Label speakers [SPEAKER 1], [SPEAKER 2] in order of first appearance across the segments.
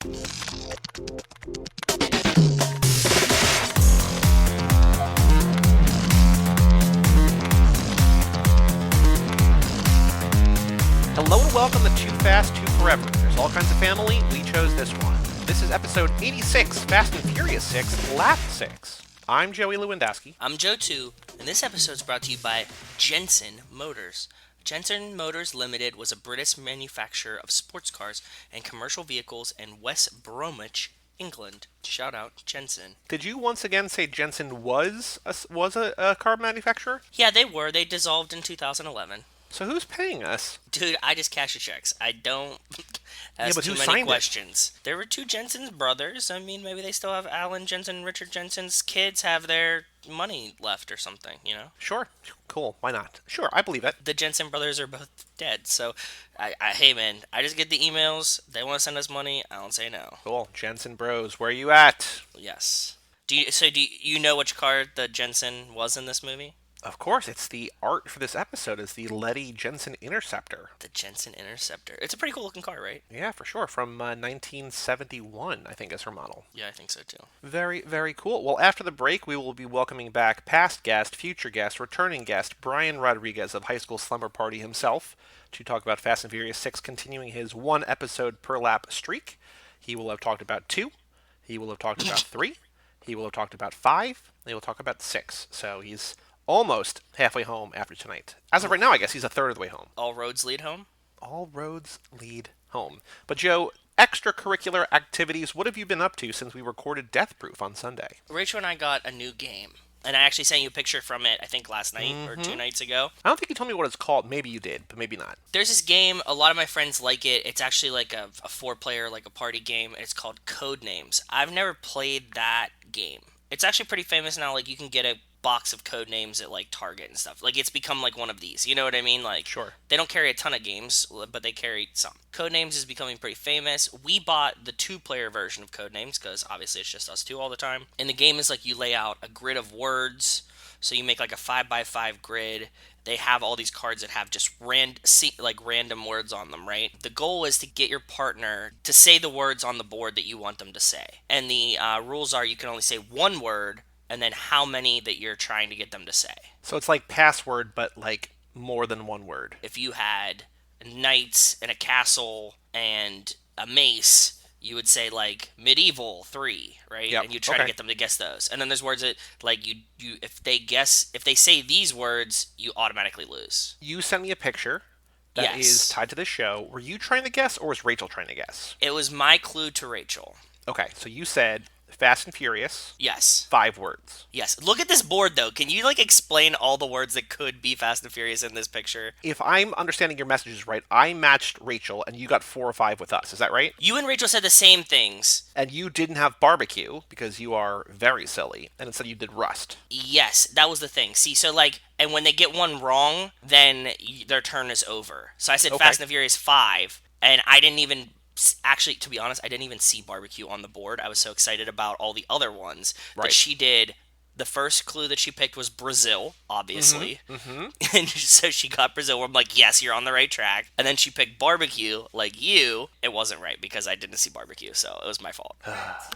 [SPEAKER 1] Hello and welcome to Too Fast, Too Forever. There's all kinds of family. We chose this one. This is episode 86, Fast and Furious 6, Lap 6. I'm Joey Lewandowski.
[SPEAKER 2] I'm Joe 2, and this episode is brought to you by Jensen Motors. Jensen Motors Limited was a British manufacturer of sports cars and commercial vehicles in West Bromwich, England. Shout out Jensen.
[SPEAKER 1] Did you once again say Jensen was a car manufacturer?
[SPEAKER 2] Yeah, they were. They dissolved in 2011.
[SPEAKER 1] So who's paying us?
[SPEAKER 2] Dude, I just cash the checks. I don't ask
[SPEAKER 1] but
[SPEAKER 2] too
[SPEAKER 1] who
[SPEAKER 2] many
[SPEAKER 1] signed
[SPEAKER 2] questions. There were two Jensen brothers. I mean, maybe they still have Alan Jensen and Richard Jensen's kids have their money left or something, you know?
[SPEAKER 1] Sure. Cool. Why not? Sure, I believe it.
[SPEAKER 2] The Jensen brothers are both dead, so hey man, I just get the emails. They want to send us money. I don't say no.
[SPEAKER 1] Cool. Jensen Bros, where are you at?
[SPEAKER 2] Yes. Do you know which car the Jensen was in this movie?
[SPEAKER 1] Of course, it's the art for this episode is the Letty Jensen Interceptor.
[SPEAKER 2] The Jensen Interceptor. It's a pretty cool looking car, right?
[SPEAKER 1] Yeah, for sure. From 1971, I think, is her model.
[SPEAKER 2] Yeah, I think so too.
[SPEAKER 1] Very, very cool. Well, after the break, we will be welcoming back past guest, future guest, returning guest, Brian Rodriguez of High School Slumber Party himself, to talk about Fast and Furious 6, continuing his one episode per lap streak. He will have talked about 2. He will have talked about 3. He will have talked about 5. He will talk about 6. So he's almost halfway home after tonight. As of right now, I guess he's a third of the way home.
[SPEAKER 2] All roads lead home?
[SPEAKER 1] All roads lead home. But Joe, extracurricular activities, what have you been up to since we recorded Death Proof on Sunday?
[SPEAKER 2] Rachel and I got a new game. And I actually sent you a picture from it, I think last night or 2 nights ago.
[SPEAKER 1] I don't think you told me what it's called. Maybe you did, but maybe not.
[SPEAKER 2] There's this game, a lot of my friends like it. It's actually like a 4-player, like a party game. It's called Codenames. I've never played that game. It's actually pretty famous now. Like, you can get a box of code names at like Target and stuff. Like, it's become like one of these, you know what I mean? Like,
[SPEAKER 1] sure,
[SPEAKER 2] they don't carry a ton of games, but they carry some. Codenames is becoming pretty famous. We bought the 2-player version of Codenames because obviously it's just us two all the time. And the game is like you lay out a grid of words, so you make like a 5x5 grid. They have all these cards that have just random words on them, right? The goal is to get your partner to say the words on the board that you want them to say. And the rules are you can only say one word, and then how many that you're trying to get them to say.
[SPEAKER 1] So it's like password, but like more than one word.
[SPEAKER 2] If you had knights and a castle and a mace, you would say like medieval 3, right?
[SPEAKER 1] Yep.
[SPEAKER 2] And you try to get them to guess those. And then there's words that like you if they say these words, you automatically lose.
[SPEAKER 1] You sent me a picture that is tied to this show. Were you trying to guess, or was Rachel trying to guess?
[SPEAKER 2] It was my clue to Rachel.
[SPEAKER 1] Okay, so you said Fast and Furious.
[SPEAKER 2] Yes.
[SPEAKER 1] 5 words.
[SPEAKER 2] Yes. Look at this board, though. Can you, like, explain all the words that could be Fast and Furious in this picture?
[SPEAKER 1] If I'm understanding your messages right, I matched Rachel, and you got 4 or 5 with us. Is that right?
[SPEAKER 2] You and Rachel said the same things.
[SPEAKER 1] And you didn't have barbecue, because you are very silly, and instead you did rust.
[SPEAKER 2] Yes, that was the thing. See, so, like, and when they get one wrong, then their turn is over. So I said Fast and Furious 5, and I didn't even... Actually, to be honest, I didn't even see barbecue on the board. I was so excited about all the other ones that she did. The first clue that she picked was Brazil, obviously. Mm-hmm. And so she got Brazil. I'm like, yes, you're on the right track. And then she picked barbecue, like you. It wasn't right because I didn't see barbecue, so it was my fault.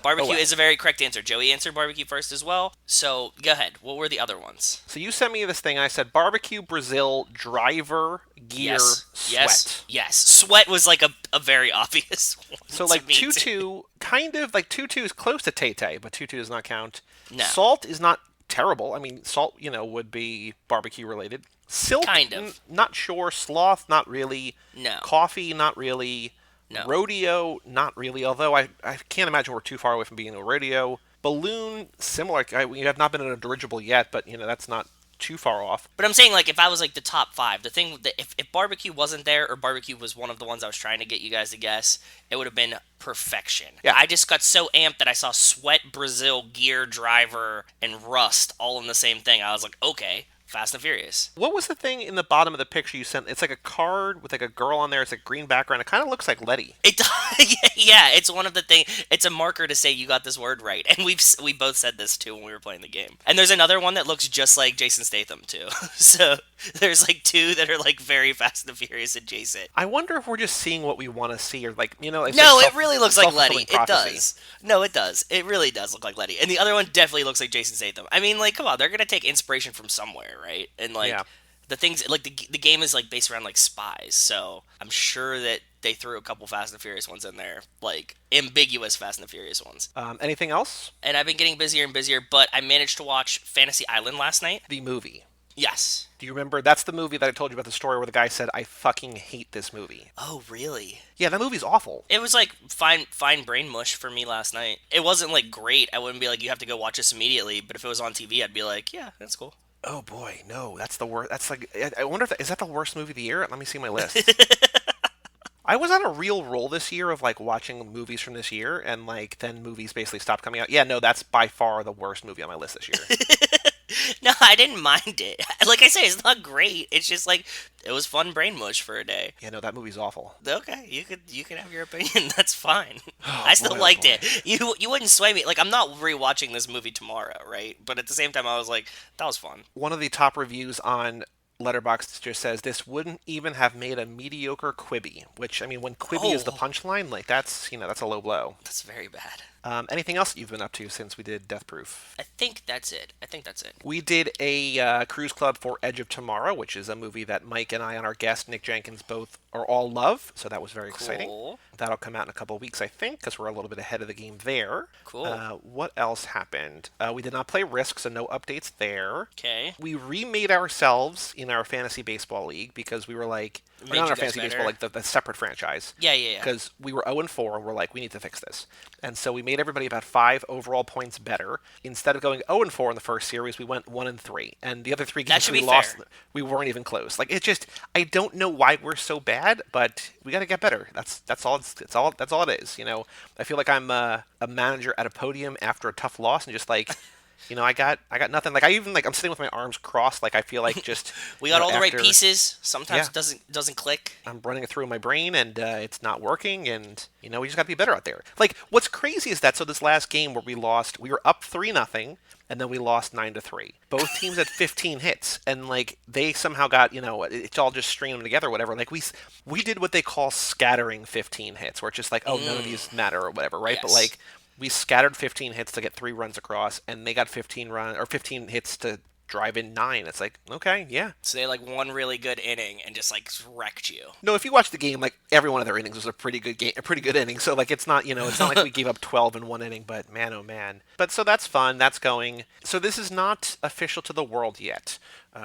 [SPEAKER 2] Barbecue is a very correct answer. Joey answered barbecue first as well. So go ahead. What were the other ones?
[SPEAKER 1] So you sent me this thing. I said barbecue, Brazil, driver, gear, sweat.
[SPEAKER 2] Yes. Sweat was like a very obvious one.
[SPEAKER 1] So like tutu, kind of like tutu is close to Tay-Tay, but tutu does not count.
[SPEAKER 2] No.
[SPEAKER 1] Salt is not terrible. I mean, salt, would be barbecue related. Silk,
[SPEAKER 2] kind of.
[SPEAKER 1] Not sure. Sloth, not really.
[SPEAKER 2] No.
[SPEAKER 1] Coffee, not really.
[SPEAKER 2] No.
[SPEAKER 1] Rodeo, not really. Although I can't imagine we're too far away from being a rodeo. Balloon, similar. We have not been in a dirigible yet, but that's not too far off.
[SPEAKER 2] But I'm saying, like, if I was like the top 5, the thing that if barbecue wasn't there, or barbecue was one of the ones I was trying to get you guys to guess, it would have been perfection.
[SPEAKER 1] Yeah.
[SPEAKER 2] I just got so amped that I saw sweat, Brazil, gear, driver, and rust all in the same thing. I was like, okay, Fast and Furious.
[SPEAKER 1] What was the thing in the bottom of the picture you sent? It's like a card with like a girl on there. It's a green background. It kind of looks like Letty.
[SPEAKER 2] It yeah, it's one of the thing. It's a marker to say you got this word right, and we both said this too when we were playing the game. And there's another one that looks just like Jason Statham too. So there's like two that are like very Fast and Furious adjacent.
[SPEAKER 1] I wonder if we're just seeing what we want to see, or like it's
[SPEAKER 2] No,
[SPEAKER 1] like
[SPEAKER 2] it really looks like Letty.
[SPEAKER 1] self-fulfilling
[SPEAKER 2] It
[SPEAKER 1] prophecy.
[SPEAKER 2] does. No, it does. It really does look like Letty. And the other one definitely looks like Jason Statham. I mean, like, come on, they're gonna take inspiration from somewhere, right? And like
[SPEAKER 1] Yeah.
[SPEAKER 2] the things, like the game is like based around like spies, so I'm sure that they threw a couple Fast and Furious ones in there, like ambiguous Fast and the Furious ones.
[SPEAKER 1] Anything else?
[SPEAKER 2] And I've been getting busier and busier, but I managed to watch Fantasy Island last night.
[SPEAKER 1] The movie.
[SPEAKER 2] Yes.
[SPEAKER 1] Do you remember? That's the movie that I told you about the story where the guy said, "I fucking hate this movie."
[SPEAKER 2] Oh, really?
[SPEAKER 1] Yeah, that movie's awful.
[SPEAKER 2] It was like fine brain mush for me last night. It wasn't like great. I wouldn't be like you have to go watch this immediately, but if it was on TV, I'd be like, yeah, that's cool.
[SPEAKER 1] Oh boy, no, that's the worst. That's like, I wonder if is that the worst movie of the year? Let me see my list. I was on a real roll this year of like watching movies from this year, and like then movies basically stopped coming out. Yeah, no, that's by far the worst movie on my list this year.
[SPEAKER 2] No, I didn't mind it. Like I say, it's not great. It's just like it was fun brain mush for a day.
[SPEAKER 1] Yeah, no, that movie's awful.
[SPEAKER 2] Okay, you can have your opinion. That's fine.
[SPEAKER 1] Oh
[SPEAKER 2] I still
[SPEAKER 1] boy, oh
[SPEAKER 2] liked
[SPEAKER 1] boy.
[SPEAKER 2] it. You wouldn't sway me. Like I'm not rewatching this movie tomorrow, right? But at the same time, I was like, that was fun.
[SPEAKER 1] One of the top reviews on Letterboxd just says this wouldn't even have made a mediocre Quibi. Which I mean, when Quibi is the
[SPEAKER 2] Oh,
[SPEAKER 1] punchline, like that's a low blow.
[SPEAKER 2] that's very bad.
[SPEAKER 1] Anything else you've been up to since we did Death Proof?
[SPEAKER 2] I think that's it. I think that's it.
[SPEAKER 1] We did a cruise club for Edge of Tomorrow, which is a movie that Mike and I and our guest Nick Jenkins both are all love. So that was very exciting.
[SPEAKER 2] Cool.
[SPEAKER 1] That'll come out in a couple of weeks, I think, because we're a little bit ahead of the game there.
[SPEAKER 2] Cool.
[SPEAKER 1] What else happened? We did not play Risk, so no updates there.
[SPEAKER 2] Okay.
[SPEAKER 1] We remade ourselves in our fantasy baseball league because we were like, or
[SPEAKER 2] Made
[SPEAKER 1] not
[SPEAKER 2] you
[SPEAKER 1] our
[SPEAKER 2] guys
[SPEAKER 1] fantasy
[SPEAKER 2] better?
[SPEAKER 1] baseball, like the separate franchise.
[SPEAKER 2] Yeah, yeah, yeah.
[SPEAKER 1] Because we were 0-4 and we're like, we need to fix this. And so we made everybody about 5 overall points better. Instead of going 0-4 in the first series, we went 1-3. And the other 3
[SPEAKER 2] That
[SPEAKER 1] games
[SPEAKER 2] should
[SPEAKER 1] we
[SPEAKER 2] be
[SPEAKER 1] lost,
[SPEAKER 2] fair.
[SPEAKER 1] we weren't even close. Like, it's just, I don't know why we're so bad, but we got to get better. That's all it is. You know, I feel like I'm a manager at a podium after a tough loss and just like, I got nothing. Like I'm sitting with my arms crossed. Like I feel like just
[SPEAKER 2] We got all the right
[SPEAKER 1] after
[SPEAKER 2] pieces. Sometimes
[SPEAKER 1] Yeah.
[SPEAKER 2] it doesn't click.
[SPEAKER 1] I'm running it through my brain and it's not working. And we just got to be better out there. Like what's crazy is that this last game where we lost, we were up 3-0. And then we lost 9-3. Both teams had 15 hits, and like they somehow got, it's all just stringing them together, or whatever. Like we did what they call scattering 15 hits, where it's just like, oh, none of these matter or whatever, right? But
[SPEAKER 2] Yes.
[SPEAKER 1] like we scattered 15 hits to get 3 runs across, and they got 15 hits to drive in 9. It's like, okay, yeah.
[SPEAKER 2] So they like one really good inning and just like wrecked you.
[SPEAKER 1] No, if you watch the game, like every one of their innings was a pretty good game, a pretty good inning. So like it's not, it's not like we gave up 12 in one inning, but man, oh man. But so that's fun. That's going. So this is not official to the world yet.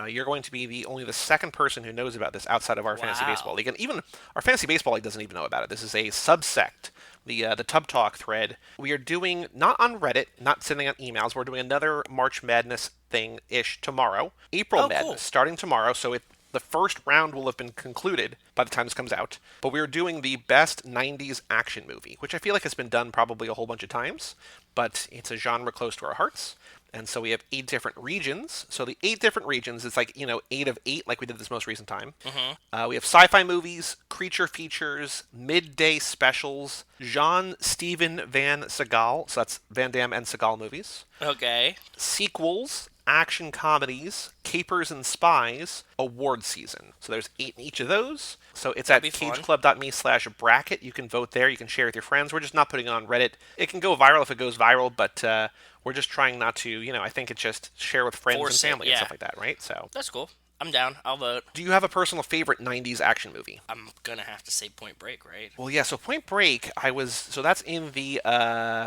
[SPEAKER 1] You're going to be only the second person who knows about this outside of our fantasy
[SPEAKER 2] Wow.
[SPEAKER 1] baseball league, and even our fantasy baseball league doesn't even know about it. This is a subsect, the Tub Talk thread. We are doing not on Reddit, not sending out emails. We're doing another March Madness thing ish tomorrow, April
[SPEAKER 2] Oh,
[SPEAKER 1] Madness
[SPEAKER 2] cool.
[SPEAKER 1] starting tomorrow. So the first round will have been concluded by the time this comes out. But we're doing the best 90s action movie, which I feel like has been done probably a whole bunch of times, but it's a genre close to our hearts. And so we have 8 different regions. So the 8 different regions, it's like, 8 of 8, like we did this most recent time. We have sci-fi movies, creature features, midday specials, Jean Steven Van Segal, so that's Van Damme and Segal movies,
[SPEAKER 2] Okay.
[SPEAKER 1] sequels, action comedies, capers and spies, award season. So there's 8 in each of those. So it's at
[SPEAKER 2] That'd be fun.
[SPEAKER 1] cageclub.me/bracket. You can vote there. You can share with your friends. We're just not putting it on Reddit. It can go viral if it goes viral, but we're just trying not to, I think it's just share with friends
[SPEAKER 2] Force it,
[SPEAKER 1] and family and
[SPEAKER 2] yeah.
[SPEAKER 1] stuff like that, right? So
[SPEAKER 2] That's cool. I'm down. I'll vote.
[SPEAKER 1] do you have a personal favorite 90s action movie?
[SPEAKER 2] I'm gonna have to say Point Break, right?
[SPEAKER 1] Well, yeah, so Point Break, so that's in the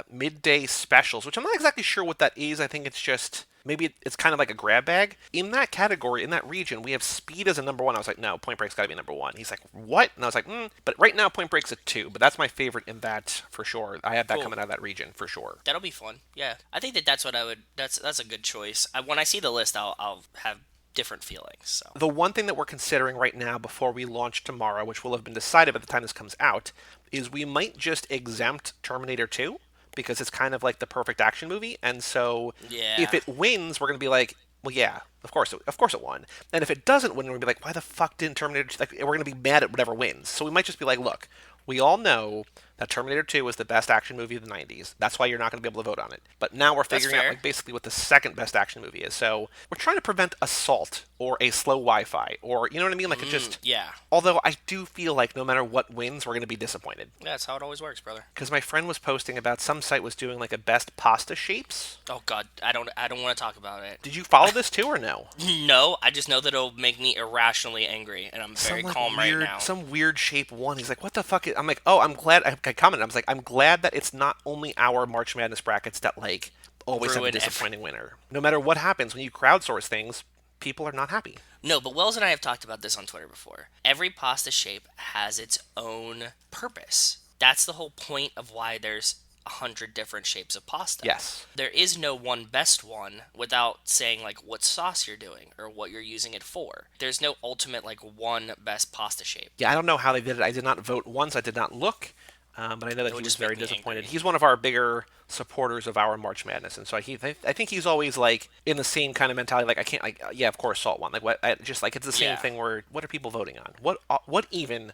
[SPEAKER 1] midday specials, which I'm not exactly sure what that is. I think it's just, maybe it's kind of like a grab bag. In that category, in that region, we have Speed as a number 1. I was like, no, Point Break's got to be number 1. He's like, what? And I was like, but right now Point Break's a 2, but that's my favorite in that for sure. I have that
[SPEAKER 2] Cool.
[SPEAKER 1] coming out of that region for sure.
[SPEAKER 2] That'll be fun. Yeah, I think that's what I would. That's a good choice. When I see the list, I'll have different feelings. So
[SPEAKER 1] The one thing that we're considering right now before we launch tomorrow, which will have been decided by the time this comes out, is we might just exempt Terminator 2 because it's kind of like the perfect action movie. And so
[SPEAKER 2] Yeah.
[SPEAKER 1] if it wins, we're going to be like, Well, yeah, of course it won. And if it doesn't win, we're gonna be like, why the fuck didn't Terminator 2? Like, we're gonna be mad at whatever wins. So we might just be like, look, we all know that Terminator 2 was the best action movie of the 90s. That's why you're not going to be able to vote on it. But now we're
[SPEAKER 2] That's
[SPEAKER 1] figuring out
[SPEAKER 2] fair.
[SPEAKER 1] like basically what the second best action movie is. So we're trying to prevent assault or a slow Wi-Fi or you know what I mean? Like it just.
[SPEAKER 2] Yeah.
[SPEAKER 1] Although I do feel like no matter what wins, we're going to be disappointed.
[SPEAKER 2] That's how it always works, brother.
[SPEAKER 1] Because my friend was posting about some site was doing like a best pasta shapes.
[SPEAKER 2] Oh God, I don't want to talk about it.
[SPEAKER 1] Did you follow this too or no?
[SPEAKER 2] No, I just know that it'll make me irrationally angry, and I'm very
[SPEAKER 1] Some like
[SPEAKER 2] calm
[SPEAKER 1] weird,
[SPEAKER 2] right now.
[SPEAKER 1] some weird shape one. He's like, "What the fuck?" I'm like, "Oh, I'm glad." I commented. I was like, "I'm glad that it's not only our March Madness brackets that like always have a
[SPEAKER 2] Ruin
[SPEAKER 1] disappointing winner. No matter what happens when you crowdsource things, people are not happy."
[SPEAKER 2] No, but Wells and I have talked about this on Twitter before. Every pasta shape has its own purpose. That's the whole point of why there's 100 different shapes of pasta.
[SPEAKER 1] Yes.
[SPEAKER 2] There is no one best one without saying like what sauce you're doing or what you're using it for. There's no ultimate like one best pasta shape.
[SPEAKER 1] Yeah, I don't know how they did it. I did not vote once. I did not look. But I know that
[SPEAKER 2] It
[SPEAKER 1] he
[SPEAKER 2] would
[SPEAKER 1] was
[SPEAKER 2] just make
[SPEAKER 1] very
[SPEAKER 2] me
[SPEAKER 1] disappointed.
[SPEAKER 2] angry.
[SPEAKER 1] He's one of our bigger supporters of our March Madness, and so I think he's always like in the same kind of mentality. Like I can't like yeah, of course, salt one. Like what? Just like it's the same
[SPEAKER 2] Yeah.
[SPEAKER 1] thing. Where what are people voting on? What even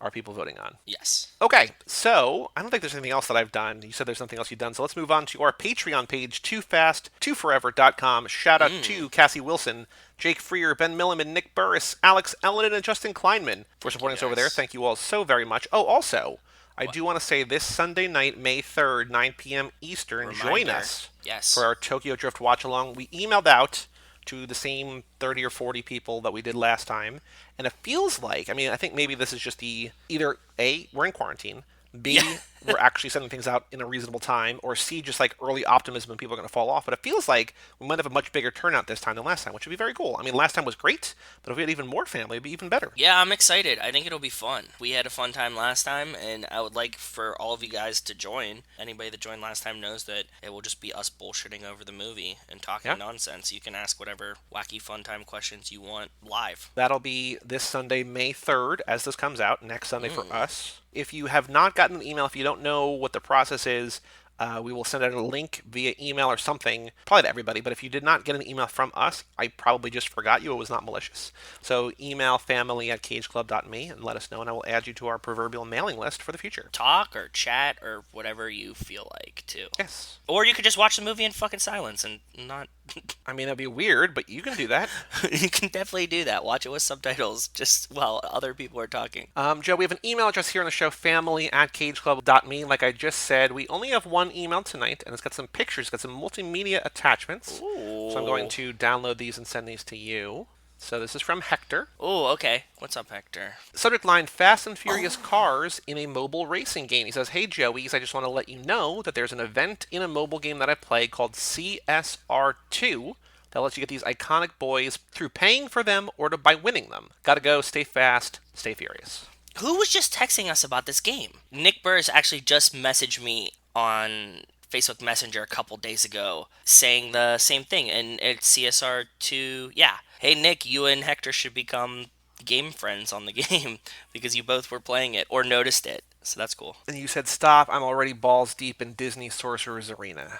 [SPEAKER 1] are people voting on?
[SPEAKER 2] Yes.
[SPEAKER 1] Okay, so I don't think there's anything else that I've done. You said there's something else you've done, so let's move on to our Patreon page, toofast2forever.com. Shout out to Cassie Wilson, Jake Freer, Ben Milliman, Nick Burris, Alex Ellen, and Justin Kleinman for supporting us over there.
[SPEAKER 2] guys.
[SPEAKER 1] Thank you all so very much. Oh, also, I
[SPEAKER 2] What?
[SPEAKER 1] do want to say this Sunday night, May 3rd, 9 p.m. Eastern, join
[SPEAKER 2] Reminder.
[SPEAKER 1] us
[SPEAKER 2] Yes.
[SPEAKER 1] for our Tokyo Drift watch along. We emailed out to the same 30 or 40 people that we did last time, and it feels like, I mean, I think maybe this is just the either A, we're in quarantine, B,
[SPEAKER 2] Yeah.
[SPEAKER 1] we're actually sending things out in a reasonable time, or C, just like early optimism and people are going to fall off. But it feels like we might have a much bigger turnout this time than last time, which would be very cool. I mean, last time was great, but if we had even more family, it'd be even better.
[SPEAKER 2] Yeah, I'm excited. I think it'll be fun. We had a fun time last time, and I would like for all of you guys to join. Anybody that joined last time knows that it will just be us bullshitting over the movie and talking
[SPEAKER 1] Yeah.
[SPEAKER 2] nonsense. You can ask whatever wacky fun time questions you want live.
[SPEAKER 1] That'll be this Sunday, May 3rd, as this comes out, next Sunday for us. If you have not gotten an email, if you don't know what the process is, we will send out a link via email or something, probably to everybody. But if you did not get an email from us, I probably just forgot you. It was not malicious. So email family@cageclub.me and let us know, and I will add you to our proverbial mailing list for the future.
[SPEAKER 2] Talk or chat or whatever you feel like, too.
[SPEAKER 1] Yes.
[SPEAKER 2] Or you could just watch the movie in fucking silence and not.
[SPEAKER 1] I mean, that'd be weird, but you can do that.
[SPEAKER 2] You can definitely do that. Watch it with subtitles just while other people are talking.
[SPEAKER 1] Joe, we have an email address here on the show, family@cageclub.me. Like I just said, we only have one email tonight, and it's got some pictures, it's got some multimedia attachments.
[SPEAKER 2] Ooh.
[SPEAKER 1] So I'm going to download these and send these to you. So this is from Hector.
[SPEAKER 2] Oh, okay. What's up, Hector?
[SPEAKER 1] Subject line, Fast and Furious cars in a mobile racing game. He says, hey, Joey's, I just want to let you know that there's an event in a mobile game that I play called CSR2 that lets you get these iconic boys through paying for them or by winning them. Gotta go, stay fast, stay furious.
[SPEAKER 2] Who was just texting us about this game? Nick Burris actually just messaged me on Facebook Messenger a couple days ago saying the same thing, and it's CSR2. Yeah. Hey, Nick, you and Hector should become game friends on the game because you both were playing it or noticed it. So that's cool.
[SPEAKER 1] And you said, stop, I'm already balls deep in Disney Sorcerer's Arena.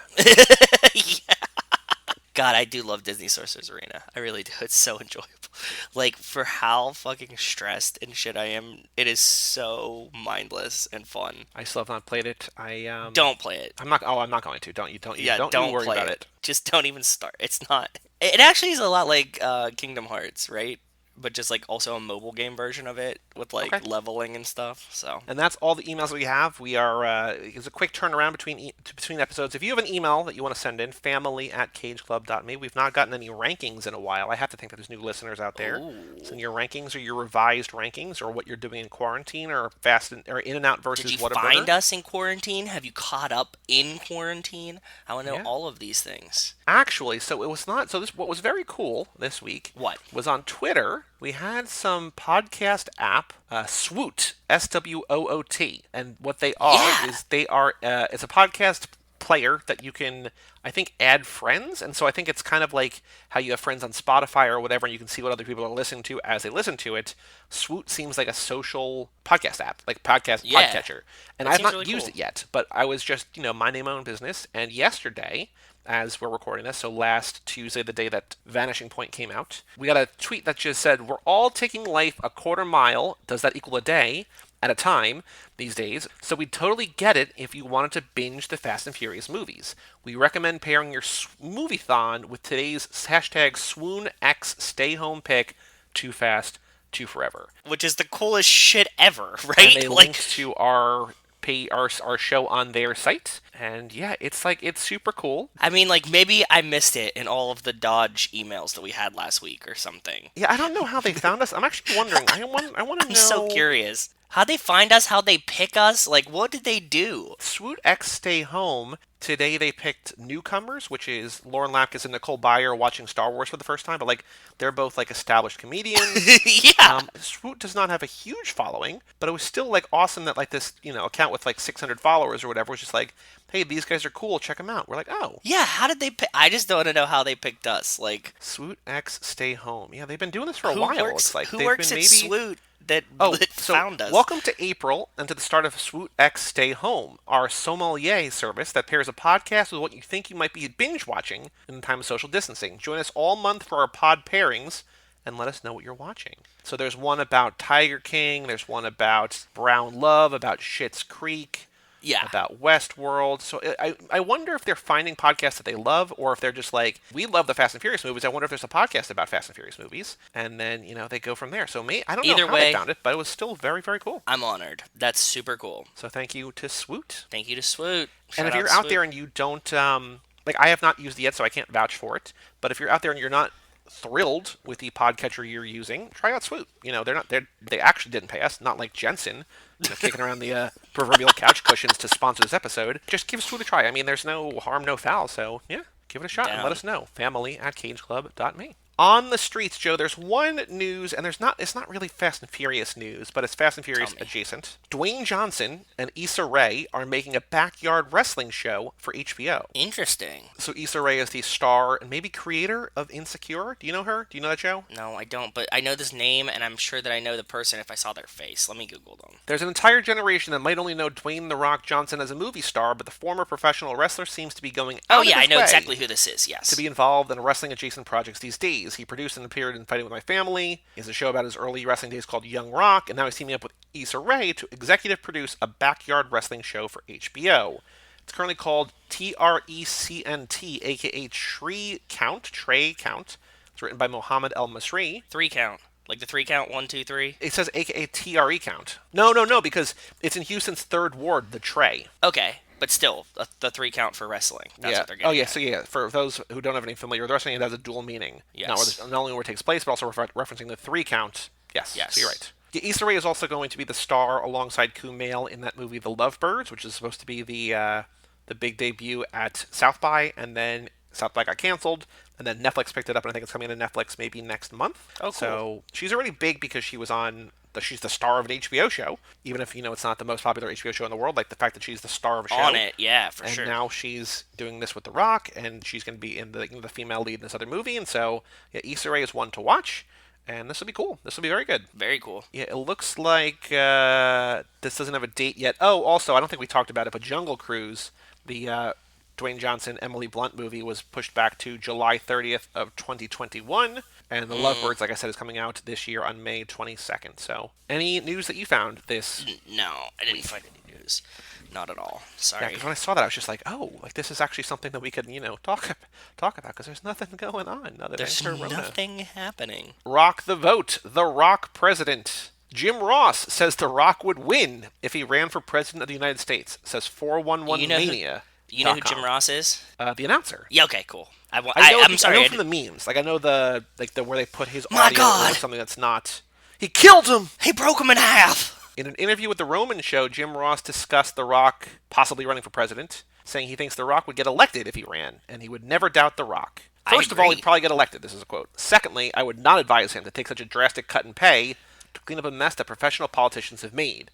[SPEAKER 2] Yeah. God, I do love Disney Sorcerer's Arena. I really do. It's so enjoyable. Like, for how fucking stressed and shit I am, it is so mindless and fun.
[SPEAKER 1] I still have not played it.
[SPEAKER 2] Don't play it.
[SPEAKER 1] I'm not going to. Don't you worry
[SPEAKER 2] play
[SPEAKER 1] about it.
[SPEAKER 2] Just don't even start. It's not. It actually is a lot like Kingdom Hearts, right? But just like also a mobile game version of it with like
[SPEAKER 1] Okay.
[SPEAKER 2] leveling and stuff. So
[SPEAKER 1] And that's all the emails we have. We are it's a quick turnaround between episodes. If you have an email that you want to send in, family@cageclub.me. We've not gotten any rankings in a while. I have to think that there's new listeners out there.
[SPEAKER 2] Ooh.
[SPEAKER 1] Send your rankings or your revised rankings or what you're doing in quarantine or or in and out versus
[SPEAKER 2] Did you
[SPEAKER 1] Whataburger.
[SPEAKER 2] find us in quarantine? Have you caught up in quarantine? I want to know
[SPEAKER 1] Yeah.
[SPEAKER 2] all of these things.
[SPEAKER 1] Actually, so it was not. So this what was very cool this week.
[SPEAKER 2] What?
[SPEAKER 1] Was on Twitter? We had some podcast app, Swoot, SWOOT, and what they are
[SPEAKER 2] Yeah.
[SPEAKER 1] is they are. It's a podcast player that you can, I think, add friends. And so I think it's kind of like how you have friends on Spotify or whatever, and you can see what other people are listening to as they listen to it. Swoot seems like a social podcast app, like
[SPEAKER 2] Yeah,
[SPEAKER 1] podcatcher. And
[SPEAKER 2] that
[SPEAKER 1] I've
[SPEAKER 2] seems
[SPEAKER 1] not
[SPEAKER 2] really
[SPEAKER 1] used
[SPEAKER 2] cool.
[SPEAKER 1] it yet, but I was just, minding my own business. And yesterday, as we're recording this, so last Tuesday, the day that Vanishing Point came out, we got a tweet that just said, "We're all taking life a quarter mile. Does that equal a day? At a time these days, so we totally get it if you wanted to binge the Fast and Furious movies. We recommend pairing your movie-thon with today's hashtag SwoonX Stay Home pick, Too Fast, Too Forever."
[SPEAKER 2] Which is the coolest shit ever,
[SPEAKER 1] And
[SPEAKER 2] right?
[SPEAKER 1] they linked to our show on their site, and yeah, it's super cool.
[SPEAKER 2] I mean, like, maybe I missed it in all of the Dodge emails that we had last week or something.
[SPEAKER 1] Yeah, I don't know how they found us. I'm actually wondering. I want to
[SPEAKER 2] I'm so
[SPEAKER 1] know.
[SPEAKER 2] curious. How'd they find us? How'd they pick us? Like, what did they do?
[SPEAKER 1] Swoot X Stay Home. Today they picked newcomers, which is Lauren Lapkus and Nicole Byer watching Star Wars for the first time, but like they're both like established comedians.
[SPEAKER 2] Yeah.
[SPEAKER 1] Swoot does not have a huge following, but it was still like awesome that like this account with like 600 followers or whatever was just like, hey, these guys are cool, check them out. We're like, oh,
[SPEAKER 2] Yeah, how did they pick? I just don't want to know how they picked us. Like,
[SPEAKER 1] Swoot X Stay Home. Yeah, they've been doing this for a
[SPEAKER 2] who
[SPEAKER 1] while.
[SPEAKER 2] works?
[SPEAKER 1] Looks like
[SPEAKER 2] Who
[SPEAKER 1] they've
[SPEAKER 2] works
[SPEAKER 1] been
[SPEAKER 2] at
[SPEAKER 1] maybe.
[SPEAKER 2] Swoot that,
[SPEAKER 1] Oh,
[SPEAKER 2] that
[SPEAKER 1] so
[SPEAKER 2] found us?
[SPEAKER 1] welcome to April and to the start of Swoot X Stay Home, our sommelier service that pairs a podcast with what you think you might be binge watching in the time of social distancing. Join us all month for our pod pairings and let us know what you're watching. So there's one about Tiger King, there's one about Brown Love, about Schitt's Creek,
[SPEAKER 2] Yeah.
[SPEAKER 1] about Westworld. So I wonder if they're finding podcasts that they love, or if they're just like, we love the Fast and Furious movies. I wonder if there's a podcast about Fast and Furious movies, and then they go from there. So I don't know
[SPEAKER 2] Either
[SPEAKER 1] how they
[SPEAKER 2] way,
[SPEAKER 1] found it, but it was still very, very cool.
[SPEAKER 2] I'm honored. That's super cool.
[SPEAKER 1] So thank you to Swoot.
[SPEAKER 2] Thank you to Swoot.
[SPEAKER 1] And
[SPEAKER 2] Shout
[SPEAKER 1] if
[SPEAKER 2] out
[SPEAKER 1] you're
[SPEAKER 2] to
[SPEAKER 1] out
[SPEAKER 2] Swoot.
[SPEAKER 1] there and you don't like, I have not used it yet, so I can't vouch for it. But if you're out there and you're not thrilled with the podcatcher you're using, try out Swoot. They actually didn't pay us, not like Jensen, kicking around the proverbial couch cushions to sponsor this episode. Just give Swoot a try. I mean, there's no harm, no foul. So yeah, give it a shot and let
[SPEAKER 2] Down.
[SPEAKER 1] us know. Family@cageclub.me. On the streets, Joe, there's one news, and it's not really Fast and Furious news, but it's Fast and Furious adjacent. Dwayne Johnson and Issa Rae are making a backyard wrestling show for HBO.
[SPEAKER 2] Interesting.
[SPEAKER 1] So Issa Rae is the star and maybe creator of Insecure. Do you know her? Do you know that show?
[SPEAKER 2] No, I don't, but I know this name, and I'm sure that I know the person if I saw their face. Let me Google them.
[SPEAKER 1] There's an entire generation that might only know Dwayne "The Rock" Johnson as a movie star, but the former professional wrestler seems to be going out
[SPEAKER 2] Oh,
[SPEAKER 1] of
[SPEAKER 2] yeah, I
[SPEAKER 1] his
[SPEAKER 2] know
[SPEAKER 1] way
[SPEAKER 2] exactly who this is, yes.
[SPEAKER 1] to be involved in wrestling-adjacent projects these days. He produced and appeared in Fighting With My Family. He has a show about his early wrestling days called Young Rock, and now he's teaming up with Issa Rae to executive produce a backyard wrestling show for HBO. It's currently called TRECNT, aka Trey Count. It's written by Mohammed El Masri.
[SPEAKER 2] 3 count. Like the 3 count, 1, 2, 3?
[SPEAKER 1] It says aka TRE Count. No, because it's in Houston's third ward, the Trey.
[SPEAKER 2] Okay, but still, the 3 count for wrestling. That's what they're getting
[SPEAKER 1] Oh, yeah.
[SPEAKER 2] at.
[SPEAKER 1] So, yeah, for those who don't have any familiar with wrestling, it has a dual meaning.
[SPEAKER 2] Yes.
[SPEAKER 1] Not only where it takes place, but also referencing the 3 count. Yes.
[SPEAKER 2] Yes.
[SPEAKER 1] So you're right. Yeah, Issa Rae is also going to be the star alongside Kumail in that movie, The Lovebirds, which is supposed to be the big debut at South by, and then South by got canceled, and then Netflix picked it up, and I think it's coming to Netflix maybe next month.
[SPEAKER 2] Oh, cool.
[SPEAKER 1] So she's already big because she's the star of an HBO show, even if it's not the most popular HBO show in the world. Like the fact that she's the star of a show
[SPEAKER 2] On it, yeah, for
[SPEAKER 1] and
[SPEAKER 2] sure.
[SPEAKER 1] now she's doing this with The Rock, and she's going to be in the female lead in this other movie. And so, yeah, Issa Rae is one to watch, and this will be cool. This will be very good.
[SPEAKER 2] Very cool.
[SPEAKER 1] Yeah, it looks like this doesn't have a date yet. Oh, also, I don't think we talked about it, but Jungle Cruise, the Dwayne Johnson, Emily Blunt movie, was pushed back to July 30th of 2021. And The Lovebirds, like I said, is coming out this year on May 22nd. So, any news that you found this?
[SPEAKER 2] No, I didn't find any news. Not at all.
[SPEAKER 1] Yeah,
[SPEAKER 2] Sorry.
[SPEAKER 1] because when I saw that, I was just like, oh, like this is actually something that we could, talk about, because there's nothing going on other
[SPEAKER 2] There's
[SPEAKER 1] than Corona.
[SPEAKER 2] nothing happening.
[SPEAKER 1] Rock the vote. The Rock president. Jim Ross says The Rock would win if he ran for president of the United States. Says 411 Mania.
[SPEAKER 2] You know who Jim Ross is?
[SPEAKER 1] The announcer.
[SPEAKER 2] Yeah, okay, cool. I'm sorry.
[SPEAKER 1] I know from the memes. Like I know the where they put his
[SPEAKER 2] My
[SPEAKER 1] audio
[SPEAKER 2] God.
[SPEAKER 1] or something that's not. He killed him.
[SPEAKER 2] He broke him in half!
[SPEAKER 1] In an interview with The Roman Show, Jim Ross discussed The Rock possibly running for president, saying he thinks The Rock would get elected if he ran, and he would never doubt The Rock. First of all,
[SPEAKER 2] agree.
[SPEAKER 1] he'd probably get elected. This is a quote. Secondly, I would not advise him to take such a drastic cut in pay to clean up a mess that professional politicians have made.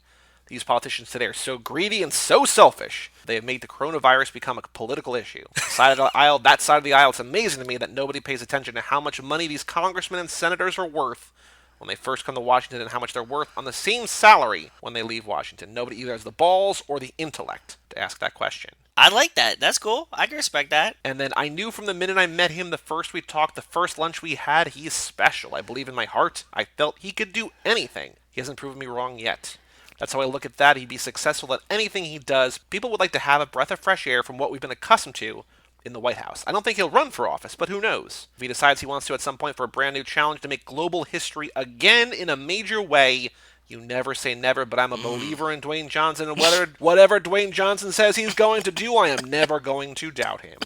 [SPEAKER 1] These politicians today are so greedy and so selfish. They have made the coronavirus become a political issue. That side of the aisle, it's amazing to me that nobody pays attention to how much money these congressmen and senators are worth when they first come to Washington and how much they're worth on the same salary when they leave Washington. Nobody either has the balls or the intellect to ask that question.
[SPEAKER 2] I like that. That's cool. I can respect that.
[SPEAKER 1] And then I knew from the minute I met him, the first we talked, the first lunch we had, he's special. I believe in my heart. I felt he could do anything. He hasn't proven me wrong yet. That's how I look at that. He'd be successful at anything he does. People would like to have a breath of fresh air from what we've been accustomed to in the White House. I don't think he'll run for office, but who knows? If he decides he wants to at some point for a brand new challenge to make global history again in a major way, you never say never, but I'm a believer in Dwayne Johnson, and whatever Dwayne Johnson says he's going to do, I am never going to doubt him.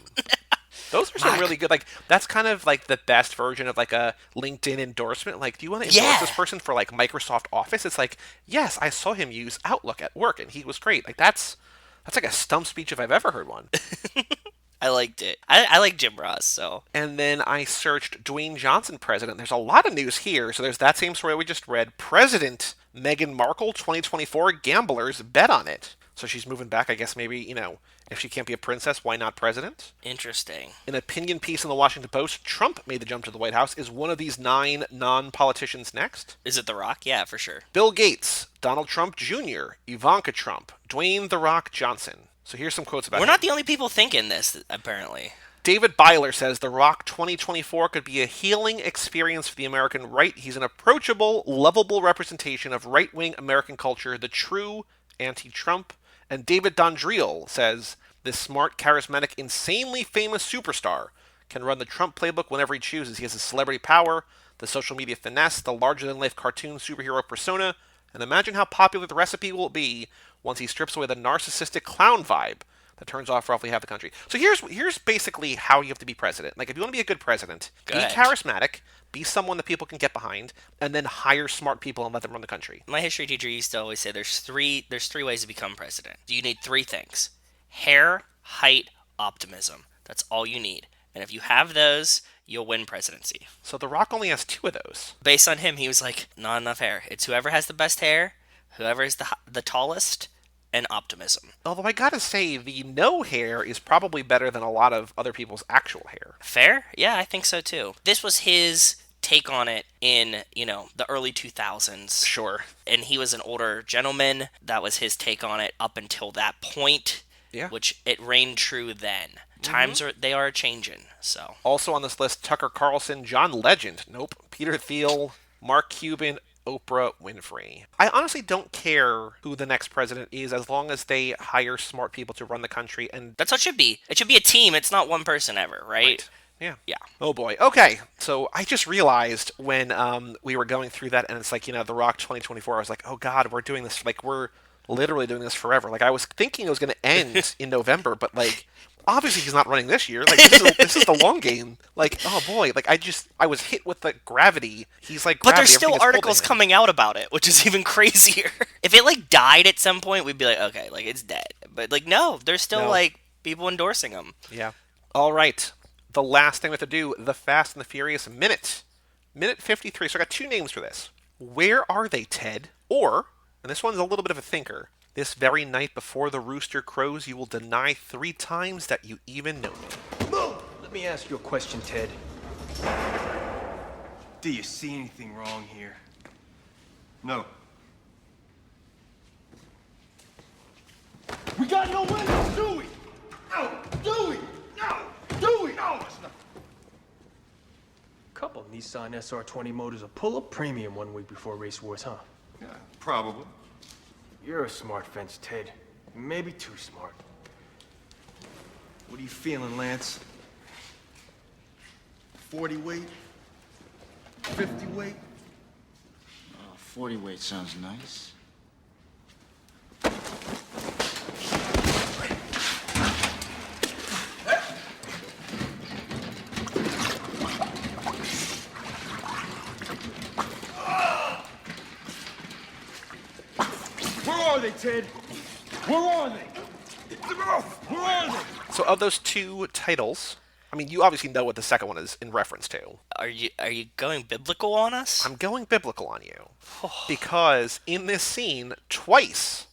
[SPEAKER 1] Those are some really good, like, that's kind of like the best version of like a LinkedIn endorsement. Like, do you want to endorse this person for like Microsoft Office? It's like, yes, I saw him use Outlook at work and he was great. Like, that's like a stump speech if I've ever heard one.
[SPEAKER 2] I liked it. I like Jim Ross, so.
[SPEAKER 1] And then I searched Dwayne Johnson president. There's a lot of news here. So there's that same story we just read. President Meghan Markle 2024, gamblers bet on it. So she's moving back. I guess maybe, if she can't be a princess, why not president?
[SPEAKER 2] Interesting.
[SPEAKER 1] An opinion piece in the Washington Post, Trump made the jump to the White House. Is one of these 9 non-politicians next?
[SPEAKER 2] Is it The Rock? Yeah, for sure.
[SPEAKER 1] Bill Gates, Donald Trump Jr., Ivanka Trump, Dwayne The Rock Johnson. So here's some quotes about
[SPEAKER 2] We're
[SPEAKER 1] him.
[SPEAKER 2] not the only people thinking this, apparently.
[SPEAKER 1] David Byler says The Rock 2024 could be a healing experience for the American right. He's an approachable, lovable representation of right-wing American culture, the true anti-Trump. And David Dondriel says, this smart, charismatic, insanely famous superstar can run the Trump playbook whenever he chooses. He has the celebrity power, the social media finesse, the larger-than-life cartoon superhero persona, and imagine how popular the recipe will be once he strips away the narcissistic clown vibe that turns off roughly half the country. So here's basically how you have to be president. Like, if you want to be a good president, be charismatic, be someone that people can get behind, and then hire smart people and let them run the country.
[SPEAKER 2] My history teacher used to always say there's three ways to become president. You need 3 things: hair, height, optimism. That's all you need. And if you have those, you'll win presidency.
[SPEAKER 1] So The Rock only has 2 of those.
[SPEAKER 2] Based on him, he was like, not enough hair. It's whoever has the best hair, whoever is the tallest, and optimism.
[SPEAKER 1] Although I gotta say, the no hair is probably better than a lot of other people's actual hair.
[SPEAKER 2] Fair? Yeah, I think so too. This was his take on it in, the early 2000s.
[SPEAKER 1] Sure.
[SPEAKER 2] And he was an older gentleman. That was his take on it up until that point.
[SPEAKER 1] Yeah.
[SPEAKER 2] Which it reigned true then. Times are changing, so.
[SPEAKER 1] Also on this list, Tucker Carlson, John Legend, nope, Peter Thiel, Mark Cuban, Oprah Winfrey. I honestly don't care who the next president is as long as they hire smart people to run the country. And
[SPEAKER 2] that's what it should be. It should be a team. It's not one person ever, right?
[SPEAKER 1] Yeah.
[SPEAKER 2] Yeah.
[SPEAKER 1] Oh boy. Okay. So I just realized when we were going through that, and it's like, The Rock 2024, I was like, oh God, we're doing this, like, we're literally doing this forever. Like, I was thinking it was going to end in November, but like, obviously he's not running this year. Like, this is the long game. Like, oh boy, like I was hit with the gravity. He's like,
[SPEAKER 2] but there's still articles coming out about it, which is even crazier. If it like died at some point, we'd be like, okay, like it's dead. But like, no, there's still like people endorsing him.
[SPEAKER 1] Yeah. All right. The last thing we have to do, the Fast and the Furious minute 53. So I got 2 names for this. Where are they, Ted? Or, and this one's a little bit of a thinker, this very night before the rooster crows, you will deny 3 times that you even know me.
[SPEAKER 3] Move! Let me ask you a question, Ted. Do you see anything wrong here?
[SPEAKER 4] No.
[SPEAKER 3] We got no windows, do we? No! Do we? No! Do we? No! It's not. Couple Nissan SR20 motors will pull up premium 1 week before race wars, huh?
[SPEAKER 4] Yeah, probably.
[SPEAKER 3] You're a smart fence, Ted. Maybe too smart. What are you feeling, Lance?
[SPEAKER 4] 40 weight? 50 weight?
[SPEAKER 5] 40 weight sounds nice.
[SPEAKER 3] Where are they, Ted? Where are they? Where are they?
[SPEAKER 1] So of those 2 titles, I mean, you obviously know what the second one is in reference to.
[SPEAKER 2] Are you going biblical on us?
[SPEAKER 1] I'm going biblical on you. Because in this scene, twice,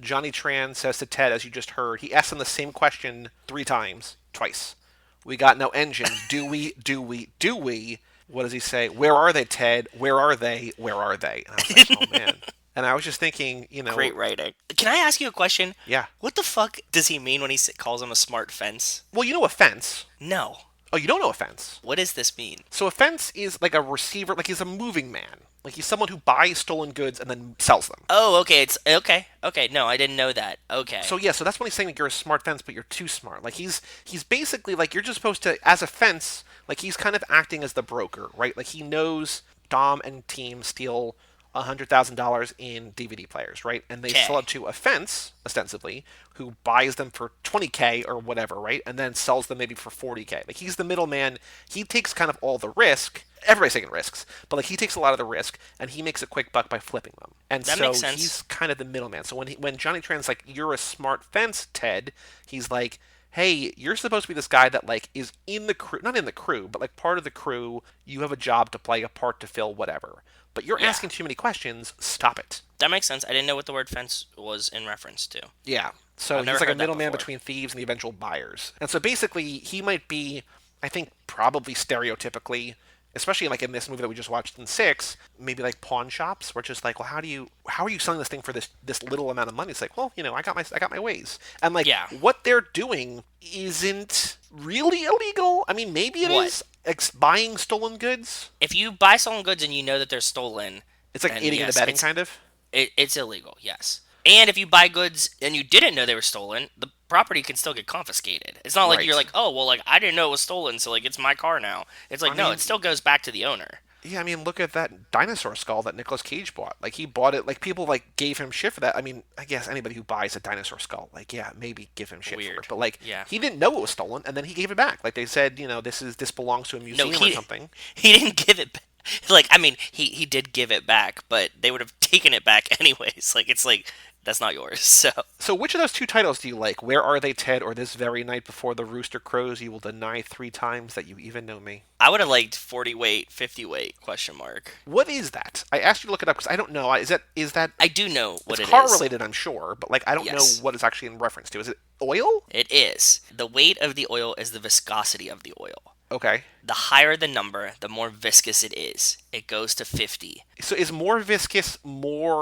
[SPEAKER 1] Johnny Tran says to Ted, as you just heard, he asks him the same question 3 times, twice. We got no engine. Do we? Do we? Do we? What does he say? Where are they, Ted? Where are they? Where are they? And I was like, oh man. And I was just thinking,
[SPEAKER 2] Great writing. Can I ask you a question?
[SPEAKER 1] Yeah.
[SPEAKER 2] What the fuck does he mean when he calls him a smart fence?
[SPEAKER 1] Well, you know a fence.
[SPEAKER 2] No.
[SPEAKER 1] Oh, you don't know a fence.
[SPEAKER 2] What does this mean?
[SPEAKER 1] So a fence is like a receiver, like he's a moving man. Like he's someone who buys stolen goods and then sells them.
[SPEAKER 2] Oh, okay. It's okay. Okay. No, I didn't know that. Okay.
[SPEAKER 1] So yeah, so that's when he's saying like you're a smart fence, but you're too smart. Like he's basically like you're just supposed to, as a fence, like he's kind of acting as the broker, right? Like he knows Dom and team steal $100,000 in DVD players, right? And they sell it to a fence, ostensibly, who buys them for $20K or whatever, right? And then sells them maybe for $40K. Like he's the middleman. He takes kind of all the risk. Everybody's taking risks, but like he takes a lot of the risk, and he makes a quick buck by flipping them. And
[SPEAKER 2] that
[SPEAKER 1] so
[SPEAKER 2] makes sense.
[SPEAKER 1] He's kind of the middleman. So when Johnny Tran's like, "You're a smart fence, Ted," he's like, hey, you're supposed to be this guy that like is in the crew, not in the crew, but like part of the crew. You have a job to play, a part to fill, whatever. But you're asking too many questions. Stop it.
[SPEAKER 2] That makes sense. I didn't know what the word fence was in reference to.
[SPEAKER 1] Yeah. So
[SPEAKER 2] I've never
[SPEAKER 1] he's like a
[SPEAKER 2] heard that
[SPEAKER 1] middleman
[SPEAKER 2] before.
[SPEAKER 1] between thieves and the eventual buyers. And so basically, he might be, I think, probably stereotypically, especially like in this movie that we just watched in 6, maybe like pawn shops, where it's just like, well, how are you selling this thing for this little amount of money? It's like, well, I got my ways. And like, what they're doing isn't really illegal. I mean, maybe it is. Buying stolen goods.
[SPEAKER 2] If you buy stolen goods and you know that they're stolen,
[SPEAKER 1] it's like aiding and abetting, kind of.
[SPEAKER 2] It's illegal, yes. And if you buy goods and you didn't know they were stolen, the property can still get confiscated. It's not like you're like, oh, well, like I didn't know it was stolen, so like it's my car now. It's like, no, it still goes back to the owner.
[SPEAKER 1] Yeah, I mean, look at that dinosaur skull that Nicolas Cage bought. Like, he bought it, like, people, like, gave him shit for that. I mean, I guess anybody who buys a dinosaur skull, like, yeah, maybe give him shit for it. But, like, he didn't know it was stolen, and then he gave it back. Like, they said, this belongs to a museum or something.
[SPEAKER 2] He didn't give it back. Like, I mean, he did give it back, but they would have taken it back anyways. Like, it's like, that's not yours,
[SPEAKER 1] So which of those 2 titles do you like? Where Are They, Ted, or This Very Night Before the Rooster Crows You Will Deny 3 Times That You Even Know Me?
[SPEAKER 2] I would have liked 40 weight, 50 weight, question mark.
[SPEAKER 1] What is that? I asked you to look it up because I don't know. Is that...
[SPEAKER 2] I do know what it is.
[SPEAKER 1] It's car-related, I'm sure, but, like, I don't know what it's actually in reference to. Is it oil?
[SPEAKER 2] It is. The weight of the oil is the viscosity of the oil.
[SPEAKER 1] Okay.
[SPEAKER 2] The higher the number, the more viscous it is. It goes to 50.
[SPEAKER 1] So is more viscous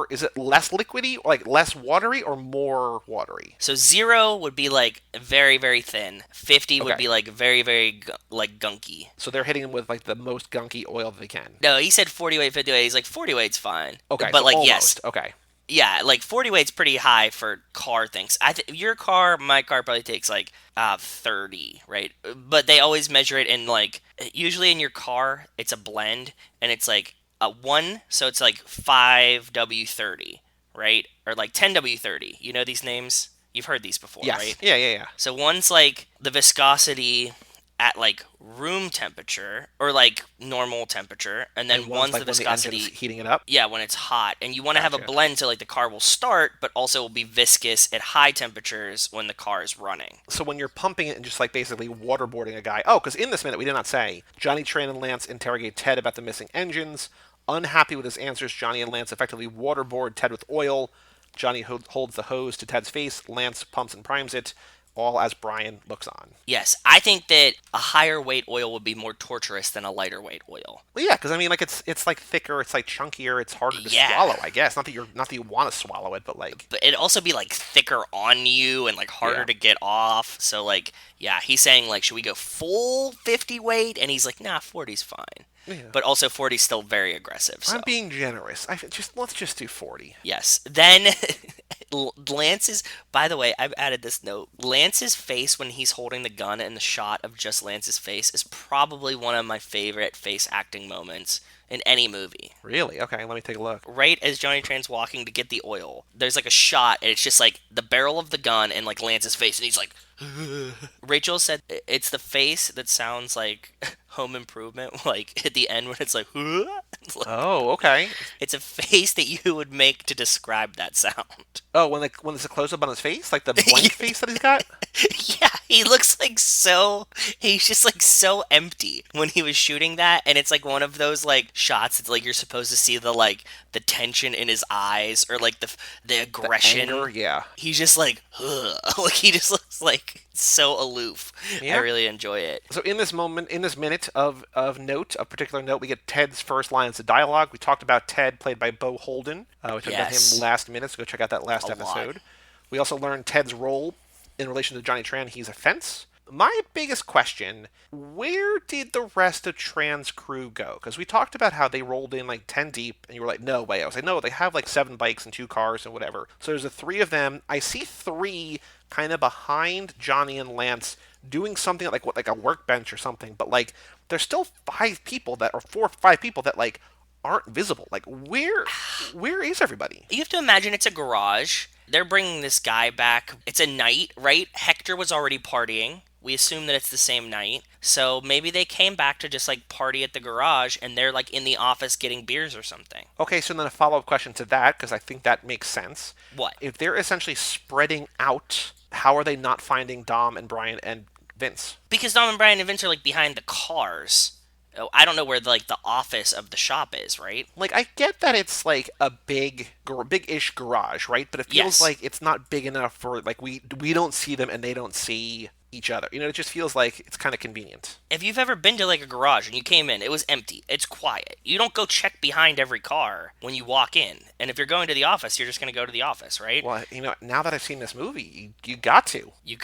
[SPEAKER 1] is it less liquidy, like less watery, or more watery?
[SPEAKER 2] So 0 would be like very, very thin. 50 would be like very, very like gunky.
[SPEAKER 1] So they're hitting him with like the most gunky oil that they can.
[SPEAKER 2] No, he said 40 weight, 50 weight. He's like 40 weight's fine.
[SPEAKER 1] Okay,
[SPEAKER 2] but
[SPEAKER 1] so
[SPEAKER 2] like
[SPEAKER 1] almost.
[SPEAKER 2] Yes.
[SPEAKER 1] Okay.
[SPEAKER 2] Yeah, like 40 weight's pretty high for car things. Your car, my car probably takes like 30, right? But they always measure it in like, usually in your car, it's a blend, and it's like a 1, so it's like 5W30, right? Or like 10W30. You know these names? You've heard these before, right?
[SPEAKER 1] Yeah.
[SPEAKER 2] So one's like the viscosity at like room temperature or like normal temperature, and then one's
[SPEAKER 1] like
[SPEAKER 2] the viscosity
[SPEAKER 1] when the engine's heating it up.
[SPEAKER 2] Yeah, when it's hot, and you want to have a blend so like the car will start, but also will be viscous at high temperatures when the car is running.
[SPEAKER 1] So when you're pumping it and just like basically waterboarding a guy. Oh, because in this minute we did not say Johnny Tran and Lance interrogate Ted about the missing engines. Unhappy with his answers, Johnny and Lance effectively waterboard Ted with oil. Johnny holds the hose to Ted's face. Lance pumps and primes it. All as Brian looks on.
[SPEAKER 2] Yes, I think that a higher weight oil would be more torturous than a lighter weight oil.
[SPEAKER 1] Well, yeah, because I mean, like it's like thicker, it's like chunkier, it's harder to swallow. I guess not that you want to swallow it, but like.
[SPEAKER 2] But it'd also be like thicker on you and like harder to get off. So like, yeah, he's saying like, should we go full 50 weight? And he's like, nah, 40's fine. Yeah. But also 40's still very aggressive. So.
[SPEAKER 1] I'm being generous. Let's just do 40.
[SPEAKER 2] Yes. Then Lance's. By the way, I've added this note. Lance's face when he's holding the gun and the shot of just Lance's face is probably one of my favorite face acting moments in any movie.
[SPEAKER 1] Really? Okay, let me take a look.
[SPEAKER 2] Right as Johnny Tran's walking to get the oil, there's like a shot, and it's just like the barrel of the gun and like Lance's face, and he's like. Rachel said it's the face that sounds like Home Improvement, like at the end when it's like, it's like,
[SPEAKER 1] oh, okay.
[SPEAKER 2] It's a face that you would make to describe that sound.
[SPEAKER 1] Oh, when there's a close up on his face, like the blank face that he's got.
[SPEAKER 2] Yeah, he looks he's just like so empty when he was shooting that, and it's like one of those like shots. It's like you're supposed to see the tension in his eyes or like the aggression.
[SPEAKER 1] Anger, yeah.
[SPEAKER 2] He's just like, ugh. Like he just looks like so aloof.
[SPEAKER 1] Yeah.
[SPEAKER 2] I really enjoy it.
[SPEAKER 1] So in this moment, in this minute of particular note, we get Ted's first lines of dialogue. We talked about Ted, played by Beau Holden. We talked about him last minute, so go check out that last episode.
[SPEAKER 2] Lot.
[SPEAKER 1] We also learned Ted's role in relation to Johnny Tran. He's a fence. My biggest question, where did the rest of Tran's crew go? Because we talked about how they rolled in like 10 deep, and you were like, no way. I was like, no, they have like 7 bikes and 2 cars and whatever. So there's the 3 of them. I see 3 kind of behind Johnny and Lance doing something like a workbench or something, but like there's still 5 people that are 4 or 5 people that like aren't visible. Like where is everybody?
[SPEAKER 2] You have to imagine it's a garage. They're bringing this guy back. It's a night, right? Hector was already partying. We assume that it's the same night. So maybe they came back to just like party at the garage and they're like in the office getting beers or something.
[SPEAKER 1] Okay, so then a follow-up question to that, because I think that makes sense.
[SPEAKER 2] What?
[SPEAKER 1] If they're essentially spreading out, how are they not finding Dom and Brian and Vince?
[SPEAKER 2] Because Dom and Brian and Vince are like behind the cars. I don't know where the office of the shop is, right?
[SPEAKER 1] Like, I get that it's like a big-ish garage, right? But it feels like it's not big enough for like we don't see them and they don't see each other. You know, it just feels like it's kind of convenient.
[SPEAKER 2] If you've ever been to like a garage and you came in, it was empty. It's quiet. You don't go check behind every car when you walk in. And if you're going to the office, you're just going to go to the office, right?
[SPEAKER 1] Well, you know, now that I've seen this movie, you got to.
[SPEAKER 2] You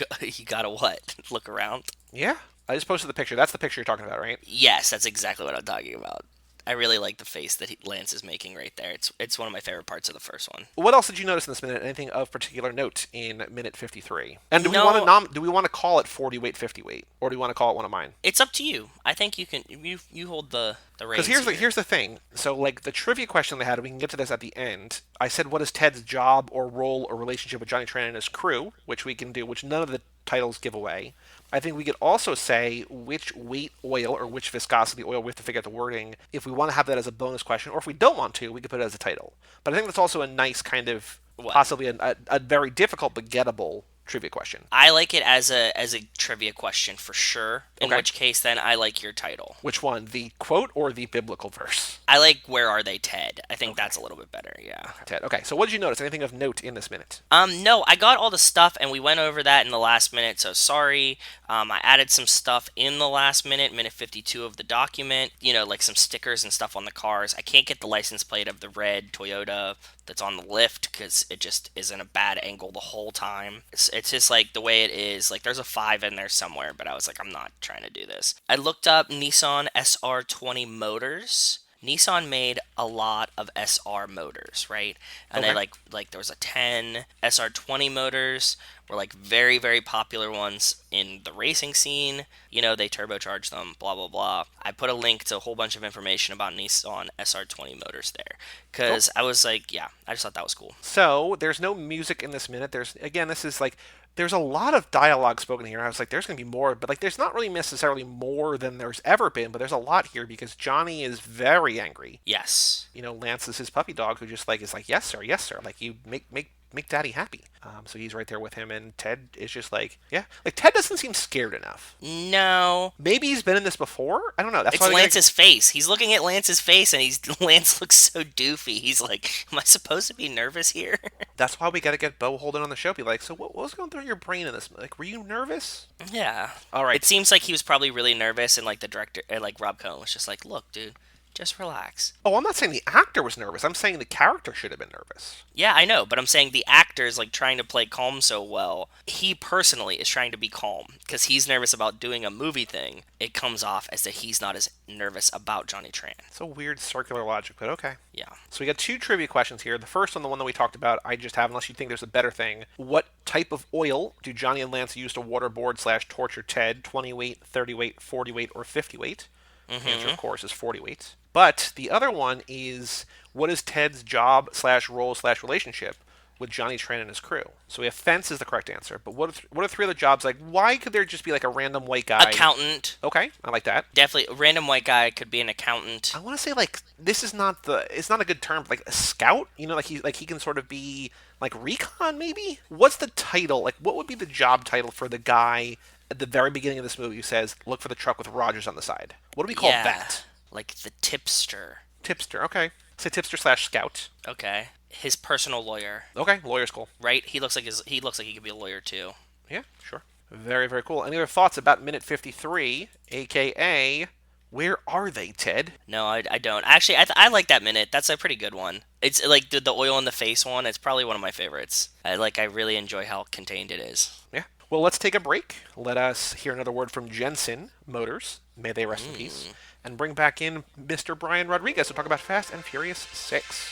[SPEAKER 2] gotta what? Look around?
[SPEAKER 1] Yeah. I just posted the picture. That's the picture you're talking about, right?
[SPEAKER 2] Yes, that's exactly what I'm talking about. I really like the face that Lance is making right there. It's one of my favorite parts of the first one.
[SPEAKER 1] What else did you notice in this minute? Anything of particular note in minute 53? And do we want to call it 40 weight, 50 weight, or do we want to call it one of mine?
[SPEAKER 2] It's up to you. I think you can. You hold the reins.
[SPEAKER 1] Because here's the thing. So like the trivia question they had, we can get to this at the end. I said, what is Ted's job or role or relationship with Johnny Tran and his crew, which we can do, which none of the titles give away. I think we could also say which weight oil or which viscosity oil. We have to figure out the wording if we want to have that as a bonus question, or if we don't want to, we could put it as a title. But I think that's also a nice kind of possibly a very difficult but gettable trivia question.
[SPEAKER 2] I like it as a trivia question for sure. In which case, then I like your title.
[SPEAKER 1] Which one, the quote or the biblical verse?
[SPEAKER 2] I like "Where Are They, Ted?" I think that's a little bit better. Yeah.
[SPEAKER 1] Ted. Okay. So, what did you notice? Anything of note in this minute?
[SPEAKER 2] No, I got all the stuff, and we went over that in the last minute. So sorry. I added some stuff in the last minute 52 of the document. You know, like some stickers and stuff on the cars. I can't get the license plate of the red Toyota that's on the lift because it just is in a bad angle the whole time. It's just like the way it is. Like there's a 5 in there somewhere, but I was like, I'm not trying to do this. I looked up Nissan SR20 motors. Nissan made a lot of SR motors, right? And they like there was a 10 SR20 motors were like very, very popular ones in the racing scene. You know, they turbocharged them, blah, blah, blah. I put a link to a whole bunch of information about Nissan SR20 motors there because I was like, yeah, I just thought that was cool.
[SPEAKER 1] So there's no music in this minute. There's a lot of dialogue spoken here. I was like, there's going to be more, but like, there's not really necessarily more than there's ever been, but there's a lot here because Johnny is very angry.
[SPEAKER 2] Yes.
[SPEAKER 1] You know, Lance is his puppy dog who just like is like, yes, sir, yes, sir. Like, you make Daddy happy. So he's right there with him, and Ted is just like, yeah. Like, Ted doesn't seem scared enough.
[SPEAKER 2] No.
[SPEAKER 1] Maybe he's been in this before? I don't know.
[SPEAKER 2] It's Lance's face. He's looking at Lance's face, and Lance looks so doofy. He's like, am I supposed to be nervous here?
[SPEAKER 1] That's why we got to get Beau Holden on the show. Be like, so what was going through your brain in this? Like, were you nervous?
[SPEAKER 2] Yeah.
[SPEAKER 1] All right.
[SPEAKER 2] It seems like he was probably really nervous, and like the director, like Rob Cohen was just like, look, dude, just relax.
[SPEAKER 1] Oh, I'm not saying the actor was nervous. I'm saying the character should have been nervous.
[SPEAKER 2] Yeah, I know, but I'm saying the actor is like trying to play calm so well. He personally is trying to be calm because he's nervous about doing a movie thing. It comes off as that he's not as nervous about Johnny Tran.
[SPEAKER 1] It's a weird circular logic, but okay.
[SPEAKER 2] Yeah.
[SPEAKER 1] So we got 2 trivia questions here. The first one, the one that we talked about, I just have, unless you think there's a better thing. What type of oil do Johnny and Lance use to waterboard/torture Ted? 20 weight, 30 weight, 40 weight, or 50 weight? The answer, of course, is 40 weight. But the other one is, what is Ted's job/role/relationship with Johnny Tran and his crew? So we have fence is the correct answer. But what are 3 other jobs? Like, why could there just be like a random white guy?
[SPEAKER 2] Accountant.
[SPEAKER 1] Okay, I like that.
[SPEAKER 2] Definitely, a random white guy could be an accountant.
[SPEAKER 1] I want to say like it's not a good term, but like a scout. You know, like he can sort of be like recon maybe. What's the title? Like, what would be the job title for the guy at the very beginning of this movie says, "Look for the truck with Rogers on the side." What do we call that?
[SPEAKER 2] Like the tipster.
[SPEAKER 1] Tipster. Okay. Say tipster slash scout.
[SPEAKER 2] Okay. His personal lawyer.
[SPEAKER 1] Okay. Lawyer's cool.
[SPEAKER 2] Right? He looks like he could be a lawyer too.
[SPEAKER 1] Yeah. Sure. Very, very cool. Any other thoughts about minute 53, aka where are they, Ted?
[SPEAKER 2] No, I don't. Actually, I like that minute. That's a pretty good one. It's like the oil in the face one. It's probably one of my favorites. I really enjoy how contained it is.
[SPEAKER 1] Yeah. Well, let's take a break. Let us hear another word from Jensen Motors. May they rest in peace. And bring back in Mr. Brian Rodriguez to talk about Fast and Furious 6.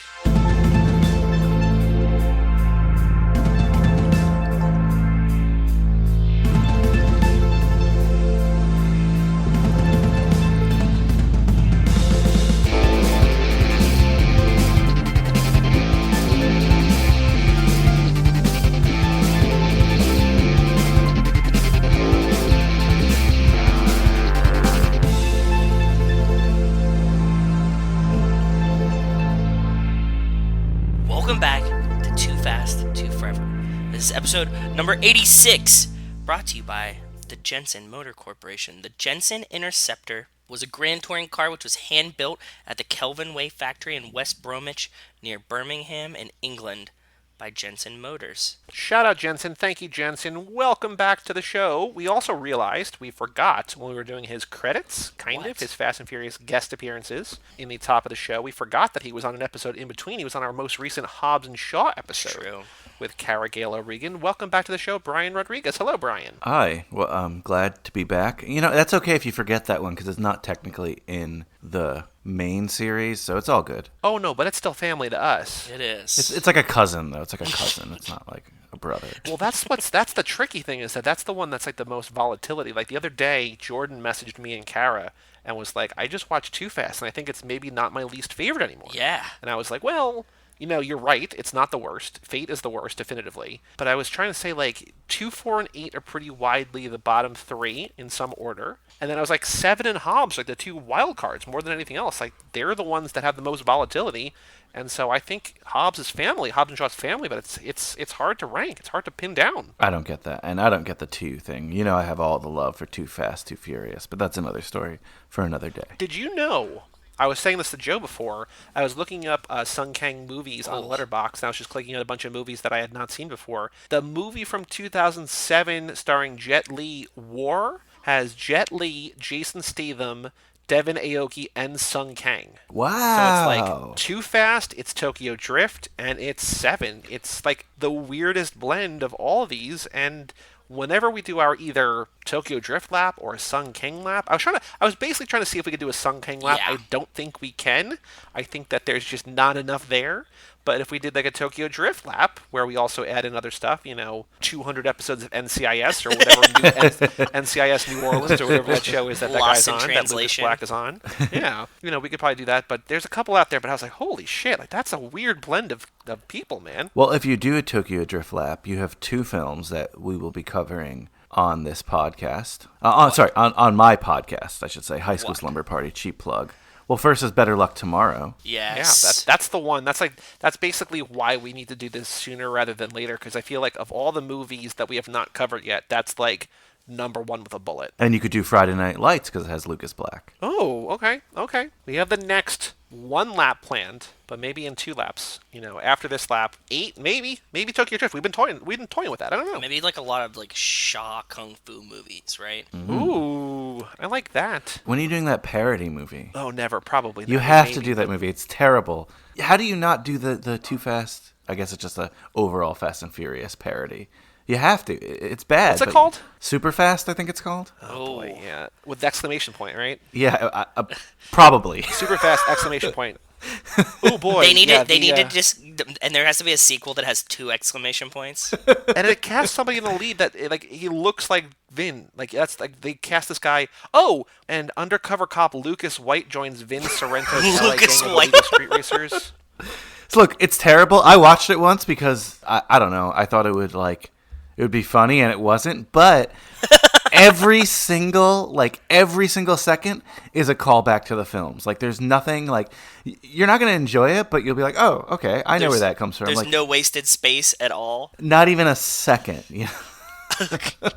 [SPEAKER 2] Welcome back to Too Fast, Too Forever. This is episode number 86, brought to you by the Jensen Motor Corporation. The Jensen Interceptor was a Grand Touring car which was hand-built at the Kelvin Way factory in West Bromwich near Birmingham in England by Jensen Motors.
[SPEAKER 1] Shout out, Jensen. Thank you, Jensen. Welcome back to the show. We also realized we forgot when we were doing his credits, his Fast and Furious guest appearances in the top of the show. We forgot that he was on an episode in between. He was on our most recent Hobbs and Shaw episode.
[SPEAKER 2] True.
[SPEAKER 1] With Cara Gale O'Regan. Welcome back to the show, Brian Rodriguez. Hello, Brian.
[SPEAKER 6] Hi. Well, I'm glad to be back. You know, that's okay if you forget that one because it's not technically in the main series, so it's all good.
[SPEAKER 1] Oh, no, but it's still family to us.
[SPEAKER 2] It is.
[SPEAKER 6] It's like a cousin, though. It's like a cousin. It's not like a brother.
[SPEAKER 1] Well, that's the tricky thing is that's the one that's like the most volatility. Like the other day, Jordan messaged me and Cara and was like, I just watched Too Fast, and I think it's maybe not my least favorite anymore.
[SPEAKER 2] Yeah.
[SPEAKER 1] And I was like, well, you know, you're right. It's not the worst. Fate is the worst, definitively. But I was trying to say, like, 2, 4, and 8 are pretty widely the bottom 3 in some order. And then I was like, 7 and Hobbs, like the 2 wild cards, more than anything else. Like, they're the ones that have the most volatility. And so I think Hobbs and Shaw's family, but it's hard to rank. It's hard to pin down.
[SPEAKER 6] I don't get that. And I don't get the 2 thing. You know, I have all the love for Too Fast, Too Furious, but that's another story for another day.
[SPEAKER 1] Did you know... I was saying this to Joe before. I was looking up Sung Kang movies on Letterboxd, and I was just clicking on a bunch of movies that I had not seen before. The movie from 2007 starring Jet Li, War, has Jet Li, Jason Statham, Devin Aoki, and Sung Kang.
[SPEAKER 6] Wow.
[SPEAKER 1] So it's like Too Fast, it's Tokyo Drift, and it's 7. It's like the weirdest blend of all these, and... whenever we do our either Tokyo Drift lap or a Sung Kang lap, I was basically trying to see if we could do a Sung Kang lap.
[SPEAKER 2] Yeah.
[SPEAKER 1] I don't think we can. I think that there's just not enough there. But if we did like a Tokyo Drift lap, where we also add in other stuff, you know, 200 episodes of NCIS or whatever, NCIS New Orleans or whatever that show is that
[SPEAKER 2] Lost
[SPEAKER 1] guy's
[SPEAKER 2] in
[SPEAKER 1] on, that Lucas
[SPEAKER 2] Translation.
[SPEAKER 1] Black is on. Yeah, you know, we could probably do that. But there's a couple out there, but I was like, holy shit, like that's a weird blend of people, man.
[SPEAKER 6] Well, if you do a Tokyo Drift lap, you have 2 films that we will be covering on this podcast. On my podcast, I should say. High School Slumber Party, cheap plug. Well, first is Better Luck Tomorrow.
[SPEAKER 2] Yes.
[SPEAKER 1] Yeah, that's the one. That's basically why we need to do this sooner rather than later, because I feel like of all the movies that we have not covered yet, that's like number 1 with a bullet.
[SPEAKER 6] And you could do Friday Night Lights because it has Lucas Black.
[SPEAKER 1] Oh, okay. We have the next 1 lap planned, but maybe in 2 laps. You know, after this lap, 8, maybe Tokyo Drift. We've been toying with that. I don't know.
[SPEAKER 2] Maybe like a lot of like Shaw Kung Fu movies, right?
[SPEAKER 1] Ooh, I like that.
[SPEAKER 6] When are you doing that parody movie?
[SPEAKER 1] Oh, never. Probably.
[SPEAKER 6] You
[SPEAKER 1] not.
[SPEAKER 6] have
[SPEAKER 1] Maybe.
[SPEAKER 6] to do that movie. It's terrible. How do you not do the Too Fast? I guess it's just a overall Fast and Furious parody. You have to. It's bad.
[SPEAKER 1] What's it called?
[SPEAKER 6] Super Fast, I think it's called.
[SPEAKER 1] Oh boy, yeah. With the exclamation point, right?
[SPEAKER 6] Yeah, probably.
[SPEAKER 1] Super fast exclamation point. Oh boy.
[SPEAKER 2] They need
[SPEAKER 1] yeah,
[SPEAKER 2] it. They need to just, and there has to be a sequel that has 2 exclamation points.
[SPEAKER 1] And it casts somebody in the lead that like he looks like Vin. Like that's like they cast this guy. Oh, and undercover cop Lucas White joins Vin Sorrento's LA
[SPEAKER 2] Lucas
[SPEAKER 1] gang of
[SPEAKER 2] White.
[SPEAKER 1] illegal street racers.
[SPEAKER 6] So look, it's terrible. I watched it once because I don't know. I thought it would be funny, and it wasn't. But every single second is a callback to the films. Like there's nothing like you're not gonna enjoy it, but you'll be like, oh, okay, I know where that comes from.
[SPEAKER 2] There's
[SPEAKER 6] Like
[SPEAKER 2] no wasted space at all.
[SPEAKER 6] not even a second. You know?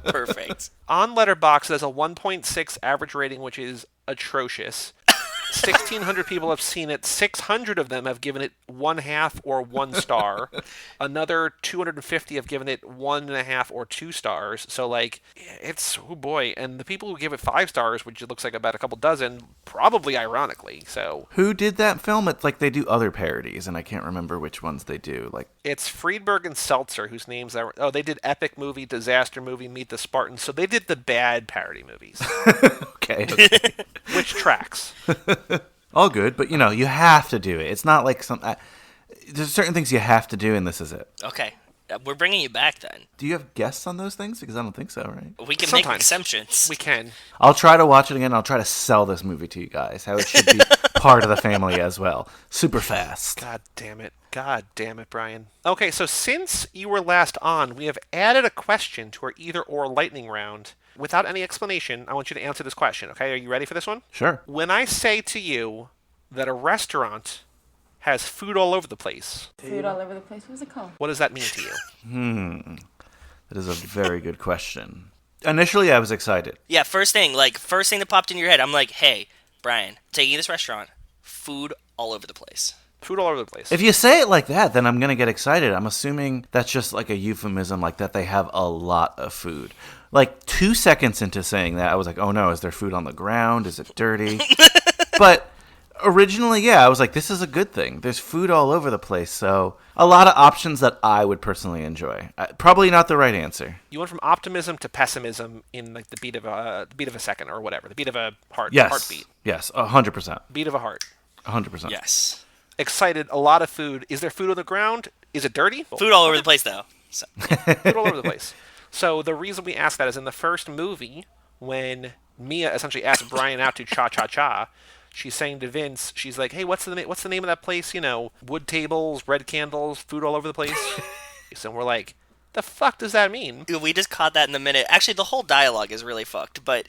[SPEAKER 2] Perfect.
[SPEAKER 1] On Letterboxd, it has a 1.6 average rating, which is atrocious. 1,600 people have seen it. 600 of them have given it 1/2 or 1 star. Another 250 have given it 1.5 or 2 stars. So, like, it's, oh boy. And the people who give it 5 stars, which it looks like about a couple dozen, probably ironically. So,
[SPEAKER 6] Who did that film? It's like they do other parodies, and I can't remember which ones they do. Like,
[SPEAKER 1] it's Friedberg and Seltzer, whose names are. Oh, they did Epic Movie, Disaster Movie, Meet the Spartans. So they did the bad parody movies,
[SPEAKER 6] okay.
[SPEAKER 1] which tracks.
[SPEAKER 6] All good, but you have to do it. It's not like there's certain things you have to do, and this is it.
[SPEAKER 2] Okay. We're bringing you back then.
[SPEAKER 6] Do you have guests on those things? Because I don't think so, right?
[SPEAKER 2] We can make
[SPEAKER 1] Sometimes.
[SPEAKER 2] exemptions.
[SPEAKER 1] We can.
[SPEAKER 6] I'll try to watch it again. I'll try to sell this movie to you guys. How it should be part of the family as well. Super fast.
[SPEAKER 1] God damn it. God damn it, Brian. Okay, so since you were last on, we have added a question to our either or lightning round. Without any explanation, I want you to answer this question, okay? Are you ready for this one?
[SPEAKER 6] Sure.
[SPEAKER 1] When I say to you that a restaurant has food all over the place,
[SPEAKER 7] Food all over the place. What was it called?
[SPEAKER 1] what does that mean to you?
[SPEAKER 6] That is a very good question. Initially, I was excited.
[SPEAKER 2] Yeah, first thing that popped in your head, I'm like, hey, Brian, taking you to this restaurant, food all over the place.
[SPEAKER 1] Food all over the place.
[SPEAKER 6] If you say it like that, then I'm going to get excited. I'm assuming that's just like a euphemism, like that they have a lot of food. Like 2 seconds into saying that, I was like, oh no, is there food on the ground? Is it dirty? But originally, yeah, I was like, this is a good thing. There's food all over the place, so a lot of options that I would personally enjoy. Probably not the right answer.
[SPEAKER 1] You went from optimism to pessimism in like the beat of a second or whatever, the beat of a
[SPEAKER 6] Yes.
[SPEAKER 1] heartbeat.
[SPEAKER 6] Yes, 100%.
[SPEAKER 1] Beat of a heart.
[SPEAKER 6] 100%.
[SPEAKER 2] Yes.
[SPEAKER 1] Excited, a lot of food. Is there food on the ground? Is it dirty?
[SPEAKER 2] Food all over the place, though. So.
[SPEAKER 1] Food all over the place. So the reason we asked that is in the first movie, when Mia essentially asked Brian out to cha-cha-cha, she's saying to Vince, she's like, hey, what's the name of that place? Wood tables, red candles, food all over the place. And we're like, the fuck does that mean?
[SPEAKER 2] We just caught that in the minute. Actually, the whole dialogue is really fucked, but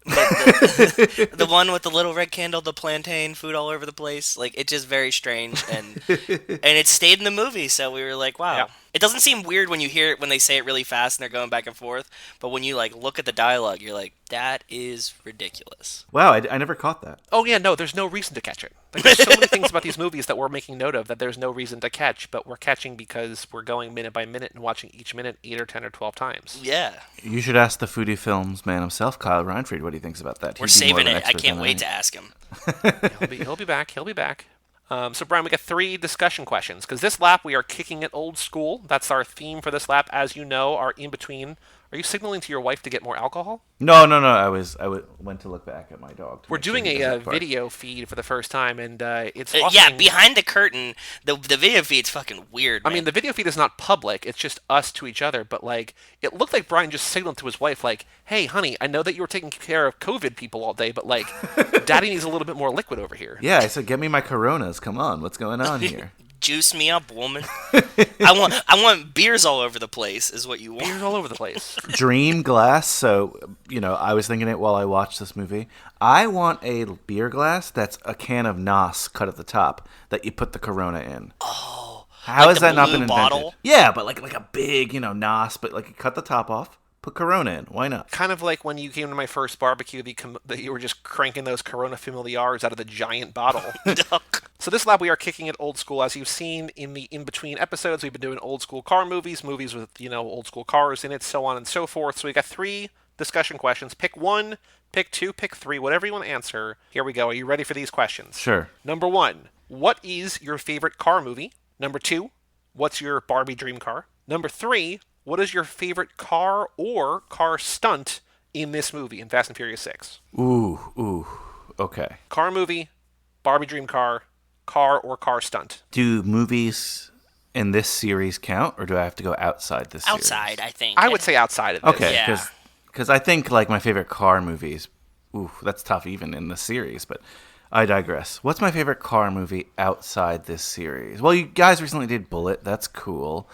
[SPEAKER 2] the one with the little red candle, the plantain, food all over the place, like, it's just very strange, and it stayed in the movie, so we were like, wow.
[SPEAKER 1] Yeah.
[SPEAKER 2] It doesn't seem weird when you hear it, when they say it really fast and they're going back and forth, but when you, like, look at the dialogue, you're like, that is ridiculous.
[SPEAKER 6] Wow, I never caught that.
[SPEAKER 1] Oh, yeah, no, there's no reason to catch it. Like, there's so many things about these movies that we're making note of that there's no reason to catch, but we're catching because we're going minute by minute and watching each minute 8 or 10 or 12 times.
[SPEAKER 2] Yeah.
[SPEAKER 6] You should ask the Foodie Films man himself, Kyle Reinfried, what he thinks about that.
[SPEAKER 2] We're
[SPEAKER 6] He'd be more
[SPEAKER 2] saving
[SPEAKER 6] of an
[SPEAKER 2] it. I
[SPEAKER 6] expert
[SPEAKER 2] can't
[SPEAKER 6] than
[SPEAKER 2] wait to ask him.
[SPEAKER 1] He'll be back. He'll be back. So, Brian, we got 3 discussion questions. Because this lap, we are kicking it old school. That's our theme for this lap. As you know, our in-between. Are you signaling to your wife to get more alcohol?
[SPEAKER 6] No. I went to look back at my dog.
[SPEAKER 1] We're doing a video feed for the first time, and it's
[SPEAKER 2] Yeah,
[SPEAKER 1] often-
[SPEAKER 2] behind the curtain, the video feed's fucking weird,
[SPEAKER 1] I
[SPEAKER 2] man.
[SPEAKER 1] mean, the video feed is not public. It's just us to each other. But, like, it looked like Brian just signaled to his wife, like, hey, honey, I know that you were taking care of COVID people all day, but, like, Daddy needs a little bit more liquid over here.
[SPEAKER 6] Yeah, I said, get me my Coronas. Come on, what's going on here?
[SPEAKER 2] Juice me up, woman. I want beers all over the place, is what you want.
[SPEAKER 1] Beers all over the place.
[SPEAKER 6] Dream glass. So, I was thinking it while I watched this movie. I want a beer glass that's a can of Nos cut at the top that you put the Corona in.
[SPEAKER 2] Oh.
[SPEAKER 6] How
[SPEAKER 2] like
[SPEAKER 6] has
[SPEAKER 2] the
[SPEAKER 6] that not
[SPEAKER 2] blue
[SPEAKER 6] been invented?
[SPEAKER 2] bottle?
[SPEAKER 6] Yeah, but like a big, Nos, but like you cut the top off, put Corona in. Why not?
[SPEAKER 1] Kind of like when you came to my first barbecue, that you were just cranking those Corona Familiars out of the giant bottle. So this lab, we are kicking it old school. As you've seen in the in-between episodes, we've been doing old school car movies with, old school cars in it, so on and so forth. So we got 3 discussion questions. Pick 1, pick 2, pick 3, whatever you want to answer. Here we go. Are you ready for these questions?
[SPEAKER 6] Sure.
[SPEAKER 1] Number 1, what is your favorite car movie? Number 2, what's your Barbie dream car? Number 3, what is your favorite car or car stunt in this movie, in Fast and Furious 6?
[SPEAKER 6] Ooh, okay.
[SPEAKER 1] Car movie, Barbie dream car or car stunt.
[SPEAKER 6] Do movies in this series count, or do I have to go outside this series?
[SPEAKER 2] Outside, I think.
[SPEAKER 1] I would say outside of this.
[SPEAKER 6] Okay,
[SPEAKER 2] Yeah.
[SPEAKER 6] because I think like my favorite car movies, that's tough even in the series, but I digress. What's my favorite car movie outside this series? Well, you guys recently did Bullet. That's cool.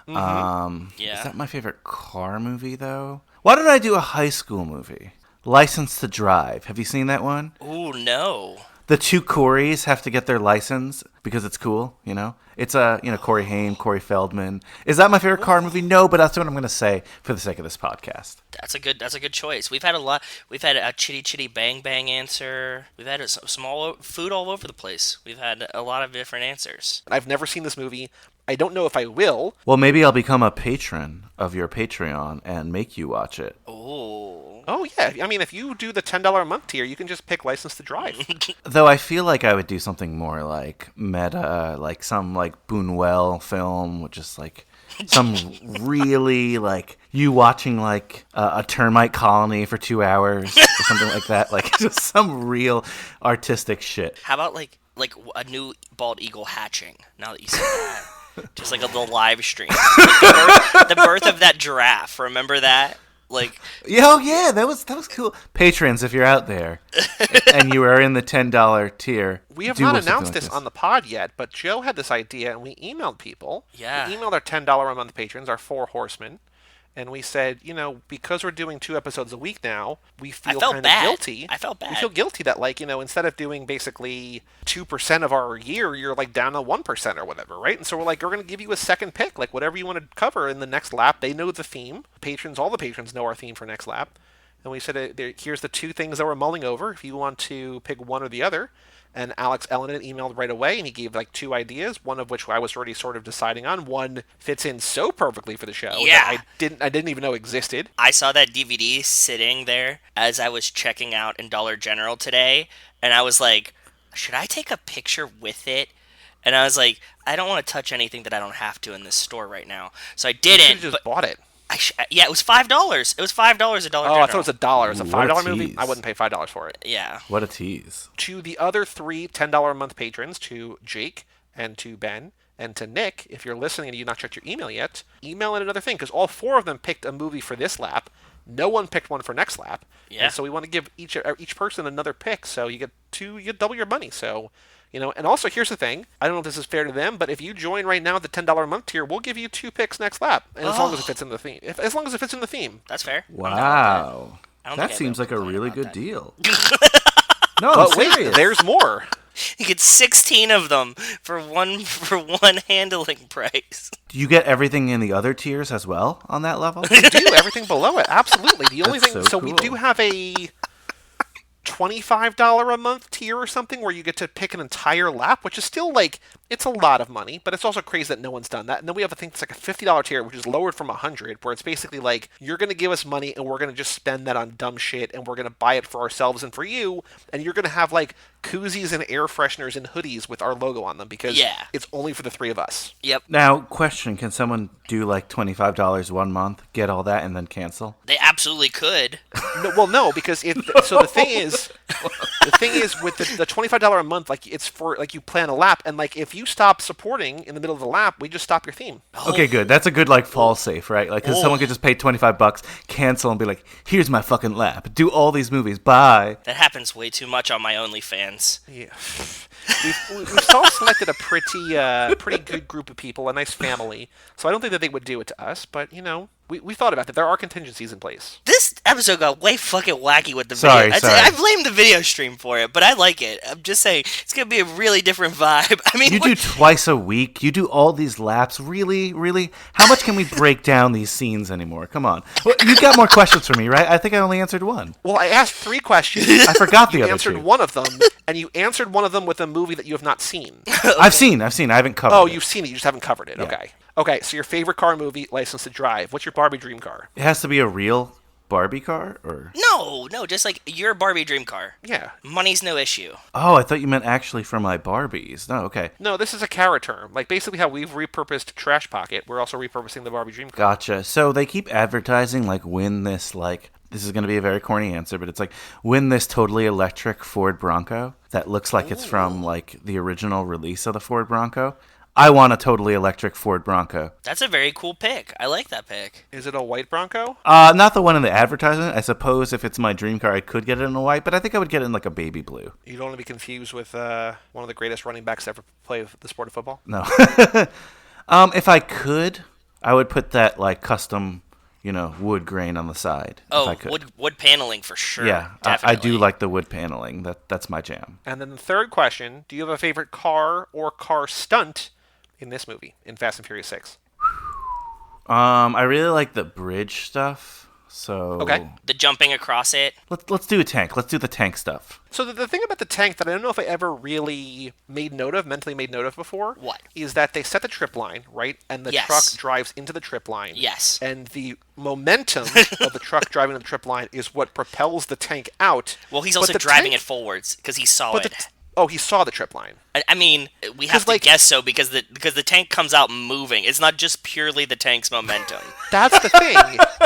[SPEAKER 2] Yeah.
[SPEAKER 6] Is that my favorite car movie, though? Why don't I do a high school movie? License to Drive. Have you seen that one?
[SPEAKER 2] Ooh, no.
[SPEAKER 6] the two Coreys have to get their license because it's cool, you know? It's Corey Haim, Corey Feldman. Is that my favorite car movie? No, but that's what I'm going to say for the sake of this podcast.
[SPEAKER 2] That's a good choice. We've had a lot. We've had a Chitty Chitty Bang Bang answer. We've had some food all over the place. We've had a lot of different answers.
[SPEAKER 1] I've never seen this movie. I don't know if I will.
[SPEAKER 6] Well, maybe I'll become a patron of your Patreon and make you watch it.
[SPEAKER 1] Oh, yeah. I mean, if you do the $10 a month tier, you can just pick License to Drive.
[SPEAKER 6] Though I feel like I would do something more like meta, like some like Buñuel film, which is like some really like you watching like a termite colony for 2 hours or something like that. Like just some real artistic shit.
[SPEAKER 2] How about like a new bald eagle hatching? Now that you said that. Just like a little live stream. Like the birth of that giraffe. Remember that? Like,
[SPEAKER 6] oh yeah, that was cool. Patrons, if you're out there and you are in the $10 tier,
[SPEAKER 1] we have not announced this on the pod yet, but Joe had this idea, and we emailed people.
[SPEAKER 2] Yeah,
[SPEAKER 1] we emailed our $10 a month patrons, our 4 horsemen, and we said, because we're doing 2 episodes a week now, we feel kind of guilty.
[SPEAKER 2] I felt bad.
[SPEAKER 1] We feel guilty that, like, instead of doing basically 2% of our year, you're like down to 1% or whatever, right? And so we're like, we're going to give you a second pick, like whatever you want to cover in the next lap. They know the theme. All the patrons know our theme for next lap. And we said, here's the 2 things that we're mulling over. If you want to pick one or the other. And Alex Ellenin emailed right away, and he gave like 2 ideas, one of which I was already sort of deciding on. One fits in so perfectly for the show that I didn't even know existed.
[SPEAKER 2] I saw that DVD sitting there as I was checking out in Dollar General today, and I was like, should I take a picture with it? And I was like, I don't want to touch anything that I don't have to in this store right now. So I didn't.
[SPEAKER 1] You just bought it.
[SPEAKER 2] Yeah, it was $5. It was $5 at Dollar General.
[SPEAKER 1] Oh, I thought it was $1. It's a
[SPEAKER 6] What a
[SPEAKER 1] $5 movie.
[SPEAKER 6] tease.
[SPEAKER 1] I wouldn't pay $5 for it.
[SPEAKER 2] Yeah.
[SPEAKER 6] What a tease.
[SPEAKER 1] To the other 3 $10 a month patrons, to Jake and to Ben and to Nick, if you're listening and you've not checked your email yet, email in another thing, because all 4 of them picked a movie for this lap. No one picked one for next lap.
[SPEAKER 2] Yeah.
[SPEAKER 1] And so we want to give each person another pick, so you get double your money. So, and also here's the thing. I don't know if this is fair to them, but if you join right now at the $10 a month tier, we'll give you 2 picks next lap, and as long as it fits in the theme. As long as it fits in the theme.
[SPEAKER 2] That's fair.
[SPEAKER 6] Wow.
[SPEAKER 2] That
[SPEAKER 6] seems like a really good
[SPEAKER 2] that.
[SPEAKER 6] deal. No, I'm
[SPEAKER 1] But wait,
[SPEAKER 6] serious.
[SPEAKER 1] there's more.
[SPEAKER 2] You get 16 of them for one handling price.
[SPEAKER 6] Do you get everything in the other tiers as well on that level?
[SPEAKER 1] We do everything below it. Absolutely. The only
[SPEAKER 6] That's
[SPEAKER 1] thing,
[SPEAKER 6] so
[SPEAKER 1] we
[SPEAKER 6] cool.
[SPEAKER 1] do have a $25 a month tier or something where you get to pick an entire lap, which is still like, it's a lot of money, but it's also crazy that no one's done that. And then we have a thing that's like a $50 tier, which is lowered from $100, where it's basically like, you're going to give us money and we're going to just spend that on dumb shit and we're going to buy it for ourselves and for you, and you're going to have like koozies and air fresheners and hoodies with our logo on them because it's only for the 3 of us.
[SPEAKER 2] Yep.
[SPEAKER 6] Now, question, can someone do like $25 one month, get all that, and then cancel?
[SPEAKER 2] They absolutely could.
[SPEAKER 1] No, because the thing is with the $25 a month, like it's for like you plan a lap, and like if you stop supporting in the middle of the lap, we just stop your theme.
[SPEAKER 6] Okay, good. That's a good like fall safe, right? Like, because someone could just pay $25, cancel, and be like, "Here's my fucking lap. Do all these movies. Bye."
[SPEAKER 2] That happens way too much on my OnlyFans.
[SPEAKER 1] Yeah, we've all selected a pretty good group of people, a nice family. So I don't think that they would do it to us, but we thought about that. There are contingencies in place.
[SPEAKER 2] This episode got way fucking wacky with the
[SPEAKER 6] Sorry,
[SPEAKER 2] video.
[SPEAKER 6] sorry.
[SPEAKER 2] I blame the video stream for it, but I like it. I'm just saying, it's going to be a really different vibe. I mean,
[SPEAKER 6] You do twice a week. You do all these laps. Really, really? How much can we break down these scenes anymore? Come on. Well, you got more questions for me, right? I think I only answered one.
[SPEAKER 1] Well, I asked 3 questions.
[SPEAKER 6] I forgot the
[SPEAKER 1] You
[SPEAKER 6] other
[SPEAKER 1] answered
[SPEAKER 6] 2.
[SPEAKER 1] one of them, and you answered one of them with a movie that you have not seen.
[SPEAKER 6] I've seen. I haven't covered
[SPEAKER 1] Oh,
[SPEAKER 6] it.
[SPEAKER 1] you've seen it. You just haven't covered it.
[SPEAKER 6] Yeah.
[SPEAKER 1] Okay, so your favorite car movie, License to Drive. What's your Barbie dream car?
[SPEAKER 6] It has to be a real Barbie car, or?
[SPEAKER 2] No, just like your Barbie dream car.
[SPEAKER 1] Yeah.
[SPEAKER 2] Money's no issue.
[SPEAKER 6] Oh, I thought you meant actually for my Barbies. No, okay.
[SPEAKER 1] No, this is a Kara term. Like, basically how we've repurposed Trash Pocket, we're also repurposing the Barbie dream car.
[SPEAKER 6] Gotcha. So they keep advertising, like, win this, like, this is going to be a very corny answer, but it's like, win this totally electric Ford Bronco that looks like it's from, like, the original release of the Ford Bronco. I want a totally electric Ford Bronco.
[SPEAKER 2] That's a very cool pick. I like that pick.
[SPEAKER 1] Is it a white Bronco?
[SPEAKER 6] Not the one in the advertisement. I suppose if it's my dream car, I could get it in a white, but I think I would get it in, like, a baby blue.
[SPEAKER 1] You don't want to be confused with one of the greatest running backs to ever play the sport of football?
[SPEAKER 6] No. If I could, I would put that, like, custom wood grain on the side. if
[SPEAKER 2] Oh,
[SPEAKER 6] I could.
[SPEAKER 2] wood paneling for sure.
[SPEAKER 6] Yeah, I do like the wood paneling. That's my jam.
[SPEAKER 1] And then the third question, do you have a favorite car or car stunt in this movie, in Fast and Furious 6?
[SPEAKER 6] I really like the bridge stuff. So
[SPEAKER 1] Okay.
[SPEAKER 2] The jumping across it.
[SPEAKER 6] let's do a tank. Let's do the tank stuff.
[SPEAKER 1] So the thing about the tank that I don't know if I ever really mentally made note of before,
[SPEAKER 2] What?
[SPEAKER 1] is that they set the trip line, right? And the
[SPEAKER 2] Yes.
[SPEAKER 1] truck drives into the trip line.
[SPEAKER 2] Yes.
[SPEAKER 1] And the momentum of the truck driving to the trip line is what propels the tank out.
[SPEAKER 2] Well, he's
[SPEAKER 1] But
[SPEAKER 2] also
[SPEAKER 1] the
[SPEAKER 2] driving
[SPEAKER 1] tank-
[SPEAKER 2] it forwards because he saw
[SPEAKER 1] But
[SPEAKER 2] it.
[SPEAKER 1] he saw the trip line.
[SPEAKER 2] I mean, we have
[SPEAKER 1] 'Cause,
[SPEAKER 2] to
[SPEAKER 1] like-
[SPEAKER 2] guess so because the tank comes out moving. It's not just purely the tank's momentum.
[SPEAKER 1] That's the thing,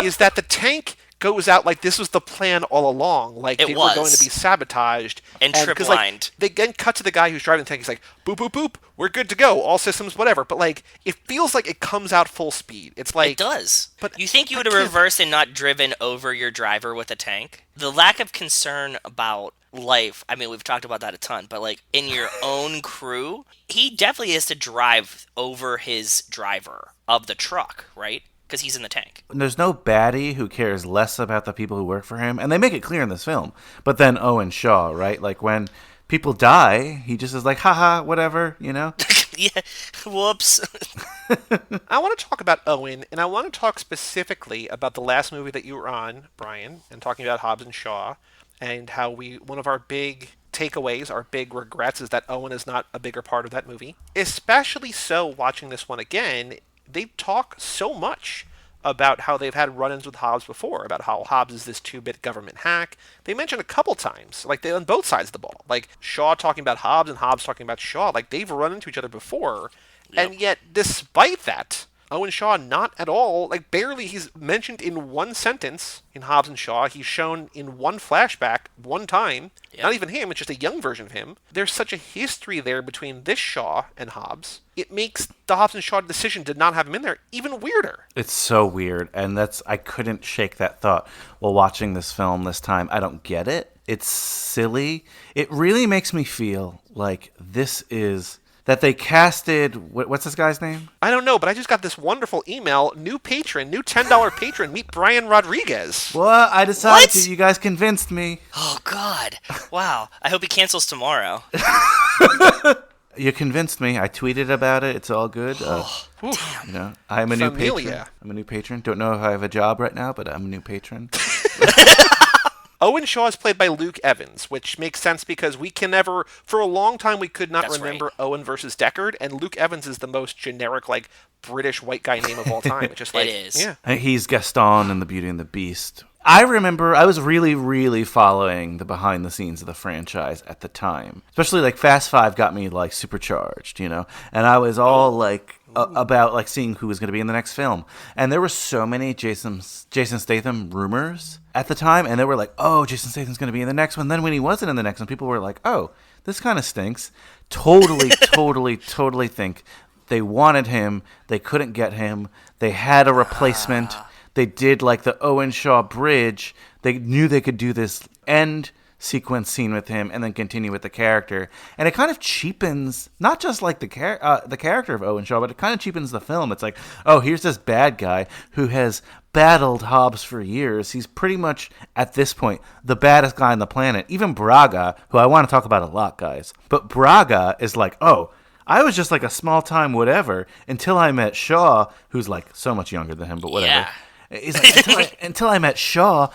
[SPEAKER 1] is that the tank goes out like this was the plan all along. Like,
[SPEAKER 2] It
[SPEAKER 1] they were going
[SPEAKER 2] was.
[SPEAKER 1] to be sabotaged.
[SPEAKER 2] And
[SPEAKER 1] 'cause,
[SPEAKER 2] trip-lined.
[SPEAKER 1] they then cut to the guy who's driving the tank. He's like, boop, boop, boop, we're good to go. All systems, whatever. But, like, it feels like it comes out full speed. It's like...
[SPEAKER 2] It does.
[SPEAKER 1] But
[SPEAKER 2] you think you
[SPEAKER 1] I
[SPEAKER 2] would have
[SPEAKER 1] can't-
[SPEAKER 2] reversed and not driven over your driver with a tank? The lack of concern about life, I mean, we've talked about that a ton, but like in your own crew, he definitely has to drive over his driver of the truck, right? Because he's in the tank.
[SPEAKER 6] There's no baddie who cares less about the people who work for him, and they make it clear in this film. But then Owen Shaw, right? Like when people die, he just is like, haha, whatever,
[SPEAKER 2] Yeah, whoops.
[SPEAKER 1] I want to talk about Owen, and I want to talk specifically about the last movie that you were on, Brian, and talking about Hobbs and Shaw, and how one of our big takeaways, our big regrets, is that Owen is not a bigger part of that movie. Especially so watching this one again, they talk so much about how they've had run-ins with Hobbs before, about how Hobbs is this 2-bit government hack. They mention a couple times, like they on both sides of the ball. Like Shaw talking about Hobbs and Hobbs talking about Shaw. Like they've run into each other before.
[SPEAKER 2] Yep.
[SPEAKER 1] And yet, despite that, Owen Shaw not at all, like barely, he's mentioned in one sentence in Hobbs and Shaw. He's shown in one flashback, one time.
[SPEAKER 2] Yep.
[SPEAKER 1] Not even him, it's just a young version of him. There's such a history there between this Shaw and Hobbs. It makes the Hobbs and Shaw decision to not have him in there even weirder.
[SPEAKER 6] It's so weird, and I couldn't shake that thought while watching this film this time. I don't get it. It's silly. It really makes me feel like this is... that they casted, what's this guy's name?
[SPEAKER 1] I don't know, but I just got this wonderful email. New patron, new $10 patron, meet Brian Rodriguez.
[SPEAKER 6] Well, I decided
[SPEAKER 2] What?
[SPEAKER 6] to. You guys convinced me.
[SPEAKER 2] Oh, God. Wow. I hope he cancels tomorrow.
[SPEAKER 6] You convinced me. I tweeted about it. It's all good.
[SPEAKER 2] Damn.
[SPEAKER 6] I'm a new patron.
[SPEAKER 1] Familia.
[SPEAKER 6] I'm a new patron. Don't know if I have a job right now, but I'm a new patron.
[SPEAKER 1] Owen Shaw is played by Luke Evans, which makes sense because we can never, for a long time, we could not
[SPEAKER 2] That's
[SPEAKER 1] remember
[SPEAKER 2] right.
[SPEAKER 1] Owen versus Deckard, and Luke Evans is the most generic, like, British white guy name of all time. It's just like,
[SPEAKER 2] It is.
[SPEAKER 1] yeah.
[SPEAKER 6] He's Gaston in The Beauty and the Beast. I remember I was really, really following the behind the scenes of the franchise at the time. Especially like Fast Five got me like supercharged, And I was all like about like seeing who was going to be in the next film. And there were so many Jason Statham rumors at the time, and they were like, "Oh, Jason Statham's going to be in the next one." Then when he wasn't in the next one, people were like, "Oh, this kind of stinks." Totally think they wanted him, they couldn't get him, they had a replacement. They did like the Owen Shaw bridge. They knew they could do this end sequence scene with him and then continue with the character. And it kind of cheapens not just like the character of Owen Shaw, but it kind of cheapens the film. It's like, oh, here's this bad guy who has battled Hobbs for years. He's pretty much at this point the baddest guy on the planet. Even Braga, who I want to talk about a lot, guys. But Braga is like, oh, I was just like a small time whatever until I met Shaw, who's like so much younger than him, but whatever.
[SPEAKER 2] Yeah.
[SPEAKER 6] He's like, until I met Shaw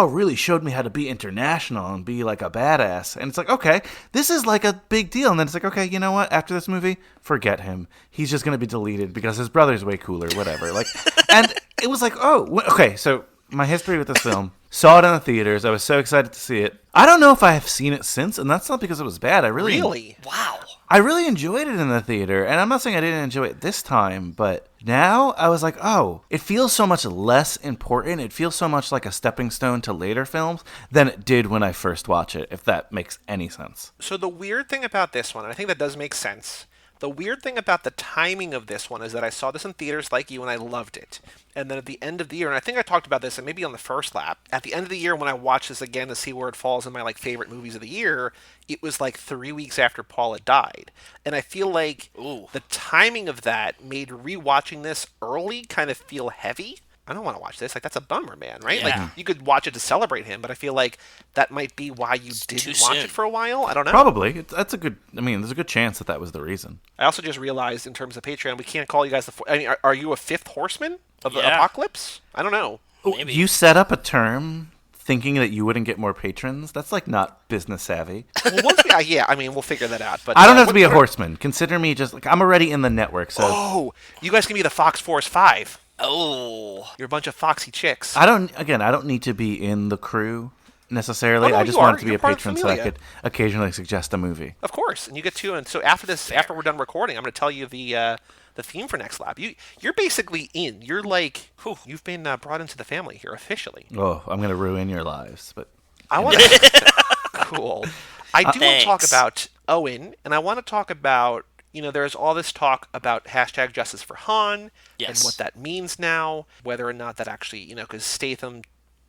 [SPEAKER 6] really showed me how to be international and be like a badass. And it's like, okay, this is like a big deal. And then it's like, okay, you know what? After this movie, forget him. He's just going to be deleted because his brother's way cooler, whatever. Like, and it was like, oh, okay. So my history with this film, saw it in the theaters. I was so excited to see it. I don't know if I have seen it since, and that's not because it was bad.
[SPEAKER 1] Really?
[SPEAKER 2] Wow.
[SPEAKER 6] I really enjoyed it in the theater, and I'm not saying I didn't enjoy it this time, but now I was like, oh, it feels so much less important. It feels so much like a stepping stone to later films than it did when I first watched it, if that makes any sense.
[SPEAKER 1] So the weird thing about this one, and I think that does make sense, the weird thing about the timing of this one is that I saw this in theaters like you and I loved it. And then at the end of the year, and I think I talked about this and maybe on the first lap, at the end of the year when I watched this again to see where it falls in my like favorite movies of the year, it was like 3 weeks after Paula died. And I feel like the timing of that made rewatching this early kind of feel heavy. I don't want to watch this. Like, that's a bummer, man, right?
[SPEAKER 2] Yeah.
[SPEAKER 1] Like, you could watch it to celebrate him, but I feel like that might be why you didn't watch
[SPEAKER 2] soon.
[SPEAKER 1] it for a while. I don't know.
[SPEAKER 6] Probably. That's a good. I mean, there's a good chance that was the reason.
[SPEAKER 1] I also just realized, in terms of Patreon, we can't call you guys I mean, are you a fifth horseman of the
[SPEAKER 2] Yeah.
[SPEAKER 1] apocalypse? I don't know.
[SPEAKER 2] Maybe.
[SPEAKER 6] You set up a term thinking that you wouldn't get more patrons. That's like not business savvy.
[SPEAKER 1] Well, yeah, I mean, we'll figure that out. But
[SPEAKER 6] I don't have to be a
[SPEAKER 1] what-
[SPEAKER 6] horseman. Consider me just like I'm already in the network. So
[SPEAKER 1] Oh, you guys can be the Fox Force 5.
[SPEAKER 2] Oh.
[SPEAKER 1] You're a bunch of foxy chicks.
[SPEAKER 6] I don't need to be in the crew necessarily.
[SPEAKER 1] Oh, no,
[SPEAKER 6] I just
[SPEAKER 1] you
[SPEAKER 6] wanted
[SPEAKER 1] are.
[SPEAKER 6] to be
[SPEAKER 1] You're
[SPEAKER 6] a
[SPEAKER 1] part of
[SPEAKER 6] patron so I
[SPEAKER 1] Familia.
[SPEAKER 6] could occasionally suggest a movie.
[SPEAKER 1] Of course, and you get to. And so after we're done recording, I'm going to tell you the theme for next lap. You're basically in. You're like, you've been brought into the family here officially.
[SPEAKER 6] Oh, I'm gonna ruin your lives, but
[SPEAKER 1] I want to. Cool. I do want to talk
[SPEAKER 2] Thanks.
[SPEAKER 1] about Owen, and I want to talk about. There's all this talk about hashtag Justice for Han
[SPEAKER 2] Yes.
[SPEAKER 1] and what that means now, whether or not that actually, because Statham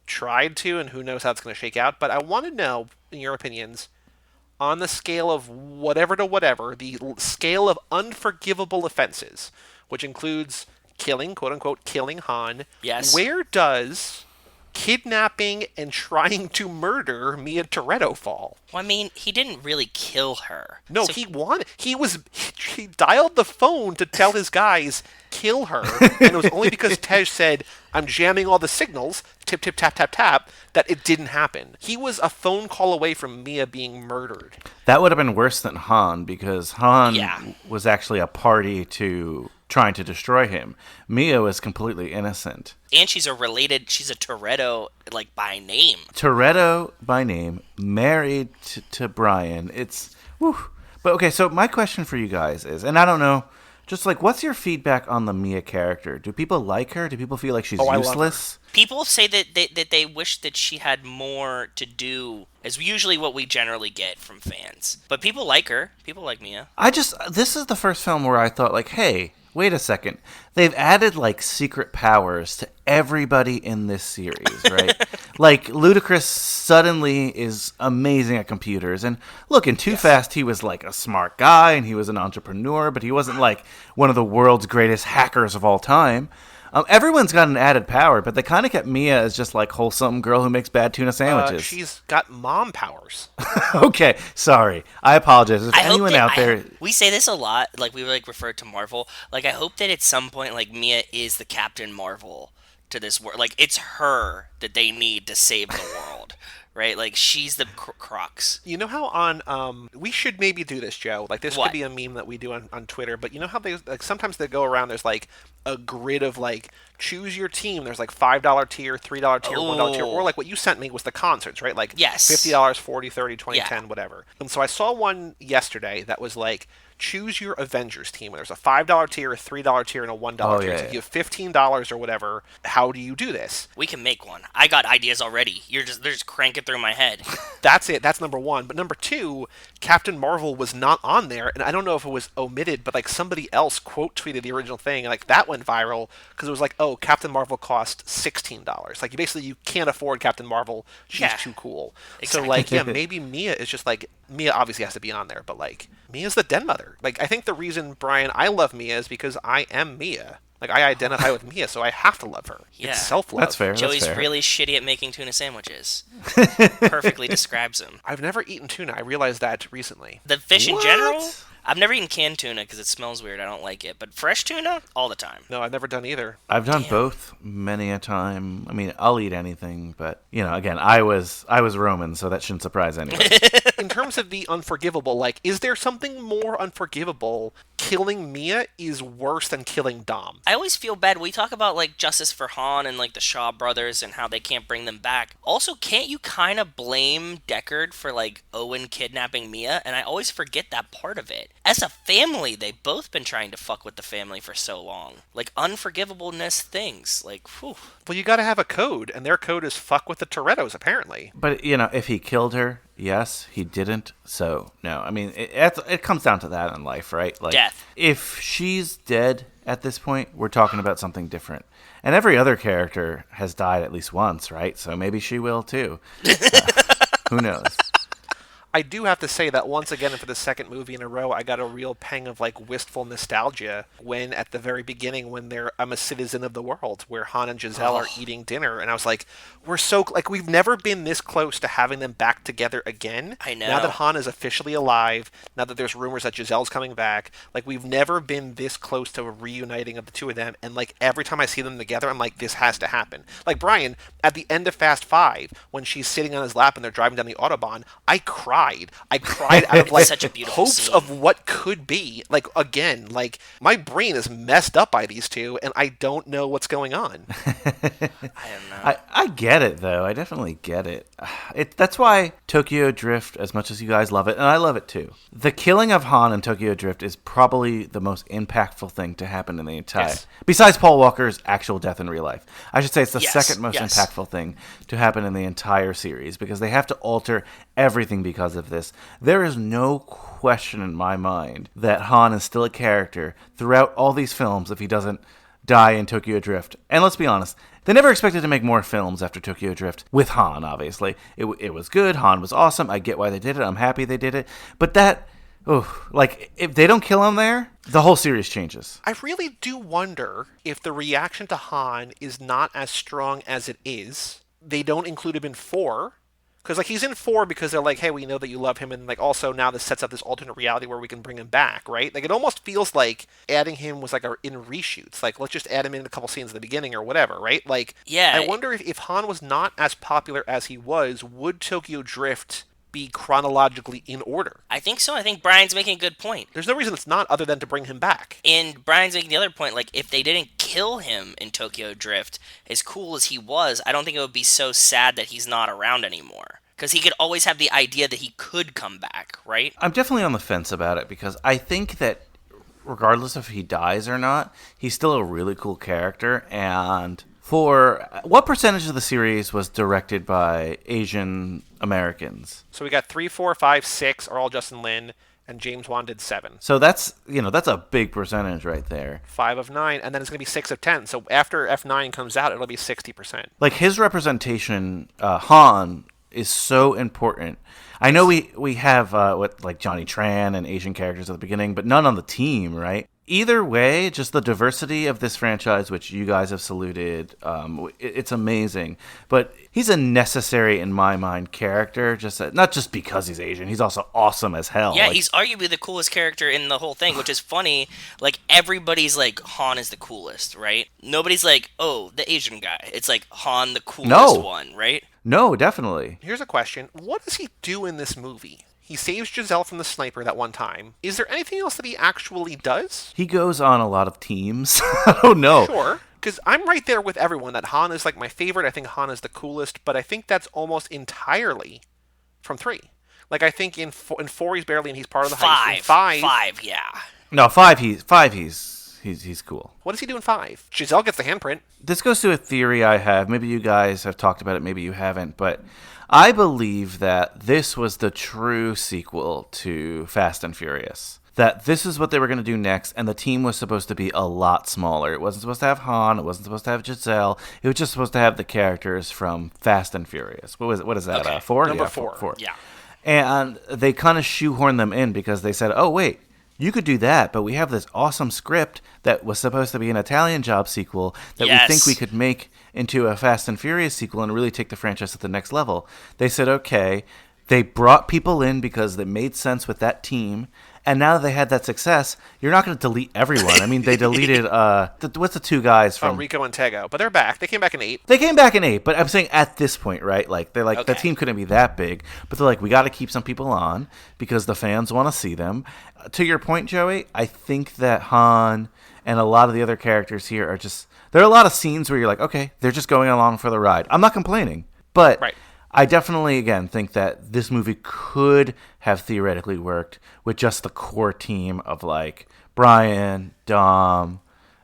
[SPEAKER 1] tried to, and who knows how it's going to shake out. But I want to know, in your opinions, on the scale of whatever to whatever, the scale of unforgivable offenses, which includes killing, quote unquote, killing Han.
[SPEAKER 2] Yes.
[SPEAKER 1] Where does kidnapping and trying to murder Mia Toretto fall?
[SPEAKER 2] Well, I mean, he didn't really kill her.
[SPEAKER 1] No,
[SPEAKER 2] So-
[SPEAKER 1] he dialed the phone to tell his guys, kill her, and it was only because Tej said, I'm jamming all the signals, tip, tip, tap, tap, tap, that it didn't happen. He was a phone call away from Mia being murdered.
[SPEAKER 6] that would have been worse than Han because Han
[SPEAKER 2] Yeah.
[SPEAKER 6] was actually a party to trying to destroy him. Mia was completely innocent.
[SPEAKER 2] And she's a Toretto, like, by name.
[SPEAKER 6] Toretto by name, married to Brian. It's whew. But okay, so my question for you guys is, and I don't know, just like, what's your feedback on the Mia character? Do people like her? Do people feel like she's
[SPEAKER 1] I love
[SPEAKER 6] useless?
[SPEAKER 2] People say that they wish that she had more to do, is usually what we generally get from fans. But people like her. People like Mia.
[SPEAKER 6] This is the first film where I thought, like, hey, wait a second. They've added, like, secret powers to everybody in this series, right? Like, Ludacris suddenly is amazing at computers. And look, in Too Fast, he was, like, a smart guy, and he was an entrepreneur, but he wasn't, like, one of the world's greatest hackers of all time. Everyone's got an added power, but they kind of kept Mia as just, like, wholesome girl who makes bad tuna sandwiches.
[SPEAKER 1] She's got mom powers.
[SPEAKER 6] Okay, sorry. I apologize. If
[SPEAKER 2] I hope
[SPEAKER 6] anyone
[SPEAKER 2] that-
[SPEAKER 6] out there...
[SPEAKER 2] we say this a lot, like we like refer to Marvel. Like, I hope that at some point, like, Mia is the Captain Marvel to this world. Like, it's her that they need to save the world, right? Like, she's the crux.
[SPEAKER 1] You know how on we should maybe do this, Joe. Like, this
[SPEAKER 2] What?
[SPEAKER 1] could be a meme that we do on Twitter. But you know how they, like, sometimes they go around. There's like a grid of, like, choose your team. There's like $5 tier, $3 tier, $1 tier, or like what you sent me was the concerts, right? Like,
[SPEAKER 2] Yes.
[SPEAKER 1] $50, 40, 30, 20,
[SPEAKER 2] Yeah.
[SPEAKER 1] 10, whatever. And so I saw one yesterday that was like, choose your Avengers team. There's a $5 tier, a $3 tier, and a $1 tier.
[SPEAKER 6] yeah,
[SPEAKER 1] So
[SPEAKER 6] yeah.
[SPEAKER 1] if you have $15 or whatever, how do you do this?
[SPEAKER 2] We can make one. I got ideas already. They're just cranking through my head.
[SPEAKER 1] That's it. That's number one. But number two, Captain Marvel was not on there, and I don't know if it was omitted, but like somebody else quote tweeted the original thing, and like that went viral because it was like, oh, Captain Marvel cost $16. Like, you can't afford Captain Marvel. She's
[SPEAKER 2] Yeah.
[SPEAKER 1] too cool.
[SPEAKER 2] Exactly.
[SPEAKER 1] So like, yeah, maybe Mia is just like, Mia obviously has to be on there, but like, Mia's the den mother. Like, I think the reason, Brian, I love Mia is because I am Mia. Like, I identify with Mia, so I have to love her.
[SPEAKER 2] Yeah.
[SPEAKER 1] It's self-love.
[SPEAKER 6] That's fair.
[SPEAKER 2] Joey's
[SPEAKER 6] that's fair.
[SPEAKER 2] really shitty at making tuna sandwiches. Perfectly describes him.
[SPEAKER 1] I've never eaten tuna. I realized that recently.
[SPEAKER 2] The fish in
[SPEAKER 6] What?
[SPEAKER 2] general, I've never eaten canned tuna because it smells weird. I don't like it. But fresh tuna, all the time.
[SPEAKER 1] No, I've never done either.
[SPEAKER 6] I've done both many a time. I mean, I'll eat anything, but again, I was Roman, so that shouldn't surprise anyone.
[SPEAKER 1] In terms of the unforgivable, like, is there something more unforgivable? Killing Mia is worse than killing Dom.
[SPEAKER 2] I always feel bad. We talk about, like, Justice for Han and, like, the Shaw brothers and how they can't bring them back. Also, can't you kind of blame Deckard for, like, Owen kidnapping Mia? And I always forget that part of it. As a family, they've both been trying to fuck with the family for so long. Like, unforgivableness things. Like, whew.
[SPEAKER 1] Well, you gotta have a code, and their code is fuck with the Torettos, apparently.
[SPEAKER 6] But if he killed her, yes, he didn't. So no, I mean, it comes down to that in life, right? Like,
[SPEAKER 2] Death.
[SPEAKER 6] If she's dead at this point, we're talking about something different. And every other character has died at least once, right? So maybe she will too. Who knows?
[SPEAKER 1] I do have to say that once again, for the second movie in a row, I got a real pang of like wistful nostalgia when at the very beginning when they're I'm a citizen of the world, where Han and Giselle are eating dinner, and I was like, we've never been this close to having them back together again.
[SPEAKER 2] I know.
[SPEAKER 1] Now that Han is officially alive, now that there's rumors that Giselle's coming back, like we've never been this close to a reuniting of the two of them, and like every time I see them together, I'm like, this has to happen. Like Brian, at the end of Fast Five, when she's sitting on his lap and they're driving down the Autobahn, I cried out of like
[SPEAKER 2] Such a beautiful
[SPEAKER 1] hopes
[SPEAKER 2] scene.
[SPEAKER 1] of what could be. Like again, like my brain is messed up by these two, and I don't know what's going on.
[SPEAKER 2] I don't know.
[SPEAKER 6] I get it though. I definitely get it. That's why Tokyo Drift, as much as you guys love it, and I love it too. The killing of Han in Tokyo Drift is probably the most impactful thing to happen in the entire.
[SPEAKER 1] Yes.
[SPEAKER 6] Besides Paul Walker's actual death in real life, I should say it's the
[SPEAKER 2] Yes,
[SPEAKER 6] second most
[SPEAKER 2] yes.
[SPEAKER 6] impactful thing to happen in the entire series because they have to alter everything because of this. There is no question in my mind that Han is still a character throughout all these films if he doesn't die in Tokyo Drift. And let's be honest, they never expected to make more films after Tokyo Drift with Han, obviously. It was good. Han was awesome. I get why they did it. I'm happy they did it. But if they don't kill him there, the whole series changes.
[SPEAKER 1] I really do wonder if the reaction to Han is not as strong as it is. They don't include him in 4. Because, like, he's in 4 because they're like, hey, we know that you love him, and, like, also now this sets up this alternate reality where we can bring him back, right? Like, it almost feels like adding him was, like, in reshoots. Like, let's just add him in a couple scenes at the beginning or whatever, right? Like,
[SPEAKER 2] Yeah.
[SPEAKER 1] I wonder if Han was not as popular as he was, would Tokyo Drift be chronologically in order?
[SPEAKER 2] I think so. I think Brian's making a good point.
[SPEAKER 1] There's no reason it's not other than to bring him back.
[SPEAKER 2] And Brian's making the other point, like, if they didn't kill him in Tokyo Drift, as cool as he was, I don't think it would be so sad that he's not around anymore. Because he could always have the idea that he could come back, right?
[SPEAKER 6] I'm definitely on the fence about it because I think that regardless if he dies or not, he's still a really cool character. And for what percentage of the series was directed by Asian Americans?
[SPEAKER 1] So we got 3, 4, 5, 6 are all Justin Lin, and James Wan did 7.
[SPEAKER 6] So that's a big percentage right there.
[SPEAKER 1] 5 of 9, and then it's going to be 6 of 10. So after F9 comes out, it'll be 60%.
[SPEAKER 6] Like his representation, Han, is so important. I know we have like Johnny Tran and Asian characters at the beginning, but none on the team, right? Either way, just the diversity of this franchise, which you guys have saluted, it's amazing. But he's a necessary, in my mind, character. Not just because he's Asian, he's also awesome as hell.
[SPEAKER 2] Yeah, he's arguably the coolest character in the whole thing, which is funny. Like, everybody's like, Han is the coolest, right? Nobody's like, oh, the Asian guy. It's like, Han the coolest one, right?
[SPEAKER 6] No, definitely.
[SPEAKER 1] Here's a question. What does he do in this movie? He saves Giselle from the sniper that one time. Is there anything else that he actually does?
[SPEAKER 6] He goes on a lot of teams. I don't know.
[SPEAKER 1] Sure. Because I'm right there with everyone that Han is like my favorite. I think Han is the coolest, but I think that's almost entirely from 3. Like I think in 4 he's barely, and he's part of the heist. In
[SPEAKER 2] 5, yeah.
[SPEAKER 6] No, 5 he's cool.
[SPEAKER 1] What does he do in 5? Giselle gets the handprint.
[SPEAKER 6] This goes to a theory I have. Maybe you guys have talked about it, maybe you haven't, but I believe that this was the true sequel to Fast and Furious. That this is what they were going to do next, and the team was supposed to be a lot smaller. It wasn't supposed to have Han, it wasn't supposed to have Giselle, it was just supposed to have the characters from Fast and Furious. What is that,
[SPEAKER 2] Okay.
[SPEAKER 6] 4?
[SPEAKER 1] Number
[SPEAKER 6] Yeah,
[SPEAKER 1] 4.
[SPEAKER 6] 4.
[SPEAKER 2] Yeah.
[SPEAKER 6] And they kind of shoehorned them in because they said, oh, wait, you could do that, but we have this awesome script that was supposed to be an Italian Job sequel that we think we could make into a Fast and Furious sequel and really take the franchise to the next level. They said, okay. They brought people in because it made sense with that team. And now that they had that success, you're not going to delete everyone. I mean, they deleted, what's the 2 guys from...
[SPEAKER 1] Rico and Tego. But they're back. They came back in 8.
[SPEAKER 6] They came back in 8, but I'm saying at this point, right? Like, they're like,
[SPEAKER 2] Okay.
[SPEAKER 6] the team couldn't be that big. But they're like, we got to keep some people on because the fans want to see them. To your point, Joey, I think that Han and a lot of the other characters here are just... There are a lot of scenes where you're like, okay, they're just going along for the ride. I'm not complaining, but...
[SPEAKER 1] Right.
[SPEAKER 6] I definitely, again, think that this movie could have theoretically worked with just the core team of, like, Brian, Dom,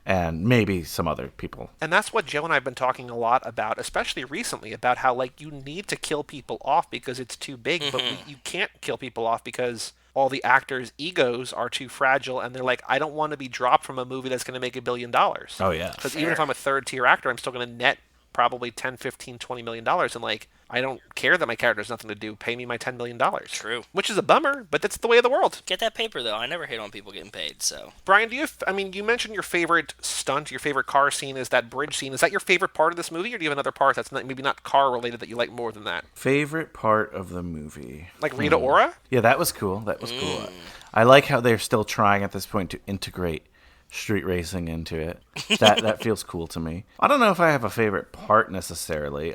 [SPEAKER 6] and maybe some other people.
[SPEAKER 1] And that's what Joe and I have been talking a lot about, especially recently, about how, like, you need to kill people off because it's too big, but you can't kill people off because all the actors' egos are too fragile, and they're like, I don't want to be dropped from a movie that's going to make $1 billion.
[SPEAKER 6] Oh, yeah.
[SPEAKER 1] Because even if I'm a third-tier actor, I'm still going to net probably 10, 15, 20 million dollars, and like I don't care that my character has nothing to do. Pay me my $10 million.
[SPEAKER 2] True.
[SPEAKER 1] Which is a bummer, but that's the way of the world.
[SPEAKER 2] Get that paper, though. I never hate on people getting paid, so.
[SPEAKER 1] Brian, you mentioned your favorite stunt, your favorite car scene is that bridge scene. Is that your favorite part of this movie, or do you have another part that's maybe not car related that you like more than that?
[SPEAKER 6] Favorite part of the movie?
[SPEAKER 1] Like Rita Ora?
[SPEAKER 6] Yeah, that was cool. That was cool. I like how they're still trying at this point to integrate street racing into it. That feels cool to me. I don't know if I have a favorite part necessarily.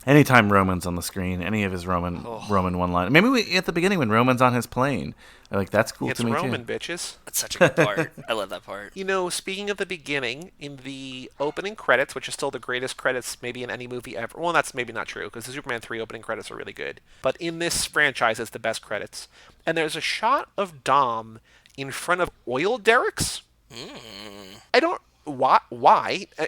[SPEAKER 6] Anytime Roman's on the screen, any of his Roman one line. Maybe at the beginning when Roman's on his plane. Like, that's cool
[SPEAKER 1] It's
[SPEAKER 6] to me
[SPEAKER 1] Roman,
[SPEAKER 6] too.
[SPEAKER 1] bitches.
[SPEAKER 2] That's such a good part. I love that part.
[SPEAKER 1] You know, speaking of the beginning, in the opening credits, which is still the greatest credits maybe in any movie ever. Well, that's maybe not true, because the Superman 3 opening credits are really good. But in this franchise, it's the best credits. And there's a shot of Dom in front of oil derricks. I don't... Why?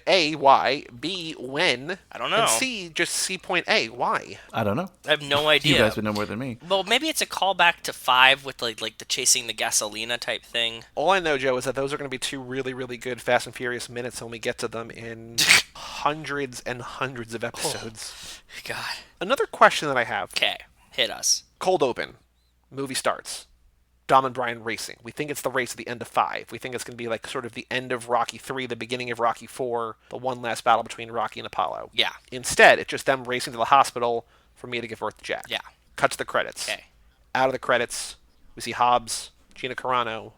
[SPEAKER 1] A, why? B, when?
[SPEAKER 2] I don't know.
[SPEAKER 1] And C, just C point A, why?
[SPEAKER 6] I don't know.
[SPEAKER 2] I have no idea.
[SPEAKER 6] You guys would know more than me.
[SPEAKER 2] Well, maybe it's a callback to 5 with like the chasing the gasolina type thing.
[SPEAKER 1] All I know, Joe, is that those are going to be 2 really, really good Fast and Furious minutes when we get to them in hundreds and hundreds of episodes.
[SPEAKER 2] God.
[SPEAKER 1] Another question that I have.
[SPEAKER 2] Okay, hit us.
[SPEAKER 1] Cold open. Movie starts. Dom and Brian racing. We think it's the race at the end of 5. We think it's going to be like sort of the end of Rocky 3, the beginning of Rocky 4, the one last battle between Rocky and Apollo.
[SPEAKER 2] Yeah.
[SPEAKER 1] Instead, it's just them racing to the hospital for Mia to give birth to Jack.
[SPEAKER 2] Yeah.
[SPEAKER 1] Cut to the credits.
[SPEAKER 2] Okay.
[SPEAKER 1] Out of the credits, we see Hobbs, Gina Carano,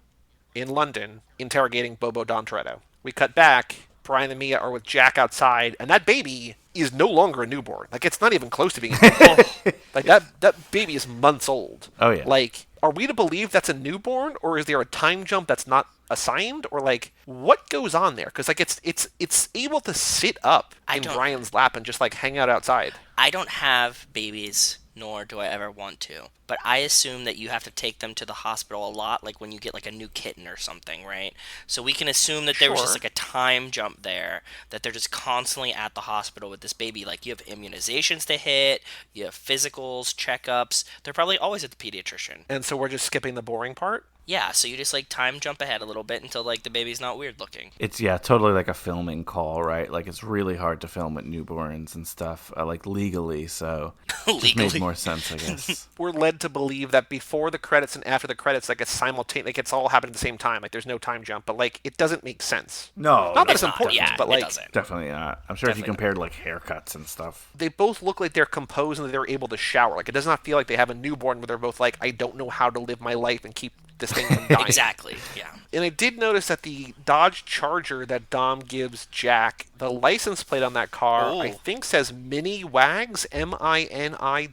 [SPEAKER 1] in London, interrogating Bobo Dom Toretto. We cut back. Brian and Mia are with Jack outside, and that baby is no longer a newborn. Like, it's not even close to being a newborn. Like, that baby is months old.
[SPEAKER 6] Oh, yeah.
[SPEAKER 1] Like, are we to believe that's a newborn, or is there a time jump that's not assigned? Or, like, what goes on there? Because, like, it's able to sit up in Brian's lap and just, like, hang out outside.
[SPEAKER 2] I don't have babies, nor do I ever want to. But I assume that you have to take them to the hospital a lot, like when you get like a new kitten or something, right? So we can assume that there was just like a time jump there, that they're just constantly at the hospital with this baby. Like, you have immunizations to hit, you have physicals, checkups. They're probably always at the pediatrician.
[SPEAKER 1] And so we're just skipping the boring part?
[SPEAKER 2] Yeah, so you just like time jump ahead a little bit until like the baby's not weird looking.
[SPEAKER 6] It's, yeah, totally like a filming call, right? Like, it's really hard to film with newborns and stuff, like legally, so it just made more sense, I guess.
[SPEAKER 1] We're led to believe that before the credits and after the credits, like, it's simultaneous, like, it's all happening at the same time. Like, there's no time jump, but, like, it doesn't make sense.
[SPEAKER 6] No.
[SPEAKER 1] Not that it's
[SPEAKER 2] not.
[SPEAKER 1] important,
[SPEAKER 2] Yeah,
[SPEAKER 1] but,
[SPEAKER 2] it
[SPEAKER 1] like,
[SPEAKER 2] doesn't.
[SPEAKER 6] Definitely not. I'm sure if you compared, like, haircuts and stuff.
[SPEAKER 1] they both look like they're composed and that they're able to shower. Like, it does not feel like they have a newborn where they're both like, I don't know how to live my life and keep this thing from dying.
[SPEAKER 2] Exactly, yeah.
[SPEAKER 1] And I did notice that the Dodge Charger that Dom gives Jack, the license plate on that car, I think says Mini Wags, Miniwags, and I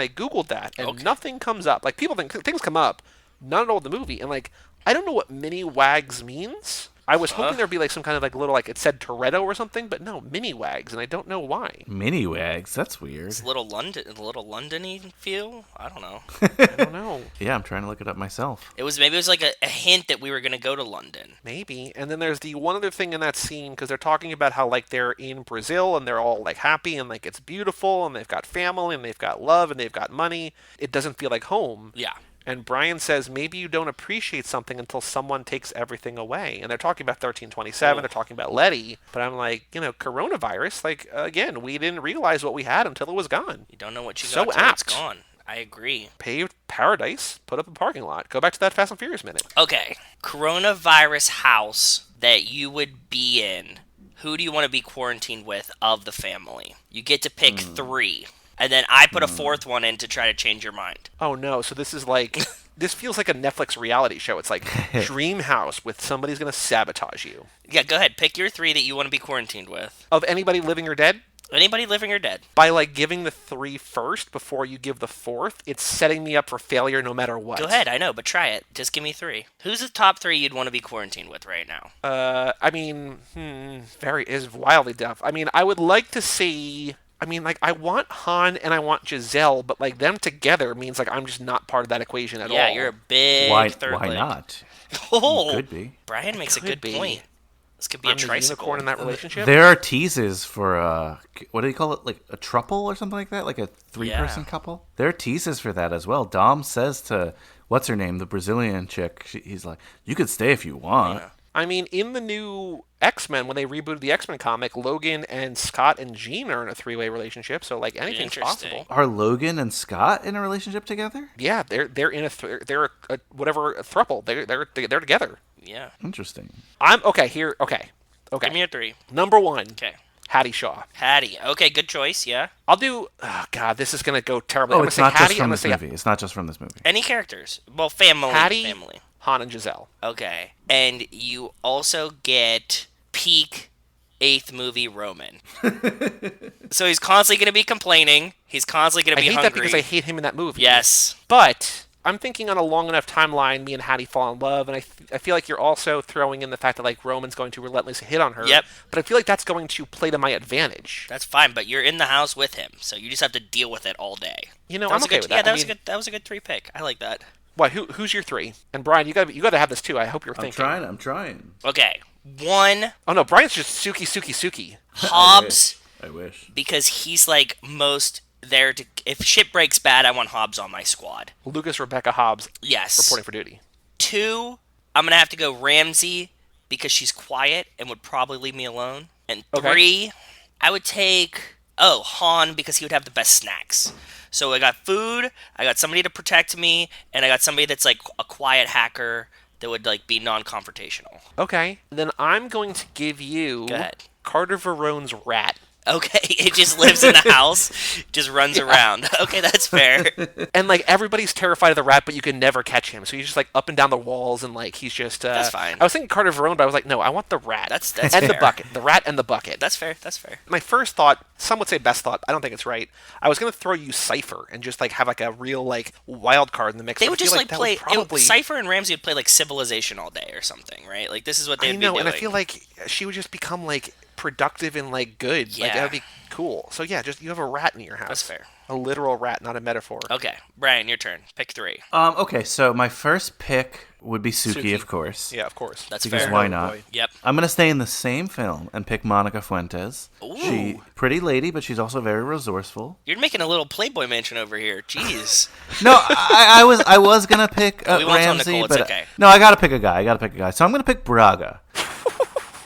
[SPEAKER 1] Googled that, and nothing comes up. Like, people think things come up, not at all in the movie, and, like, I don't know what Mini Wags means. I was hoping there'd be, like, some kind of, like, little, like, it said Toretto or something, but no, Mini Wags, and I don't know why.
[SPEAKER 6] Mini Wags? That's weird.
[SPEAKER 2] It's a little London-y feel? I don't know.
[SPEAKER 1] I don't know.
[SPEAKER 6] Yeah, I'm trying to look it up myself.
[SPEAKER 2] Maybe it was like a hint that we were going to go to London.
[SPEAKER 1] Maybe. And then there's the one other thing in that scene, because they're talking about how, like, they're in Brazil, and they're all, like, happy, and, like, it's beautiful, and they've got family, and they've got love, and they've got money. It doesn't feel like home.
[SPEAKER 2] Yeah.
[SPEAKER 1] And Brian says, maybe you don't appreciate something until someone takes everything away. And they're talking about 1327, they're talking about Letty. But I'm like, coronavirus, like, again, we didn't realize what we had until it was gone.
[SPEAKER 2] You don't know what you
[SPEAKER 1] So
[SPEAKER 2] got till
[SPEAKER 1] apt.
[SPEAKER 2] it's gone. I agree.
[SPEAKER 1] Paved paradise, put up a parking lot. Go back to that Fast and Furious minute.
[SPEAKER 2] Okay. Coronavirus house that you would be in. Who do you want to be quarantined with of the family? You get to pick 3. And then I put a 4th one in to try to change your mind.
[SPEAKER 1] Oh no, so this is like, this feels like a Netflix reality show. It's like Dream House with somebody's going to sabotage you.
[SPEAKER 2] Yeah, go ahead. Pick your 3 that you want to be quarantined with.
[SPEAKER 1] Of anybody living or dead?
[SPEAKER 2] Anybody living or dead.
[SPEAKER 1] By, like, giving the 3 first before you give the 4th, it's setting me up for failure no matter what.
[SPEAKER 2] Go ahead, I know, but try it. Just give me 3. Who's the top 3 you'd want to be quarantined with right now?
[SPEAKER 1] I mean, is wildly tough. I mean, I would like to see... I mean, like, I want Han and I want Giselle, but, like, them together means, like, I'm just not part of that equation at all.
[SPEAKER 2] Yeah, you're a big third
[SPEAKER 6] Why
[SPEAKER 2] leg.
[SPEAKER 6] not?
[SPEAKER 2] Oh,
[SPEAKER 6] Could be.
[SPEAKER 2] Brian makes a good point. This could be
[SPEAKER 1] I'm
[SPEAKER 2] a
[SPEAKER 1] the
[SPEAKER 2] tricycle.
[SPEAKER 1] unicorn in that relationship?
[SPEAKER 6] There are teases for, what do you call it? Like a throuple or something like that? Like a 3-person couple? There are teases for that as well. Dom says to, what's her name, the Brazilian chick, he's like, you could stay if you want.
[SPEAKER 1] I mean, in the new X-Men, when they rebooted the X-Men comic, Logan and Scott and Jean are in a three-way relationship, so like anything's
[SPEAKER 2] Interesting.
[SPEAKER 1] possible.
[SPEAKER 6] Are Logan and Scott in a relationship together?
[SPEAKER 1] Yeah, they're in they're a whatever a throuple. They're together.
[SPEAKER 2] Yeah.
[SPEAKER 6] Interesting.
[SPEAKER 1] I'm okay here. Okay.
[SPEAKER 2] Give me a 3.
[SPEAKER 1] Number 1.
[SPEAKER 2] Okay.
[SPEAKER 1] Hattie Shaw.
[SPEAKER 2] Hattie. Okay, good choice, yeah.
[SPEAKER 1] I'll do. Oh God, this is gonna go terribly.
[SPEAKER 6] Oh,
[SPEAKER 1] I'm
[SPEAKER 6] it's
[SPEAKER 1] gonna
[SPEAKER 6] not
[SPEAKER 1] say Hattie.
[SPEAKER 6] just from
[SPEAKER 1] I'm gonna
[SPEAKER 6] this
[SPEAKER 1] say
[SPEAKER 6] movie. It's not just from this movie.
[SPEAKER 2] Any characters? Well, family.
[SPEAKER 1] Hattie,
[SPEAKER 2] Family.
[SPEAKER 1] Han, and Giselle.
[SPEAKER 2] Okay. And you also get peak 8th movie Roman. So he's constantly going to be complaining. He's constantly going
[SPEAKER 1] I
[SPEAKER 2] to be
[SPEAKER 1] hate
[SPEAKER 2] hungry.
[SPEAKER 1] that because I hate him in that movie.
[SPEAKER 2] Yes.
[SPEAKER 1] But I'm thinking on a long enough timeline, me and Hattie fall in love, and I feel like you're also throwing in the fact that like Roman's going to relentlessly hit on her.
[SPEAKER 2] Yep.
[SPEAKER 1] But I feel like that's going to play to my advantage.
[SPEAKER 2] That's fine, but you're in the house with him, so you just have to deal with it all day.
[SPEAKER 1] You know,
[SPEAKER 2] That
[SPEAKER 1] I'm
[SPEAKER 2] was a
[SPEAKER 1] okay
[SPEAKER 2] good,
[SPEAKER 1] with that.
[SPEAKER 2] Yeah, that
[SPEAKER 1] I
[SPEAKER 2] was
[SPEAKER 1] mean,
[SPEAKER 2] a good. That was a good 3 pick. I like that.
[SPEAKER 1] What? Who's your 3? And Brian, you got to have this too. I hope you're thinking.
[SPEAKER 6] I'm trying.
[SPEAKER 2] Okay. 1,
[SPEAKER 1] Oh no, Brian's just Suki.
[SPEAKER 2] Hobbs,
[SPEAKER 6] I wish.
[SPEAKER 2] because he's like most there to. If shit breaks bad, I want Hobbs on my squad.
[SPEAKER 1] Lucas Rebecca Hobbs
[SPEAKER 2] Yes.
[SPEAKER 1] reporting for duty.
[SPEAKER 2] 2, I'm gonna have to go Ramsey because she's quiet and would probably leave me alone. And 3, I would take Han because he would have the best snacks. So I got food, I got somebody to protect me, and I got somebody that's like a quiet hacker that would like be non-confrontational.
[SPEAKER 1] Okay, then I'm going to give you
[SPEAKER 2] Go ahead.
[SPEAKER 1] Carter Verone's rat.
[SPEAKER 2] Okay, it just lives in the house, just runs around. Okay, that's fair.
[SPEAKER 1] And like everybody's terrified of the rat, but you can never catch him. So he's just like up and down the walls, and like he's just.
[SPEAKER 2] That's fine.
[SPEAKER 1] I was thinking Carter Verone, but I was like, no, I want the rat.
[SPEAKER 2] That's
[SPEAKER 1] and
[SPEAKER 2] fair.
[SPEAKER 1] the bucket, the rat and the bucket.
[SPEAKER 2] That's fair. That's fair.
[SPEAKER 1] My first thought, some would say best thought. I don't think it's right. I was gonna throw you Cypher and just like have like a real like wild card in the mix.
[SPEAKER 2] They
[SPEAKER 1] I
[SPEAKER 2] would
[SPEAKER 1] feel
[SPEAKER 2] just like
[SPEAKER 1] that
[SPEAKER 2] play.
[SPEAKER 1] would probably.
[SPEAKER 2] Cypher and Ramsey would play like Civilization all day or something, right? Like this is what they'd
[SPEAKER 1] I
[SPEAKER 2] be
[SPEAKER 1] know,
[SPEAKER 2] doing.
[SPEAKER 1] and I feel like she would just become like productive and like good. Like
[SPEAKER 2] Yeah.
[SPEAKER 1] that would be cool. So yeah, just you have a rat in your house.
[SPEAKER 2] That's fair.
[SPEAKER 1] A literal rat, not a metaphor.
[SPEAKER 2] Okay, Brian, your turn. Pick 3.
[SPEAKER 6] Okay, so my first pick would be Suki,
[SPEAKER 1] Suki.
[SPEAKER 6] of course.
[SPEAKER 1] Yeah, of course.
[SPEAKER 2] That's
[SPEAKER 6] Because
[SPEAKER 2] fair.
[SPEAKER 6] why not?
[SPEAKER 2] Yep.
[SPEAKER 6] I'm gonna stay in the same film and pick Monica Fuentes.
[SPEAKER 2] Ooh.
[SPEAKER 6] She pretty lady, but she's also very resourceful.
[SPEAKER 2] You're making a little Playboy mansion over here. Jeez.
[SPEAKER 6] No, I was gonna pick
[SPEAKER 2] We won't tell
[SPEAKER 6] Ramsey,
[SPEAKER 2] Nicole, it's
[SPEAKER 6] but
[SPEAKER 2] okay.
[SPEAKER 6] no, I gotta pick a guy. So I'm gonna pick Braga.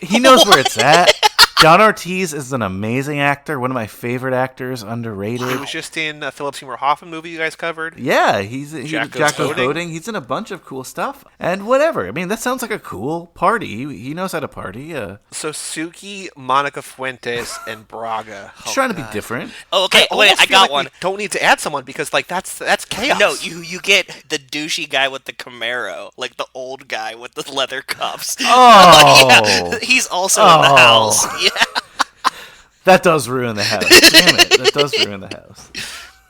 [SPEAKER 6] He knows where it's at. John Ortiz is an amazing actor, one of my favorite actors, underrated.
[SPEAKER 1] He was just in a Philip Seymour Hoffman movie you guys covered.
[SPEAKER 6] Yeah, he's
[SPEAKER 1] Jack
[SPEAKER 6] Jack
[SPEAKER 1] Goes
[SPEAKER 6] Coding. He's in a bunch of cool stuff. And whatever. I mean, that sounds like a cool party. He knows how to party.
[SPEAKER 1] So Suki, Monica Fuentes, and Braga.
[SPEAKER 6] He's trying to be different.
[SPEAKER 2] Oh, okay. Wait,
[SPEAKER 1] almost
[SPEAKER 2] I
[SPEAKER 1] feel
[SPEAKER 2] got
[SPEAKER 1] like
[SPEAKER 2] one.
[SPEAKER 1] we don't need to add someone because like that's chaos.
[SPEAKER 2] No, you get the douchey guy with the Camaro, like the old guy with the leather cuffs.
[SPEAKER 6] Oh.
[SPEAKER 2] Yeah, he's also in the house. Yeah.
[SPEAKER 6] That does ruin the house. Damn it. That does ruin the house.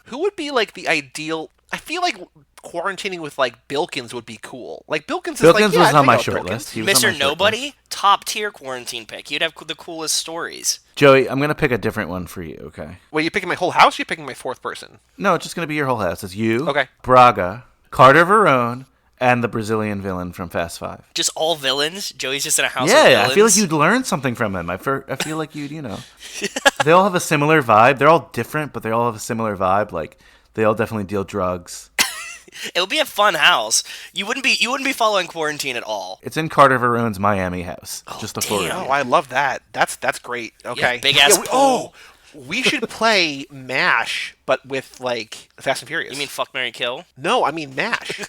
[SPEAKER 1] Who would be like the ideal? I feel like quarantining with like Bilkins would be cool. Like Bilkins is like,
[SPEAKER 6] Bilkins
[SPEAKER 1] yeah,
[SPEAKER 6] was
[SPEAKER 1] I'd
[SPEAKER 6] on
[SPEAKER 1] hang
[SPEAKER 6] my
[SPEAKER 1] out with
[SPEAKER 6] short
[SPEAKER 1] Bilkins.
[SPEAKER 6] list. He was on my
[SPEAKER 2] Mr.
[SPEAKER 6] short
[SPEAKER 2] Nobody,
[SPEAKER 6] list.
[SPEAKER 2] top tier quarantine pick. You'd have the coolest stories.
[SPEAKER 6] Joey, I'm going to pick a different one for you, okay?
[SPEAKER 1] Wait, you picking my whole house? Or you picking my fourth person?
[SPEAKER 6] No, it's just going to be your whole house. It's you,
[SPEAKER 1] Okay.
[SPEAKER 6] Braga, Carter Verone, and the Brazilian villain from Fast Five.
[SPEAKER 2] Just all villains. Joey's just in a house of
[SPEAKER 6] Yeah,
[SPEAKER 2] villains.
[SPEAKER 6] I feel like you'd learn something from him. I feel like you'd, they all have a similar vibe. They're all different, but they all have a similar vibe. Like, they all definitely deal drugs.
[SPEAKER 2] It would be a fun house. You wouldn't be following quarantine at all.
[SPEAKER 6] It's in Carter Verone's Miami house. Just a Florida.
[SPEAKER 1] Oh, I love that. That's great. Okay.
[SPEAKER 2] big ass pool.
[SPEAKER 1] We should play MASH, but with like Fast and Furious.
[SPEAKER 2] You mean fuck, marry, kill?
[SPEAKER 1] No, I mean MASH.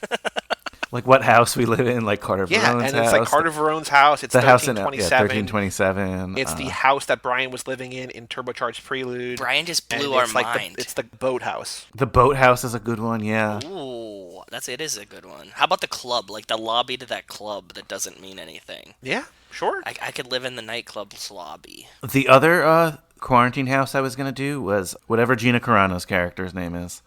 [SPEAKER 6] Like what house we live in, like Carter
[SPEAKER 1] Yeah,
[SPEAKER 6] Verone's
[SPEAKER 1] and
[SPEAKER 6] house.
[SPEAKER 1] it's like Carter Verone's house. It's
[SPEAKER 6] the house in
[SPEAKER 1] 1327.
[SPEAKER 6] 1327.
[SPEAKER 1] It's the house that Brian was living in Turbocharged Prelude.
[SPEAKER 2] Brian just
[SPEAKER 1] and
[SPEAKER 2] blew our
[SPEAKER 1] it's like
[SPEAKER 2] mind.
[SPEAKER 1] it's the boathouse.
[SPEAKER 6] The boathouse is a good one, yeah.
[SPEAKER 2] Ooh, it is a good one. How about the club? Like the lobby to that club that doesn't mean anything.
[SPEAKER 1] Yeah, sure.
[SPEAKER 2] I could live in the nightclub's lobby.
[SPEAKER 6] The other quarantine house I was gonna do was whatever Gina Carano's character's name is.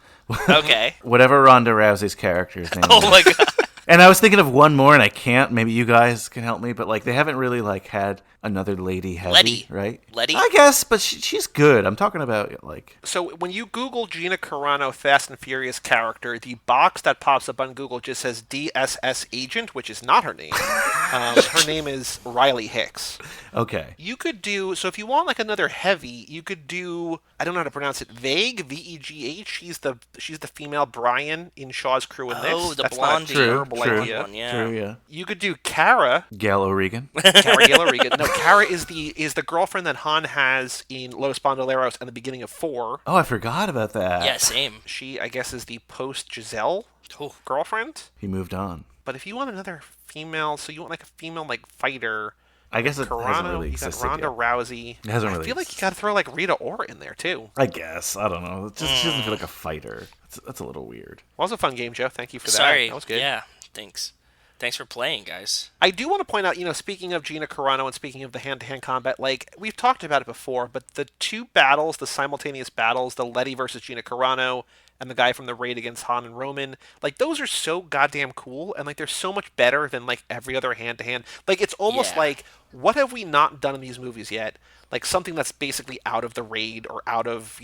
[SPEAKER 2] Okay.
[SPEAKER 6] Whatever Ronda Rousey's character's name
[SPEAKER 2] Oh
[SPEAKER 6] is.
[SPEAKER 2] my god.
[SPEAKER 6] And I was thinking of one more, and I can't. Maybe you guys can help me, but like they haven't really like had another lady heavy,
[SPEAKER 2] Letty.
[SPEAKER 6] right?
[SPEAKER 2] Letty?
[SPEAKER 6] I guess, but she's good. I'm talking about like
[SPEAKER 1] So when you Google Gina Carano Fast and Furious character, the box that pops up on Google just says DSS agent, which is not her name. Her name is Riley Hicks.
[SPEAKER 6] okay.
[SPEAKER 1] You could do, so if you want like another heavy, you could do, I don't know how to pronounce it, Vegh, Vegh. She's the female Brian in Shaw's Crew in this.
[SPEAKER 2] Oh, the
[SPEAKER 1] That's
[SPEAKER 2] blondie.
[SPEAKER 1] not a terrible
[SPEAKER 6] True.
[SPEAKER 1] idea.
[SPEAKER 2] One, yeah.
[SPEAKER 6] True, yeah.
[SPEAKER 1] You could do Kara.
[SPEAKER 6] Gail O'Regan.
[SPEAKER 1] Kara Gail O'Regan. No, Kara is the girlfriend that Han has in Los Bandoleros and the beginning of 4.
[SPEAKER 6] Oh, I forgot about that.
[SPEAKER 2] Yeah, same.
[SPEAKER 1] She, I guess, is the post-Giselle
[SPEAKER 2] Oh.
[SPEAKER 1] girlfriend.
[SPEAKER 6] He moved on.
[SPEAKER 1] But if you want another female, so you want like a female like fighter,
[SPEAKER 6] I guess it hasn't
[SPEAKER 1] Carano,
[SPEAKER 6] really
[SPEAKER 1] you got
[SPEAKER 6] existed
[SPEAKER 1] Ronda
[SPEAKER 6] yet.
[SPEAKER 1] Rousey.
[SPEAKER 6] It hasn't
[SPEAKER 1] I
[SPEAKER 6] really
[SPEAKER 1] feel like you got to throw like Rita Ora in there too.
[SPEAKER 6] I guess. I don't know. She doesn't feel like a fighter. That's a little weird.
[SPEAKER 1] Well, that was a fun game, Joe. Thank you for that.
[SPEAKER 2] Sorry.
[SPEAKER 1] That was good.
[SPEAKER 2] Yeah, thanks. Thanks for playing, guys.
[SPEAKER 1] I do want to point out, speaking of Gina Carano and speaking of the hand-to-hand combat, like, we've talked about it before, but the two battles, the simultaneous battles, the Letty versus Gina Carano and the guy from the raid against Han and Roman, like, those are so goddamn cool, and, like, they're so much better than, like, every other hand-to-hand. Like, it's almost like, what have we not done in these movies yet? Like, something that's basically out of the raid or out of,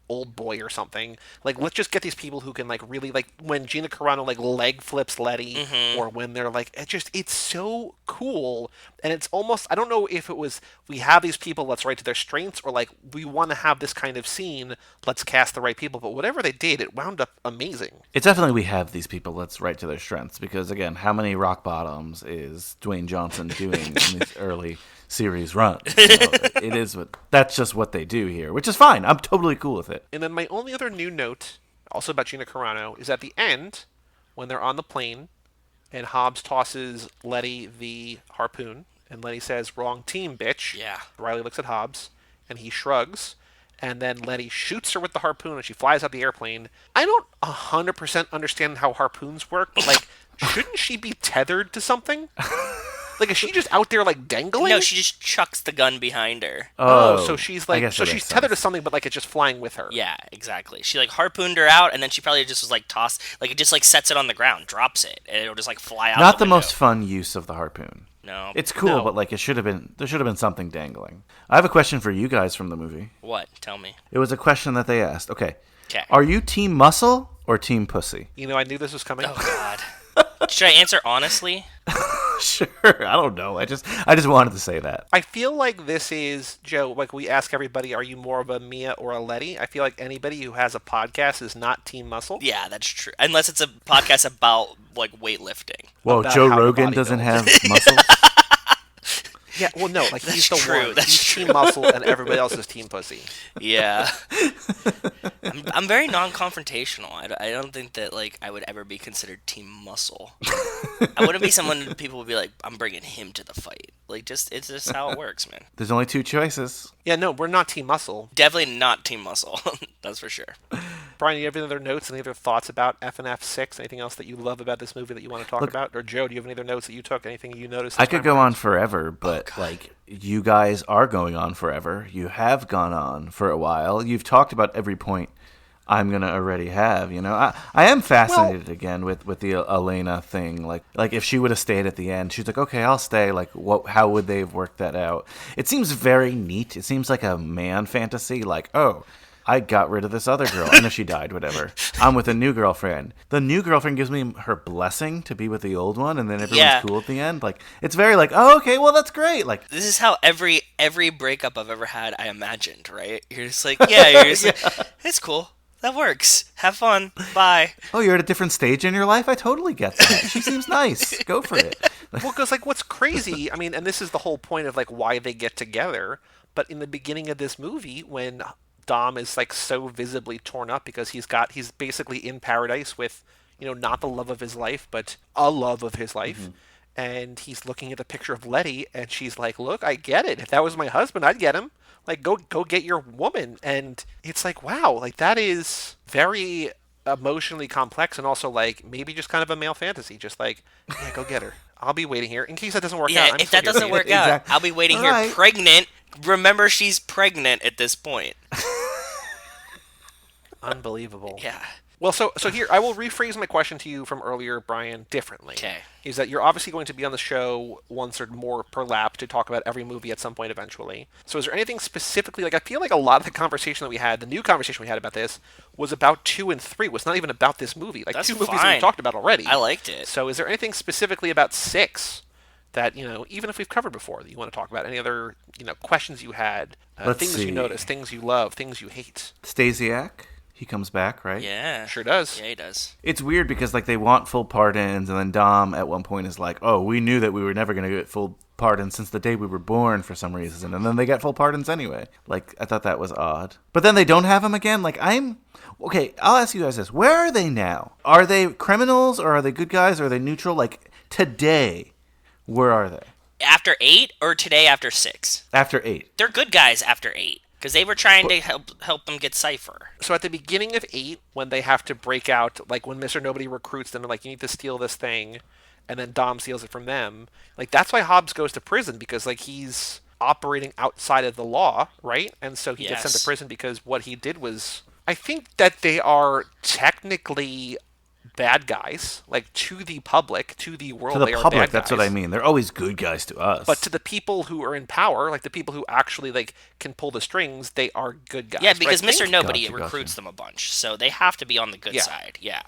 [SPEAKER 1] Old Boy or something. Like, let's just get these people who can, like, really, like, when Gina Carano, like, leg flips Letty, or when they're, like, it's so cool. And it's almost, I don't know if it was, we have these people, let's write to their strengths, or, like, we want to have this kind of scene, let's cast the right people. But whatever they did, it wound up amazing.
[SPEAKER 6] It's definitely we have these people, let's write to their strengths. Because, again, how many rock bottoms is Dwayne Johnson doing in these early series runs? That's just what they do here, which is fine. I'm totally cool with it.
[SPEAKER 1] And then my only other new note, also about Gina Carano, is at the end, when they're on the plane, and Hobbs tosses Letty the harpoon, and Letty says, "Wrong team, bitch."
[SPEAKER 2] Yeah.
[SPEAKER 1] Riley looks at Hobbs, and he shrugs, and then Letty shoots her with the harpoon, and she flies out the airplane. I don't 100% understand how harpoons work, but, like, shouldn't she be tethered to something? Like, is she just out there, like, dangling?
[SPEAKER 2] No, she just chucks the gun behind her.
[SPEAKER 1] Oh, so she's,
[SPEAKER 6] I
[SPEAKER 1] like,
[SPEAKER 6] guess
[SPEAKER 1] so
[SPEAKER 6] that
[SPEAKER 1] she's
[SPEAKER 6] makes
[SPEAKER 1] tethered to
[SPEAKER 6] sense.
[SPEAKER 1] something, but, like, it's just flying with her.
[SPEAKER 2] Yeah, exactly. She, like, harpooned her out, and then she probably just was, like, tossed. Like, it just, like, sets it on the ground, drops it, and it'll just, like, fly out
[SPEAKER 6] Not the
[SPEAKER 2] window.
[SPEAKER 6] most fun use of the harpoon.
[SPEAKER 2] No.
[SPEAKER 6] It's cool,
[SPEAKER 1] No.
[SPEAKER 6] but like there should have been something dangling. I have a question for you guys from the movie.
[SPEAKER 2] What? Tell me.
[SPEAKER 6] It was a question that they asked. Okay.
[SPEAKER 2] 'Kay.
[SPEAKER 6] Are you team muscle or team pussy?
[SPEAKER 1] I knew this was coming.
[SPEAKER 2] Oh, God. Should I answer honestly?
[SPEAKER 6] Sure. I don't know. I just wanted to say that.
[SPEAKER 1] I feel like this is, Joe, like we ask everybody, are you more of a Mia or a Letty? I feel like anybody who has a podcast is not Team Muscle.
[SPEAKER 2] Yeah, that's true. Unless it's a podcast about, like, weightlifting.
[SPEAKER 6] Whoa,
[SPEAKER 1] About
[SPEAKER 6] Joe
[SPEAKER 1] how the
[SPEAKER 6] Rogan
[SPEAKER 1] body
[SPEAKER 6] doesn't
[SPEAKER 1] builds.
[SPEAKER 6] have muscles?
[SPEAKER 1] Yeah, well, no, like he's the
[SPEAKER 2] true,
[SPEAKER 1] one.
[SPEAKER 2] that's
[SPEAKER 1] He's
[SPEAKER 2] true.
[SPEAKER 1] Team Muscle and everybody else is Team Pussy.
[SPEAKER 2] Yeah. I'm very non-confrontational. I don't think that, like, I would ever be considered team muscle. I wouldn't be someone people would be like, I'm bringing him to the fight. Like, it's just how it works, man.
[SPEAKER 6] There's only two choices.
[SPEAKER 1] Yeah, no, we're not Team Muscle.
[SPEAKER 2] Definitely not team muscle. That's for sure.
[SPEAKER 1] Brian, do you have any other notes, any other thoughts about FNF 6? Anything else that you love about this movie that you want to talk about? Or Joe, do you have any other notes that you took? Anything you noticed?
[SPEAKER 6] I
[SPEAKER 1] this
[SPEAKER 6] could
[SPEAKER 1] time
[SPEAKER 6] go
[SPEAKER 1] around?
[SPEAKER 6] on forever, but like you guys are going on forever. You have gone on for a while. You've talked about every point I'm gonna already have. I am fascinated again with the Elena thing. Like if she would have stayed at the end, she's like, okay, I'll stay. Like how would they have worked that out? It seems very neat. It seems like a man fantasy. Like, oh, I got rid of this other girl. I know she died, whatever. I'm with a new girlfriend. The new girlfriend gives me her blessing to be with the old one, and then everyone's
[SPEAKER 2] Yeah.
[SPEAKER 6] cool at the end. Like, it's very like, oh, okay, well, that's great. Like,
[SPEAKER 2] This is how every breakup I've ever had I imagined, right? You're just like, yeah, you're just like, it's cool. That works. Have fun. Bye.
[SPEAKER 6] oh, you're at a different stage in your life? I totally get that. She seems nice. Go for it.
[SPEAKER 1] Well, because, like, what's crazy, I mean, and this is the whole point of, like, why they get together, but in the beginning of this movie, when Dom is, like, so visibly torn up because he's basically in paradise with, not the love of his life, but a love of his life. And he's looking at the picture of Letty, and she's like, look, I get it. If that was my husband, I'd get him. Like, go get your woman. And it's like, wow, like, that is very emotionally complex and also, like, maybe just kind of a male fantasy. Just like, yeah, go get her. I'll be waiting here in case that doesn't work
[SPEAKER 2] Yeah,
[SPEAKER 1] out. I'm
[SPEAKER 2] if
[SPEAKER 1] still
[SPEAKER 2] that
[SPEAKER 1] here
[SPEAKER 2] doesn't
[SPEAKER 1] for you.
[SPEAKER 2] work out,
[SPEAKER 6] Exactly.
[SPEAKER 2] I'll be waiting
[SPEAKER 6] All
[SPEAKER 2] here
[SPEAKER 6] right.
[SPEAKER 2] pregnant. Remember, she's pregnant at this point.
[SPEAKER 1] Unbelievable.
[SPEAKER 2] Yeah.
[SPEAKER 1] Well, so here, I will rephrase my question to you from earlier, Brian, differently.
[SPEAKER 2] Okay.
[SPEAKER 1] Is that you're obviously going to be on the show once or more per lap to talk about every movie at some point eventually. So is there anything specifically, like, I feel like a lot of the conversation that we had, the new conversation we had about this, was about 2 and 3. It was not even about this movie. Like,
[SPEAKER 2] That's
[SPEAKER 1] 2 movies that
[SPEAKER 2] fine.
[SPEAKER 1] we talked about already.
[SPEAKER 2] I liked it.
[SPEAKER 1] So is there anything specifically about 6 that, even if we've covered before, that you want to talk about? Any other, questions you had,
[SPEAKER 6] Let's
[SPEAKER 1] things
[SPEAKER 6] see.
[SPEAKER 1] you noticed, things you love, things you hate?
[SPEAKER 6] Stasiak, He comes back, right?
[SPEAKER 2] Yeah.
[SPEAKER 1] Sure does.
[SPEAKER 2] Yeah, he does.
[SPEAKER 6] It's weird because like they want full pardons, and then Dom at one point is like, "Oh, we knew that we were never going to get full pardons since the day we were born for some reason," and then they get full pardons anyway. Like I thought that was odd. But then they don't have him again. Like okay. I'll ask you guys this: where are they now? Are they criminals or are they good guys? Or are they neutral? Like today, where are they?
[SPEAKER 2] After 8 or today after 6?
[SPEAKER 6] After 8.
[SPEAKER 2] They're good guys after 8. Because they were trying to help them get Cypher.
[SPEAKER 1] So at the beginning of 8, when they have to break out, like when Mr. Nobody recruits them, like, you need to steal this thing, and then Dom steals it from them, like, that's why Hobbs goes to prison, because, like, he's operating outside of the law, right? And so he gets sent to prison because what he did was... I think that they are technically bad guys, like, to the public, to the world.
[SPEAKER 6] To the
[SPEAKER 1] they
[SPEAKER 6] public,
[SPEAKER 1] are bad
[SPEAKER 6] that's
[SPEAKER 1] guys.
[SPEAKER 6] what I mean. They're always good guys to us.
[SPEAKER 1] But to the people who are in power, like the people who actually like can pull the strings, they are good guys.
[SPEAKER 2] Yeah, because
[SPEAKER 1] But I
[SPEAKER 2] Mr.
[SPEAKER 1] think-
[SPEAKER 2] Nobody recruits them a bunch, so they have to be on the good
[SPEAKER 1] Yeah.
[SPEAKER 2] side. Yeah.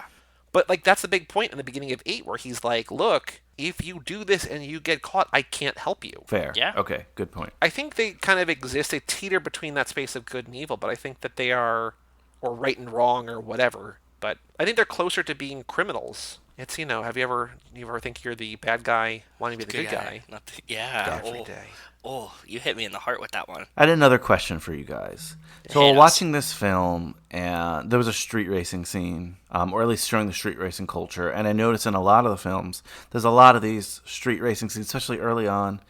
[SPEAKER 1] But like that's the big point in the beginning of 8, where he's like, "Look, if you do this and you get caught, I can't help you."
[SPEAKER 6] Fair.
[SPEAKER 2] Yeah.
[SPEAKER 6] Okay, good point.
[SPEAKER 1] I think they kind of exist. They teeter between that space of good and evil, but I think that they are, or right and wrong, or whatever. But I think they're closer to being criminals. It's, have you ever think you're the bad guy wanting to be the good guy?
[SPEAKER 2] Not yeah.
[SPEAKER 1] Every day.
[SPEAKER 2] Oh, you hit me in the heart with that one.
[SPEAKER 6] I had another question for you guys. So
[SPEAKER 2] Hit us.
[SPEAKER 6] watching this film, and there was a street racing scene, or at least showing the street racing culture, and I noticed in a lot of the films, there's a lot of these street racing scenes, especially early on,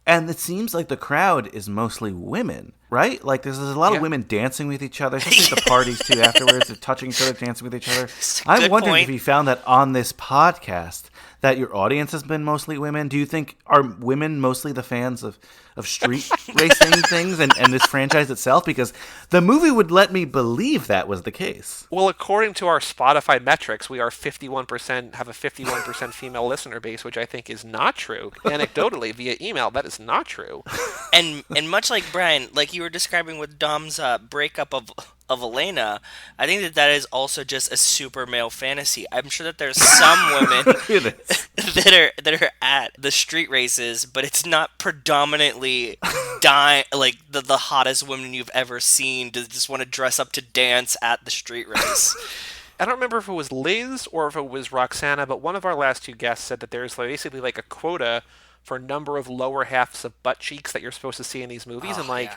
[SPEAKER 6] and it seems like the crowd is mostly women, right? Like there's a lot of women dancing with each other, especially at the parties too afterwards, they're touching each other, dancing with each other. I'm
[SPEAKER 2] good
[SPEAKER 6] wondering
[SPEAKER 2] point.
[SPEAKER 6] if you found that on this podcast, that your audience has been mostly women. Do you think, are women mostly the fans of street racing things and this franchise itself? Because the movie would let me believe that was the case.
[SPEAKER 1] Well, according to our Spotify metrics, we are 51%, have a 51% female listener base, which I think is not true. Anecdotally, via email, that is not true.
[SPEAKER 2] And much like Brian, like you were describing with Dom's breakup of Elena, I think that is also just a super male fantasy. I'm sure that there's some women that are at the street races, but it's not predominantly like the hottest women you've ever seen to just want to dress up to dance at the street race.
[SPEAKER 1] I don't remember if it was Liz or if it was Roxana, but one of our last two guests said that there's basically like a quota for number of lower halves of butt cheeks that you're supposed to see in these movies, and like.
[SPEAKER 2] Yeah.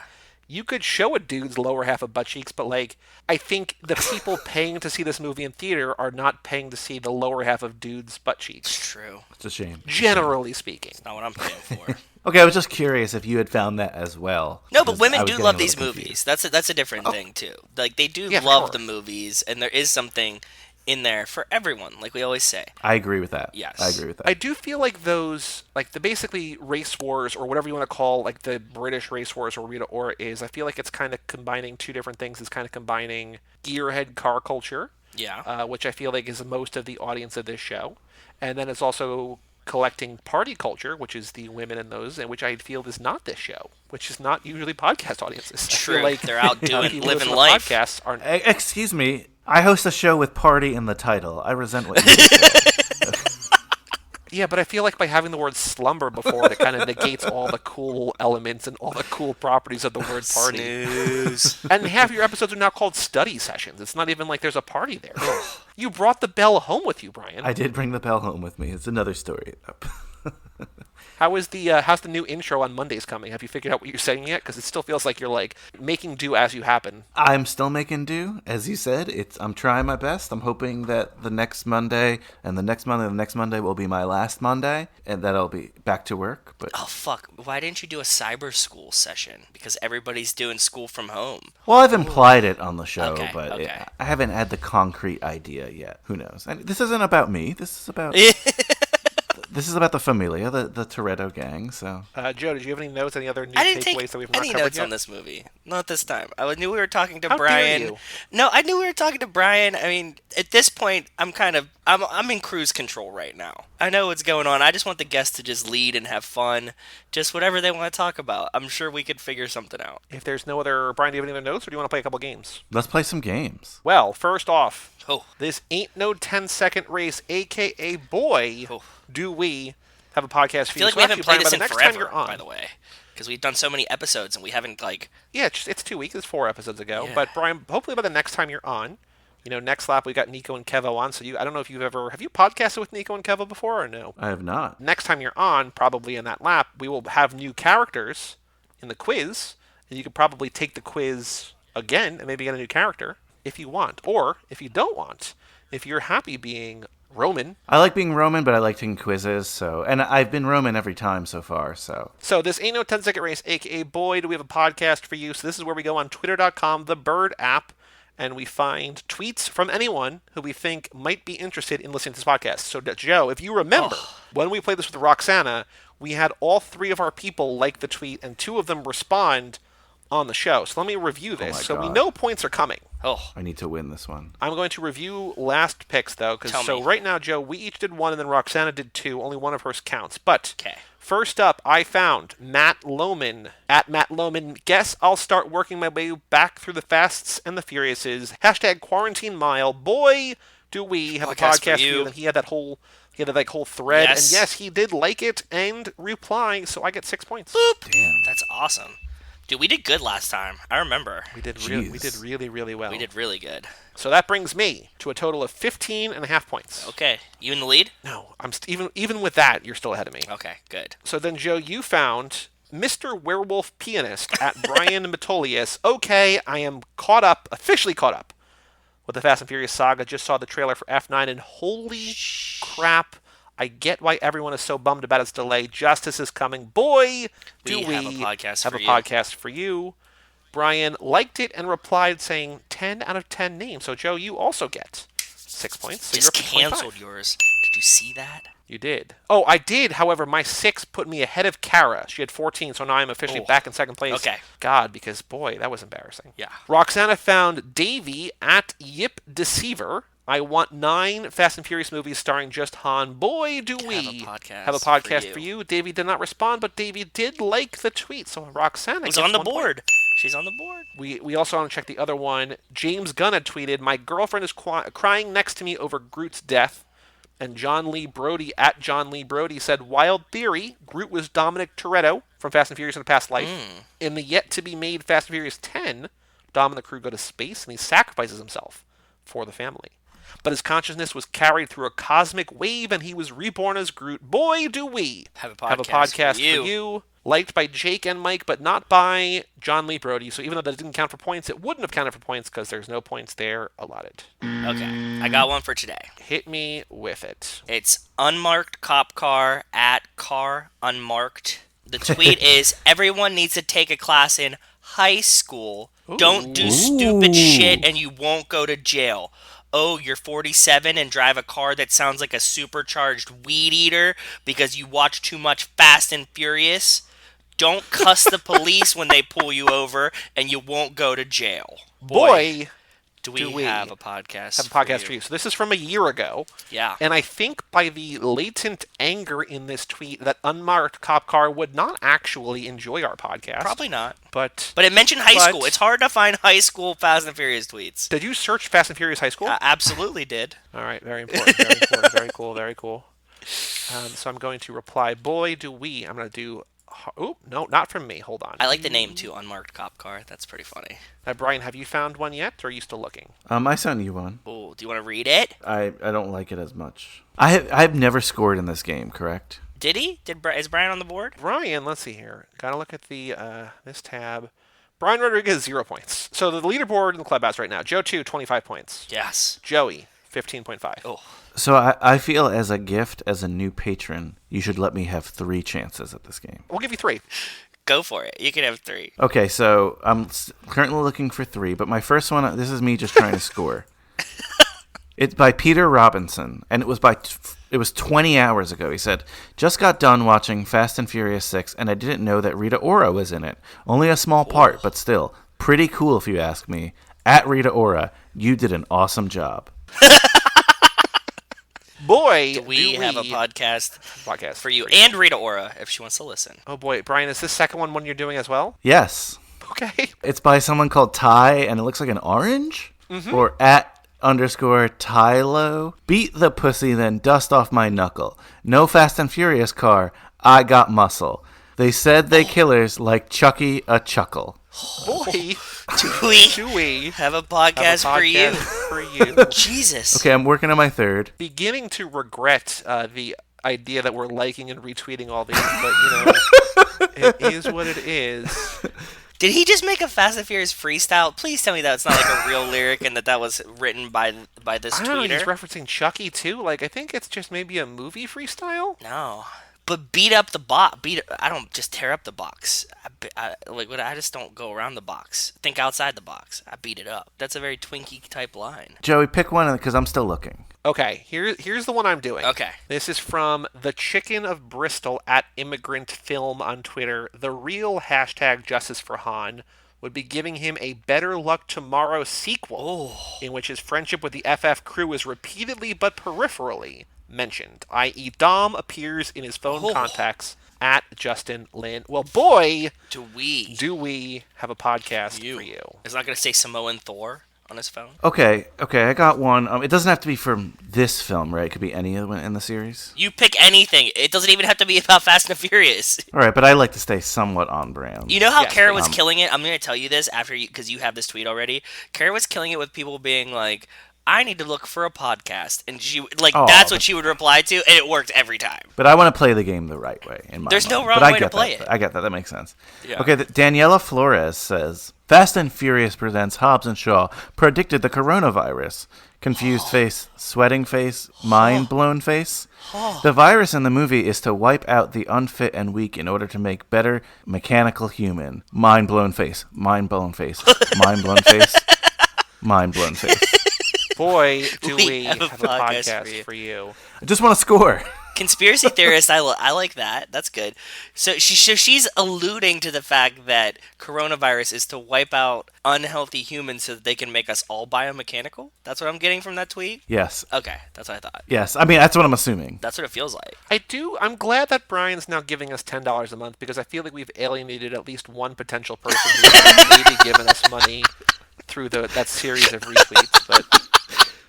[SPEAKER 1] You could show a dude's lower half of butt cheeks, but, like, I think the people paying to see this movie in theater are not paying to see the lower half of dudes' butt cheeks.
[SPEAKER 2] It's true.
[SPEAKER 6] It's a shame.
[SPEAKER 1] Generally speaking.
[SPEAKER 2] Not what I'm paying for.
[SPEAKER 6] Okay, I was just curious if you had found that as well.
[SPEAKER 2] No, but
[SPEAKER 6] because
[SPEAKER 2] women
[SPEAKER 6] I was
[SPEAKER 2] do
[SPEAKER 6] getting
[SPEAKER 2] love
[SPEAKER 6] a
[SPEAKER 2] these
[SPEAKER 6] little
[SPEAKER 2] movies.
[SPEAKER 6] confused.
[SPEAKER 2] That's a different thing too. Like they do
[SPEAKER 1] Yeah, for
[SPEAKER 2] love
[SPEAKER 1] sure.
[SPEAKER 2] the movies, and there is something in there for everyone, like we always say.
[SPEAKER 6] I agree with that.
[SPEAKER 2] Yes.
[SPEAKER 6] I agree with that.
[SPEAKER 1] I do feel like those, like the basically race wars or whatever you want to call like the British race wars or Rita Ora is, I feel like it's kind of combining two different things. It's kind of combining gearhead car culture,
[SPEAKER 2] Yeah.
[SPEAKER 1] which I feel like is most of the audience of this show, and then it's also collecting party culture, which is the women in those, and which I feel is not this show, which is not usually podcast audiences. I feel
[SPEAKER 2] True.
[SPEAKER 1] like
[SPEAKER 2] They're out doing
[SPEAKER 1] people
[SPEAKER 2] living
[SPEAKER 1] listen to
[SPEAKER 2] life.
[SPEAKER 1] Podcasts are
[SPEAKER 6] Excuse me. I host a show with party in the title. I resent what you said.
[SPEAKER 1] Yeah, but I feel like by having the word slumber before it, kind of negates all the cool elements and all the cool properties of the word party.
[SPEAKER 2] Snooze.
[SPEAKER 1] And half your episodes are now called study sessions. It's not even like there's a party there. You brought the bell home with you, Brian.
[SPEAKER 6] I did bring the bell home with me. It's another story.
[SPEAKER 1] How's the new intro on Mondays coming? Have you figured out what you're saying yet? Because it still feels like you're like making do as you happen.
[SPEAKER 6] I'm still making do, as you said. I'm trying my best. I'm hoping that the next Monday and the next Monday and the next Monday will be my last Monday, and that I'll be back to work. But
[SPEAKER 2] Oh fuck! Why didn't you do a cyber school session? Because everybody's doing school from home.
[SPEAKER 6] well, I've implied it on the show,
[SPEAKER 2] Okay,
[SPEAKER 6] but
[SPEAKER 2] okay.
[SPEAKER 6] I haven't had the concrete idea yet. Who knows? And this isn't about me. This is about this is about the Familia, the Toretto gang. So
[SPEAKER 1] Joe, did you have any notes? Any other new
[SPEAKER 2] I didn't take
[SPEAKER 1] takeaways that we've not
[SPEAKER 2] any
[SPEAKER 1] covered
[SPEAKER 2] notes
[SPEAKER 1] yet?
[SPEAKER 2] on this movie. Not this time. I knew we were talking to
[SPEAKER 1] How dare
[SPEAKER 2] Brian.
[SPEAKER 1] you.
[SPEAKER 2] No, I knew we were talking to Brian. I mean, at this point, I'm in cruise control right now. I know what's going on. I just want the guests to just lead and have fun. Just whatever they want to talk about. I'm sure we could figure something out.
[SPEAKER 1] If there's no other, Brian, do you have any other notes, or do you want to play a couple games?
[SPEAKER 6] let's play some games.
[SPEAKER 1] Well, first off,
[SPEAKER 2] Oh.
[SPEAKER 1] this ain't no 10-second race, aka boy,
[SPEAKER 2] Oh.
[SPEAKER 1] do we have a podcast
[SPEAKER 2] I
[SPEAKER 1] for
[SPEAKER 2] feel
[SPEAKER 1] you.
[SPEAKER 2] like we haven't played this in
[SPEAKER 1] next
[SPEAKER 2] forever,
[SPEAKER 1] time you're on.
[SPEAKER 2] by the way. Because we've done so many episodes and we haven't,
[SPEAKER 1] Yeah, it's 2 weeks. It's 4 episodes ago.
[SPEAKER 2] Yeah.
[SPEAKER 1] But Brian, hopefully by the next time you're on, Next lap we got Nico and Kevo on. So I don't know if have you podcasted with Nico and Kevo before or no?
[SPEAKER 6] I have not.
[SPEAKER 1] Next time you're on, probably in that lap, we will have new characters in the quiz, and you could probably take the quiz again and maybe get a new character if you want, or if you don't want, if you're happy being Roman.
[SPEAKER 6] I like being Roman, but I like taking quizzes, and I've been Roman every time so far, so.
[SPEAKER 1] So this ain't no 10-second race, aka boy, do we have a podcast for you. So this is where we go on twitter.com, the Bird app, and we find tweets from anyone who we think might be interested in listening to this podcast. So Joe, if you remember, when we played this with Roxana, we had all 3 of our people like the tweet, and 2 of them respond on the show. So let me review this. So we know points are coming.
[SPEAKER 6] I need to win this one.
[SPEAKER 1] I'm going to review last picks, though, because right now, Joe, we each did 1, and then Roxana did 2. Only one of hers counts. But first up, I found Matt Lohman. At Matt Lohman, guess I'll start working my way back through the Fasts and the Furiouses. # quarantine mile. Boy, do we have a podcast for you. And he had that whole thread. Yes. And yes, he did like it and reply, so I get 6 points.
[SPEAKER 2] Boop. Damn. That's awesome. Dude, we did good last time. I remember.
[SPEAKER 1] We did really, really well.
[SPEAKER 2] We did really good.
[SPEAKER 1] So that brings me to a total of 15.5 points.
[SPEAKER 2] Okay. You in the lead?
[SPEAKER 1] No. I'm even with that, you're still ahead of me.
[SPEAKER 2] Okay, good.
[SPEAKER 1] So then, Joe, you found Mr. Werewolf Pianist at Brian Metolius. Okay, I am officially caught up with the Fast and Furious saga. Just saw the trailer for F9, and holy crap, I get why everyone is so bummed about its delay. Justice is coming. Boy, do we have a podcast for you. Brian liked it and replied saying 10 out of 10 names. So, Joe, you also get 6 points. So
[SPEAKER 2] just canceled yours. Did you see that?
[SPEAKER 1] You did. Oh, I did. However, my 6 put me ahead of Kara. She had 14, so now I'm officially back in second place.
[SPEAKER 2] Okay.
[SPEAKER 1] God, because, boy, that was embarrassing.
[SPEAKER 2] Yeah.
[SPEAKER 1] Roxana found Davey at Yip Deceiver. I want 9 Fast and Furious movies starring just Han. Boy, do we have a podcast for you. Davey did not respond, but Davey did like the tweet. So Roxana
[SPEAKER 2] was on the board. She's on the board.
[SPEAKER 1] We also want to check the other one. James Gunn had tweeted, my girlfriend is crying next to me over Groot's death. And John Lee Brody at John Lee Brody said, wild theory, Groot was Dominic Toretto from Fast and Furious in a past life. In the yet-to-be-made Fast and Furious 10, Dom and the crew go to space, and he sacrifices himself for the family. But his consciousness was carried through a cosmic wave, and he was reborn as Groot. Boy, do we
[SPEAKER 2] have a podcast for you.
[SPEAKER 1] Liked by Jake and Mike, but not by John Lee Brody. So even though that didn't count for points, it wouldn't have counted for points because there's no points there allotted.
[SPEAKER 2] Okay, I got one for today.
[SPEAKER 1] Hit me with it.
[SPEAKER 2] It's unmarked cop car at car unmarked. The tweet is, everyone needs to take a class in high school. Ooh. Don't do stupid shit and you won't go to jail. Oh, you're 47 and drive a car that sounds like a supercharged weed eater because you watch too much Fast and Furious? Don't cuss the police when they pull you over and you won't go to jail.
[SPEAKER 1] Boy,
[SPEAKER 2] do we have a podcast
[SPEAKER 1] for you. So this is from a year ago.
[SPEAKER 2] Yeah.
[SPEAKER 1] And I think by the latent anger in this tweet that unmarked cop car would not actually enjoy our podcast.
[SPEAKER 2] Probably not.
[SPEAKER 1] But
[SPEAKER 2] it mentioned high school. It's hard to find high school Fast and Furious tweets.
[SPEAKER 1] Did you search Fast and Furious High School?
[SPEAKER 2] Absolutely did.
[SPEAKER 1] All right. Very important. Very important. Very cool. Very cool. So I'm going to reply, boy, do we. I'm going to do... Oh, no, not from me. Hold on.
[SPEAKER 2] I like the name, too, Unmarked Cop Car. That's pretty funny.
[SPEAKER 1] Brian, have you found one yet, or are you still looking?
[SPEAKER 6] I sent you one.
[SPEAKER 2] Oh, do you want to read it?
[SPEAKER 6] I don't like it as much. I've never scored in this game, correct?
[SPEAKER 2] Did he? Is Brian on the board?
[SPEAKER 1] Brian, let's see here. Gotta look at the this tab. Brian Rodriguez, 0 points. So the leaderboard in the clubhouse right now. Joe 2, 25 points.
[SPEAKER 2] Yes.
[SPEAKER 1] Joey, 15.5.
[SPEAKER 2] Oh.
[SPEAKER 6] So I feel as a gift, as a new patron, you should let me have 3 chances at this game.
[SPEAKER 1] We'll give you 3.
[SPEAKER 2] Go for it. You can have 3.
[SPEAKER 6] Okay, so I'm currently looking for 3, but my first one, this is me just trying to score. It's by Peter Robinson, and it was 20 hours ago. He said, just got done watching Fast and Furious 6, and I didn't know that Rita Ora was in it. Only a small part, but still, pretty cool if you ask me. At Rita Ora, you did an awesome job.
[SPEAKER 1] Boy,
[SPEAKER 2] do we have a podcast for you and Rita Ora if she wants to listen.
[SPEAKER 1] Oh boy, Brian, is this second one you're doing as well?
[SPEAKER 6] Yes.
[SPEAKER 1] Okay.
[SPEAKER 6] It's by someone called Ty, and it looks like an orange. Or at _Tylo. Beat the pussy, then dust off my knuckle. No Fast and Furious car, I got muscle. They said they killers like Chucky a chuckle.
[SPEAKER 1] Boy,
[SPEAKER 2] Do we
[SPEAKER 1] Do we
[SPEAKER 2] have a
[SPEAKER 1] have a
[SPEAKER 2] podcast for you?
[SPEAKER 1] for you?
[SPEAKER 2] Jesus.
[SPEAKER 6] Okay, I'm working on my third.
[SPEAKER 1] Beginning to regret the idea that we're liking and retweeting all these, but it is what it is.
[SPEAKER 2] Did he just make a Fast and Furious freestyle? Please tell me that it's not like a real lyric and that was written by this
[SPEAKER 1] I don't know, he's
[SPEAKER 2] tweeter.
[SPEAKER 1] referencing Chucky too. Like, I think it's just maybe a movie freestyle.
[SPEAKER 2] No. But beat up the box. I don't just tear up the box. I just don't go around the box. Think outside the box. I beat it up. That's a very Twinkie type line.
[SPEAKER 6] Joey, pick one because I'm still looking.
[SPEAKER 1] Okay, here's the one I'm doing.
[SPEAKER 2] Okay.
[SPEAKER 1] This is from the Chicken of Bristol at Immigrant Film on Twitter. The real hashtag Justice for Han would be giving him a Better Luck Tomorrow sequel, in which his friendship with the FF crew is repeatedly but peripherally mentioned, i.e. Dom appears in his phone contacts at Justin Lin. Well, boy,
[SPEAKER 2] Do we
[SPEAKER 1] have a podcast for you.
[SPEAKER 2] It's not going to say Samoan Thor on his phone?
[SPEAKER 6] Okay, I got one. It doesn't have to be from this film, right? It could be any of them in the series.
[SPEAKER 2] You pick anything. It doesn't even have to be about Fast and Furious.
[SPEAKER 6] All right, but I like to stay somewhat on brand.
[SPEAKER 2] You know how
[SPEAKER 1] Yes,
[SPEAKER 2] Kara was killing it? I'm going to tell you this after because you have this tweet already. Kara was killing it with people being like, I need to look for a podcast. And she that's what she would reply to, and it worked every time.
[SPEAKER 6] But I want to play the game the right way. In my
[SPEAKER 2] There's no
[SPEAKER 6] mind.
[SPEAKER 2] wrong
[SPEAKER 6] But I
[SPEAKER 2] way to
[SPEAKER 6] get
[SPEAKER 2] play
[SPEAKER 6] that.
[SPEAKER 2] it.
[SPEAKER 6] I get that. That makes sense.
[SPEAKER 2] Yeah.
[SPEAKER 6] Okay, Daniela Flores says, Fast and Furious presents Hobbs and Shaw predicted the coronavirus. Confused face, sweating face, mind blown face. The virus in the movie is to wipe out the unfit and weak in order to make better mechanical human. Mind blown face, mind blown face, mind blown face, mind blown face.
[SPEAKER 1] Boy, do
[SPEAKER 2] We
[SPEAKER 1] we
[SPEAKER 2] have a
[SPEAKER 1] have a
[SPEAKER 2] podcast
[SPEAKER 1] podcast for you.
[SPEAKER 6] I just want to score.
[SPEAKER 2] Conspiracy theorist, I like that. That's good. So she's alluding to the fact that coronavirus is to wipe out unhealthy humans so that they can make us all biomechanical. That's what I'm getting from that tweet.
[SPEAKER 6] Yes.
[SPEAKER 2] Okay, that's what I thought.
[SPEAKER 6] Yes. I mean, that's what I'm assuming.
[SPEAKER 2] That's what it feels like.
[SPEAKER 1] I'm glad that Brian's now giving us $10 a month because I feel like we've alienated at least one potential person who's maybe given us money through that series of retweets. But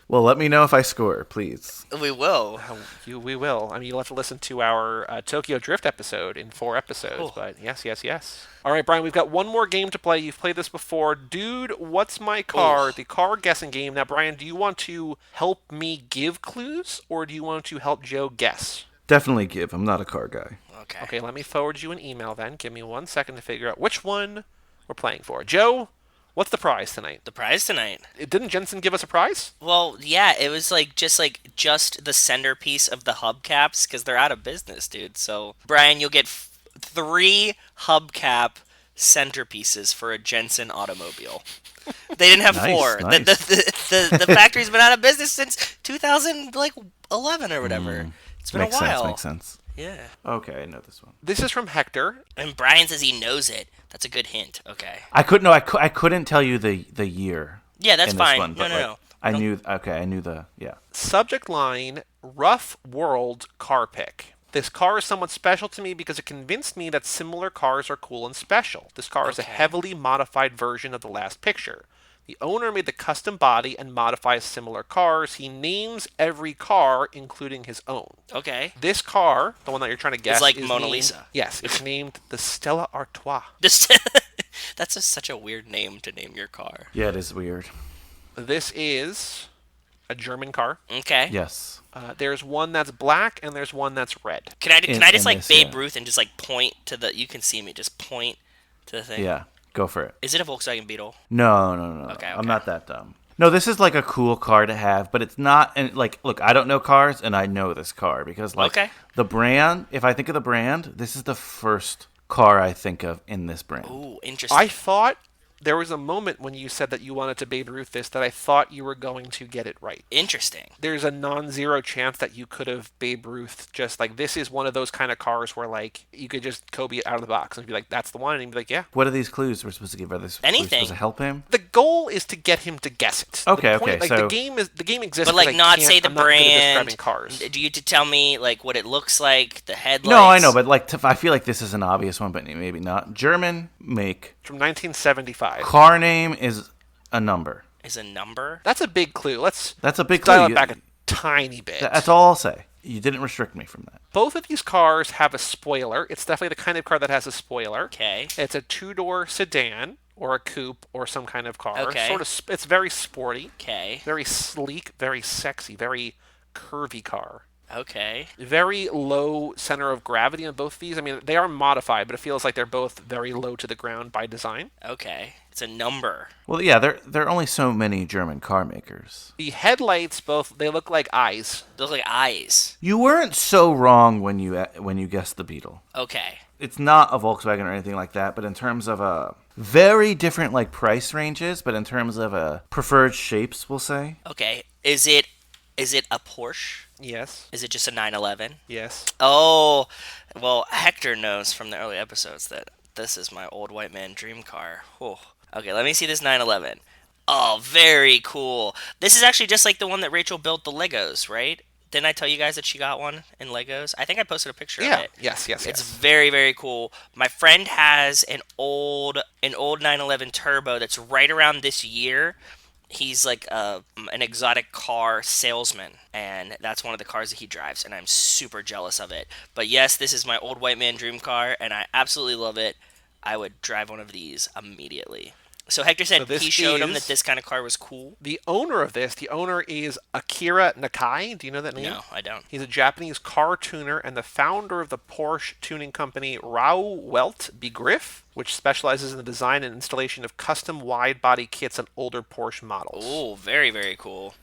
[SPEAKER 6] Well, let me know if I score, please.
[SPEAKER 2] We will.
[SPEAKER 1] we will. I mean, you'll have to listen to our Tokyo Drift episode in 4 episodes. But yes. All right, Brian, we've got one more game to play. You've played this before. Dude, What's My Car? The car guessing game. Now, Brian, do you want to help me give clues or do you want to help Joe guess?
[SPEAKER 6] Definitely give. I'm not a car guy.
[SPEAKER 2] Okay,
[SPEAKER 1] let me forward you an email then. Give me 1 second to figure out which one we're playing for. Joe, what's the prize tonight?
[SPEAKER 2] the prize tonight.
[SPEAKER 1] Didn't Jensen give us a prize?
[SPEAKER 2] Well, yeah, it was just the centerpiece of the hubcaps because they're out of business, dude. So, Brian, you'll get 3 hubcap centerpieces for a Jensen automobile. They didn't have
[SPEAKER 6] Nice,
[SPEAKER 2] 4.
[SPEAKER 6] nice.
[SPEAKER 2] The factory's been out of business since 2011 or whatever. It's been
[SPEAKER 6] Makes
[SPEAKER 2] a while.
[SPEAKER 6] Makes sense.
[SPEAKER 2] Yeah.
[SPEAKER 6] Okay, I know this one.
[SPEAKER 1] This is from Hector.
[SPEAKER 2] And Brian says he knows it. That's a good hint. Okay.
[SPEAKER 6] I couldn't tell you the year.
[SPEAKER 2] Yeah, that's
[SPEAKER 6] in this
[SPEAKER 2] fine.
[SPEAKER 6] one, but,
[SPEAKER 2] No.
[SPEAKER 6] I knew the yeah.
[SPEAKER 1] Subject line, rough world car pick. This car is somewhat special to me because it convinced me that similar cars are cool and special. This car is a heavily modified version of the last picture. The owner made the custom body and modifies similar cars. He names every car, including his own.
[SPEAKER 2] Okay.
[SPEAKER 1] This car, the one that you're trying to guess,
[SPEAKER 2] It's like
[SPEAKER 1] is
[SPEAKER 2] Mona
[SPEAKER 1] named-
[SPEAKER 2] Lisa.
[SPEAKER 1] Yes, it's named the Stella Artois.
[SPEAKER 2] That's such a weird name to name your car.
[SPEAKER 6] Yeah, it is weird.
[SPEAKER 1] This is a German car.
[SPEAKER 2] Okay.
[SPEAKER 6] Yes.
[SPEAKER 1] There's one that's black and there's one that's red.
[SPEAKER 2] Can I just
[SPEAKER 6] in
[SPEAKER 2] like
[SPEAKER 6] this,
[SPEAKER 2] Babe
[SPEAKER 6] yeah.
[SPEAKER 2] Ruth and just like point to the? You can see me. Just point to the thing.
[SPEAKER 6] Yeah. Go for it.
[SPEAKER 2] Is it a Volkswagen Beetle?
[SPEAKER 6] No.
[SPEAKER 2] Okay.
[SPEAKER 6] I'm not that dumb. No, this is like a cool car to have, but it's not. And like, look, I don't know cars, and I know this car because like the brand. If I think of the brand, this is the first car I think of in this brand.
[SPEAKER 2] Ooh, interesting.
[SPEAKER 1] I thought there was a moment when you said that you wanted to Babe Ruth this that I thought you were going to get it right.
[SPEAKER 2] Interesting.
[SPEAKER 1] There's a non-zero chance that you could have Babe Ruth just like, this is one of those kind of cars where like you could just Kobe it out of the box and be like, that's the one, and he'd be like, yeah.
[SPEAKER 6] What are these clues we're supposed to give? Are they
[SPEAKER 2] Anything.
[SPEAKER 6] supposed to help him?
[SPEAKER 1] The goal is to get him to guess it.
[SPEAKER 6] Okay,
[SPEAKER 1] The point-
[SPEAKER 6] okay,
[SPEAKER 1] Like
[SPEAKER 6] so-
[SPEAKER 1] the game exists,
[SPEAKER 2] But like
[SPEAKER 1] because
[SPEAKER 2] not say the
[SPEAKER 1] I'm not good at
[SPEAKER 2] brand.
[SPEAKER 1] describing cars.
[SPEAKER 2] Do you to tell me like what it looks like? The headlights.
[SPEAKER 6] No, I know, but like I feel like this is an obvious one, but maybe not. German make.
[SPEAKER 1] From 1975.
[SPEAKER 6] Car name is a number.
[SPEAKER 2] is a number.
[SPEAKER 1] That's a big clue. Let's
[SPEAKER 6] That's a big
[SPEAKER 1] dial
[SPEAKER 6] clue.
[SPEAKER 1] it back a tiny bit.
[SPEAKER 6] That's all I'll say. You didn't restrict me from that.
[SPEAKER 1] Both of these cars have a spoiler. It's definitely the kind of car that has a spoiler.
[SPEAKER 2] Okay.
[SPEAKER 1] It's a 2-door sedan or a coupe or some kind of car.
[SPEAKER 2] Okay.
[SPEAKER 1] It's very sporty.
[SPEAKER 2] Okay.
[SPEAKER 1] Very sleek, very sexy, very curvy car.
[SPEAKER 2] Okay.
[SPEAKER 1] Very low center of gravity on both of these. I mean, they are modified, but it feels like they're both very low to the ground by design.
[SPEAKER 2] Okay. It's a number.
[SPEAKER 6] Well, yeah, there are only so many German car makers.
[SPEAKER 1] The headlights they look like eyes.
[SPEAKER 2] They look like eyes.
[SPEAKER 6] You weren't so wrong when you guessed the Beetle.
[SPEAKER 2] Okay.
[SPEAKER 6] It's not a Volkswagen or anything like that, but in terms of very different like price ranges, but in terms of preferred shapes, we'll say.
[SPEAKER 2] Okay. Is it a Porsche?
[SPEAKER 1] Yes.
[SPEAKER 2] Is it just a 911?
[SPEAKER 1] Yes.
[SPEAKER 2] Oh, well, Hector knows from the early episodes that this is my old white man dream car. Whew. Okay, let me see this 911. Oh, very cool. This is actually just like the one that Rachel built the Legos, right? Didn't I tell you guys that she got one in Legos? I think I posted a picture of it.
[SPEAKER 1] Yes.
[SPEAKER 2] It's very, very cool. My friend has an old 911 Turbo that's right around this year. He's like an exotic car salesman, and that's one of the cars that he drives, and I'm super jealous of it. But yes, this is my old white man dream car, and I absolutely love it. I would drive one of these immediately. So Hector said he showed him that this kind of car was cool.
[SPEAKER 1] The owner is Akira Nakai. Do you know that name?
[SPEAKER 2] No, I don't.
[SPEAKER 1] He's a Japanese car tuner and the founder of the Porsche tuning company Rauwelt Begriff, which specializes in the design and installation of custom wide-body kits on older Porsche models.
[SPEAKER 2] Oh, very, very cool.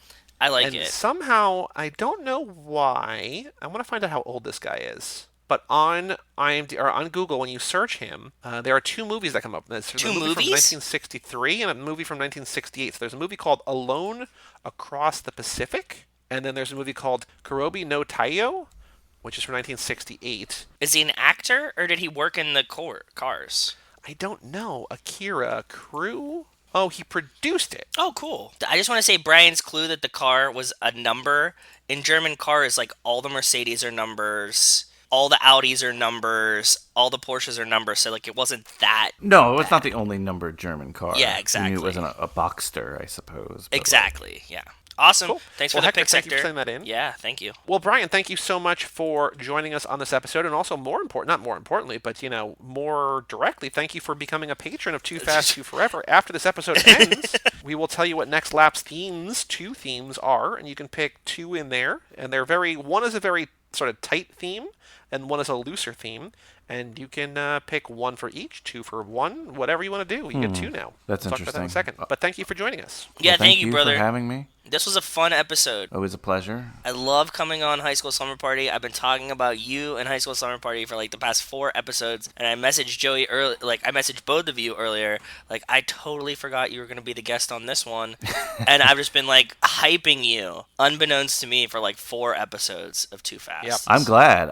[SPEAKER 2] I like it.
[SPEAKER 1] And somehow, I don't know why, I want to find out how old this guy is. But on IMDb or on Google, when you search him, there are two movies that come up. There's
[SPEAKER 2] Two
[SPEAKER 1] a movie
[SPEAKER 2] movies?
[SPEAKER 1] from 1963 and a movie from 1968. So there's a movie called Alone Across the Pacific, and then there's a movie called Kurobi no Taiyo, which is from 1968.
[SPEAKER 2] Is he an actor, or did he work in the cars?
[SPEAKER 1] I don't know. Akira Crew? Oh, he produced it.
[SPEAKER 2] Oh, cool. I just want to say Brian's clue that the car was a number. In German cars, like all the Mercedes are numbers, all the Audis are numbers, all the Porsches are numbers, so like it wasn't that
[SPEAKER 6] No, it's not the only numbered German car.
[SPEAKER 2] Yeah, exactly.
[SPEAKER 6] You knew it wasn't a Boxster, I suppose. but,
[SPEAKER 2] Exactly, yeah. Awesome.
[SPEAKER 1] Cool.
[SPEAKER 2] Thanks
[SPEAKER 1] Well,
[SPEAKER 2] for the
[SPEAKER 1] Hector,
[SPEAKER 2] pick,
[SPEAKER 1] thank you for
[SPEAKER 2] Hector.
[SPEAKER 1] sending that in.
[SPEAKER 2] Yeah, thank you.
[SPEAKER 1] Well, Brian, thank you so much for joining us on this episode, and also not more importantly, but more directly, thank you for becoming a patron of Too Fast, Too Forever. After this episode ends, we will tell you what next lap's two themes are, and you can pick two in there, and one is a very sort of tight theme, and one is a looser theme. And you can pick one for each, two for one, whatever you want to do. You get two now.
[SPEAKER 6] That's
[SPEAKER 1] We'll talk about that in a
[SPEAKER 6] interesting.
[SPEAKER 1] second. But thank you for joining us.
[SPEAKER 2] Yeah,
[SPEAKER 6] Well,
[SPEAKER 2] thank you, brother.
[SPEAKER 6] for having me.
[SPEAKER 2] This was a fun episode.
[SPEAKER 6] Always a pleasure.
[SPEAKER 2] I love coming on High School Slumber Party. I've been talking about you and High School Slumber Party for like the past 4 episodes, and I messaged Joey I messaged both of you earlier. Like, I totally forgot you were going to be the guest on this one, and I've just been like hyping you, unbeknownst to me, for like 4 episodes of Too Fast.
[SPEAKER 1] Yep.
[SPEAKER 6] I'm glad.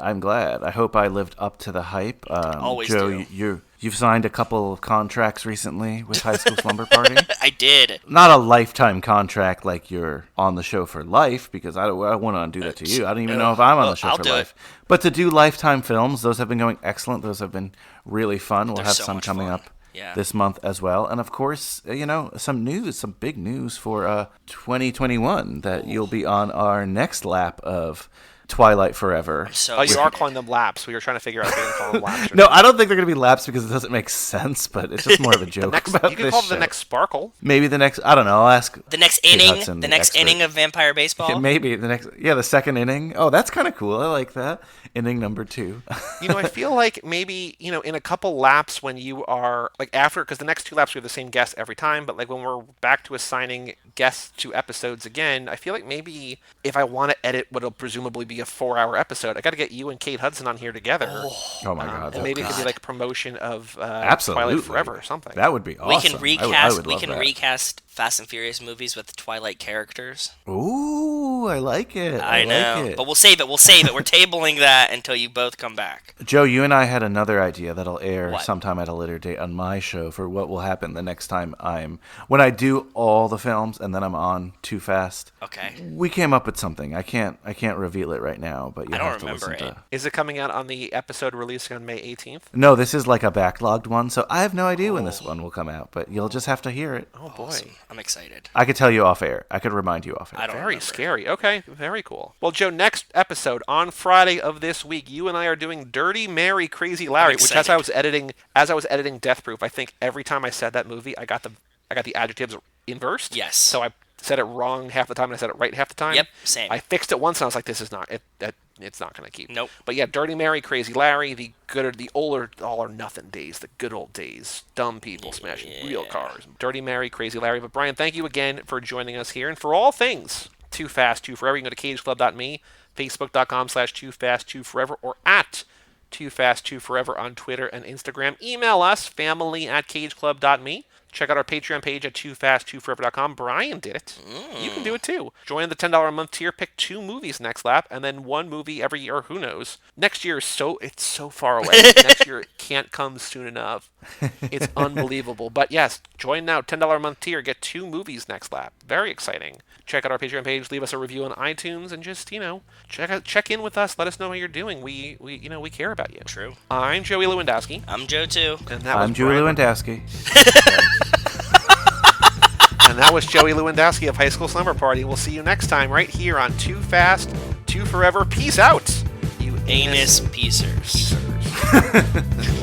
[SPEAKER 6] I hope I lived up to the hype.
[SPEAKER 2] Always
[SPEAKER 6] Joe,
[SPEAKER 2] do.
[SPEAKER 6] You've signed a couple of contracts recently with High School Slumber Party.
[SPEAKER 2] I did.
[SPEAKER 6] Not a lifetime contract like you're on the show for life, because I want to do that to you. I don't even know if I'm on the show
[SPEAKER 2] I'll
[SPEAKER 6] for
[SPEAKER 2] do
[SPEAKER 6] life. But to do lifetime films, those have been going excellent. Those have been really fun. We'll
[SPEAKER 2] They're
[SPEAKER 6] have
[SPEAKER 2] so
[SPEAKER 6] some
[SPEAKER 2] much
[SPEAKER 6] coming
[SPEAKER 2] fun.
[SPEAKER 6] up
[SPEAKER 2] Yeah.
[SPEAKER 6] this month as well. And of course, some big news for 2021 that you'll be on our next lap of Twilight Forever.
[SPEAKER 2] So
[SPEAKER 1] You are
[SPEAKER 2] excited.
[SPEAKER 1] calling them laps. We were trying to figure out if we can call them laps. Or
[SPEAKER 6] No,
[SPEAKER 1] not.
[SPEAKER 6] I don't think they're going to be laps because it doesn't make sense, but it's just more of a joke about
[SPEAKER 1] You can
[SPEAKER 6] this
[SPEAKER 1] call them the
[SPEAKER 6] show.
[SPEAKER 1] next Sparkle.
[SPEAKER 6] Maybe the next, I don't know, I'll ask.
[SPEAKER 2] The next
[SPEAKER 6] Kate
[SPEAKER 2] inning,
[SPEAKER 6] Hudson,
[SPEAKER 2] the
[SPEAKER 6] the
[SPEAKER 2] next
[SPEAKER 6] expert.
[SPEAKER 2] inning of Vampire Baseball.
[SPEAKER 6] Yeah, maybe the second inning. Oh, that's kind of cool. I like that. Inning number 2.
[SPEAKER 1] I feel like maybe, in a couple laps when you are, like after, because the next 2 laps we have the same guest every time, but like when we're back to assigning guests to episodes again, I feel like maybe if I want to edit what'll presumably be a 4-hour episode, I got to get you and Kate Hudson on here together.
[SPEAKER 6] Oh my God.
[SPEAKER 1] And maybe it could be
[SPEAKER 2] God.
[SPEAKER 1] like promotion of
[SPEAKER 6] Absolutely.
[SPEAKER 1] Twilight Forever or something.
[SPEAKER 6] That would be awesome.
[SPEAKER 2] We can recast.
[SPEAKER 6] I would
[SPEAKER 2] we
[SPEAKER 6] love
[SPEAKER 2] can
[SPEAKER 6] that.
[SPEAKER 2] recast Fast and Furious movies with Twilight characters.
[SPEAKER 6] Ooh, I like it.
[SPEAKER 2] I know,
[SPEAKER 6] like it.
[SPEAKER 2] but we'll save it. We'll save it. We're tabling that until you both come back.
[SPEAKER 6] Joe, you and I had another idea that'll air
[SPEAKER 2] What?
[SPEAKER 6] sometime at a later date on my show for what will happen the next time when I do all the films and then I'm on Too Fast.
[SPEAKER 2] Okay.
[SPEAKER 6] We came up with something. I can't reveal it right now, but you
[SPEAKER 2] I don't
[SPEAKER 6] have to
[SPEAKER 2] remember
[SPEAKER 6] listen
[SPEAKER 2] it.
[SPEAKER 6] to.
[SPEAKER 1] Is it coming out on the episode releasing on May 18th?
[SPEAKER 6] No, this is like a backlogged one, so I have no idea when this one will come out, but you'll just have to hear it.
[SPEAKER 1] Oh boy.
[SPEAKER 2] Awesome. I'm excited.
[SPEAKER 6] I could tell you off air. I could remind you off air.
[SPEAKER 2] I don't
[SPEAKER 1] Very
[SPEAKER 2] remember.
[SPEAKER 1] scary.
[SPEAKER 6] All
[SPEAKER 1] Okay, very cool. Well, Joe, next episode on Friday of this week, you and I are doing Dirty Mary, Crazy Larry, which as I was editing Death Proof, I think every time I said that movie, I got the adjectives inversed.
[SPEAKER 2] Yes.
[SPEAKER 1] So I said it wrong half the time and I said it right half the time.
[SPEAKER 2] Yep, same.
[SPEAKER 1] I fixed it once and I was like, this is not it. It's not going to keep.
[SPEAKER 2] Nope.
[SPEAKER 1] But yeah, Dirty Mary, Crazy Larry, the older all or nothing days, the good old days, dumb people smashing real cars. Dirty Mary, Crazy Larry. But Brian, thank you again for joining us here, and for all things Too Fast, Too Forever, you can go to cageclub.me, facebook.com/TooFastTooForever, or at Too Fast Too Forever on Twitter and Instagram. Email us, family@cageclub.me. Check out our Patreon page at toofasttooforever.com. Brian did it. You can do it too. Join the $10 a month tier. Pick 2 movies next lap, and then 1 movie every year. Who knows? Next year it's so far away. Next year it can't come soon enough. It's unbelievable. But yes, join now. $10 a month tier. Get 2 movies next lap. Very exciting. Check out our Patreon page. Leave us a review on iTunes, and just check in with us. Let us know how you're doing. We care about you.
[SPEAKER 2] True.
[SPEAKER 1] I'm Joey Lewandowski.
[SPEAKER 2] I'm Joe too.
[SPEAKER 1] And
[SPEAKER 6] I'm Julie Lewandowski.
[SPEAKER 1] And that was Joey Lewandowski of High School Slumber Party. We'll see you next time right here on Too Fast, Too Forever. Peace out, you
[SPEAKER 2] Anus piecers.
[SPEAKER 1] piecers.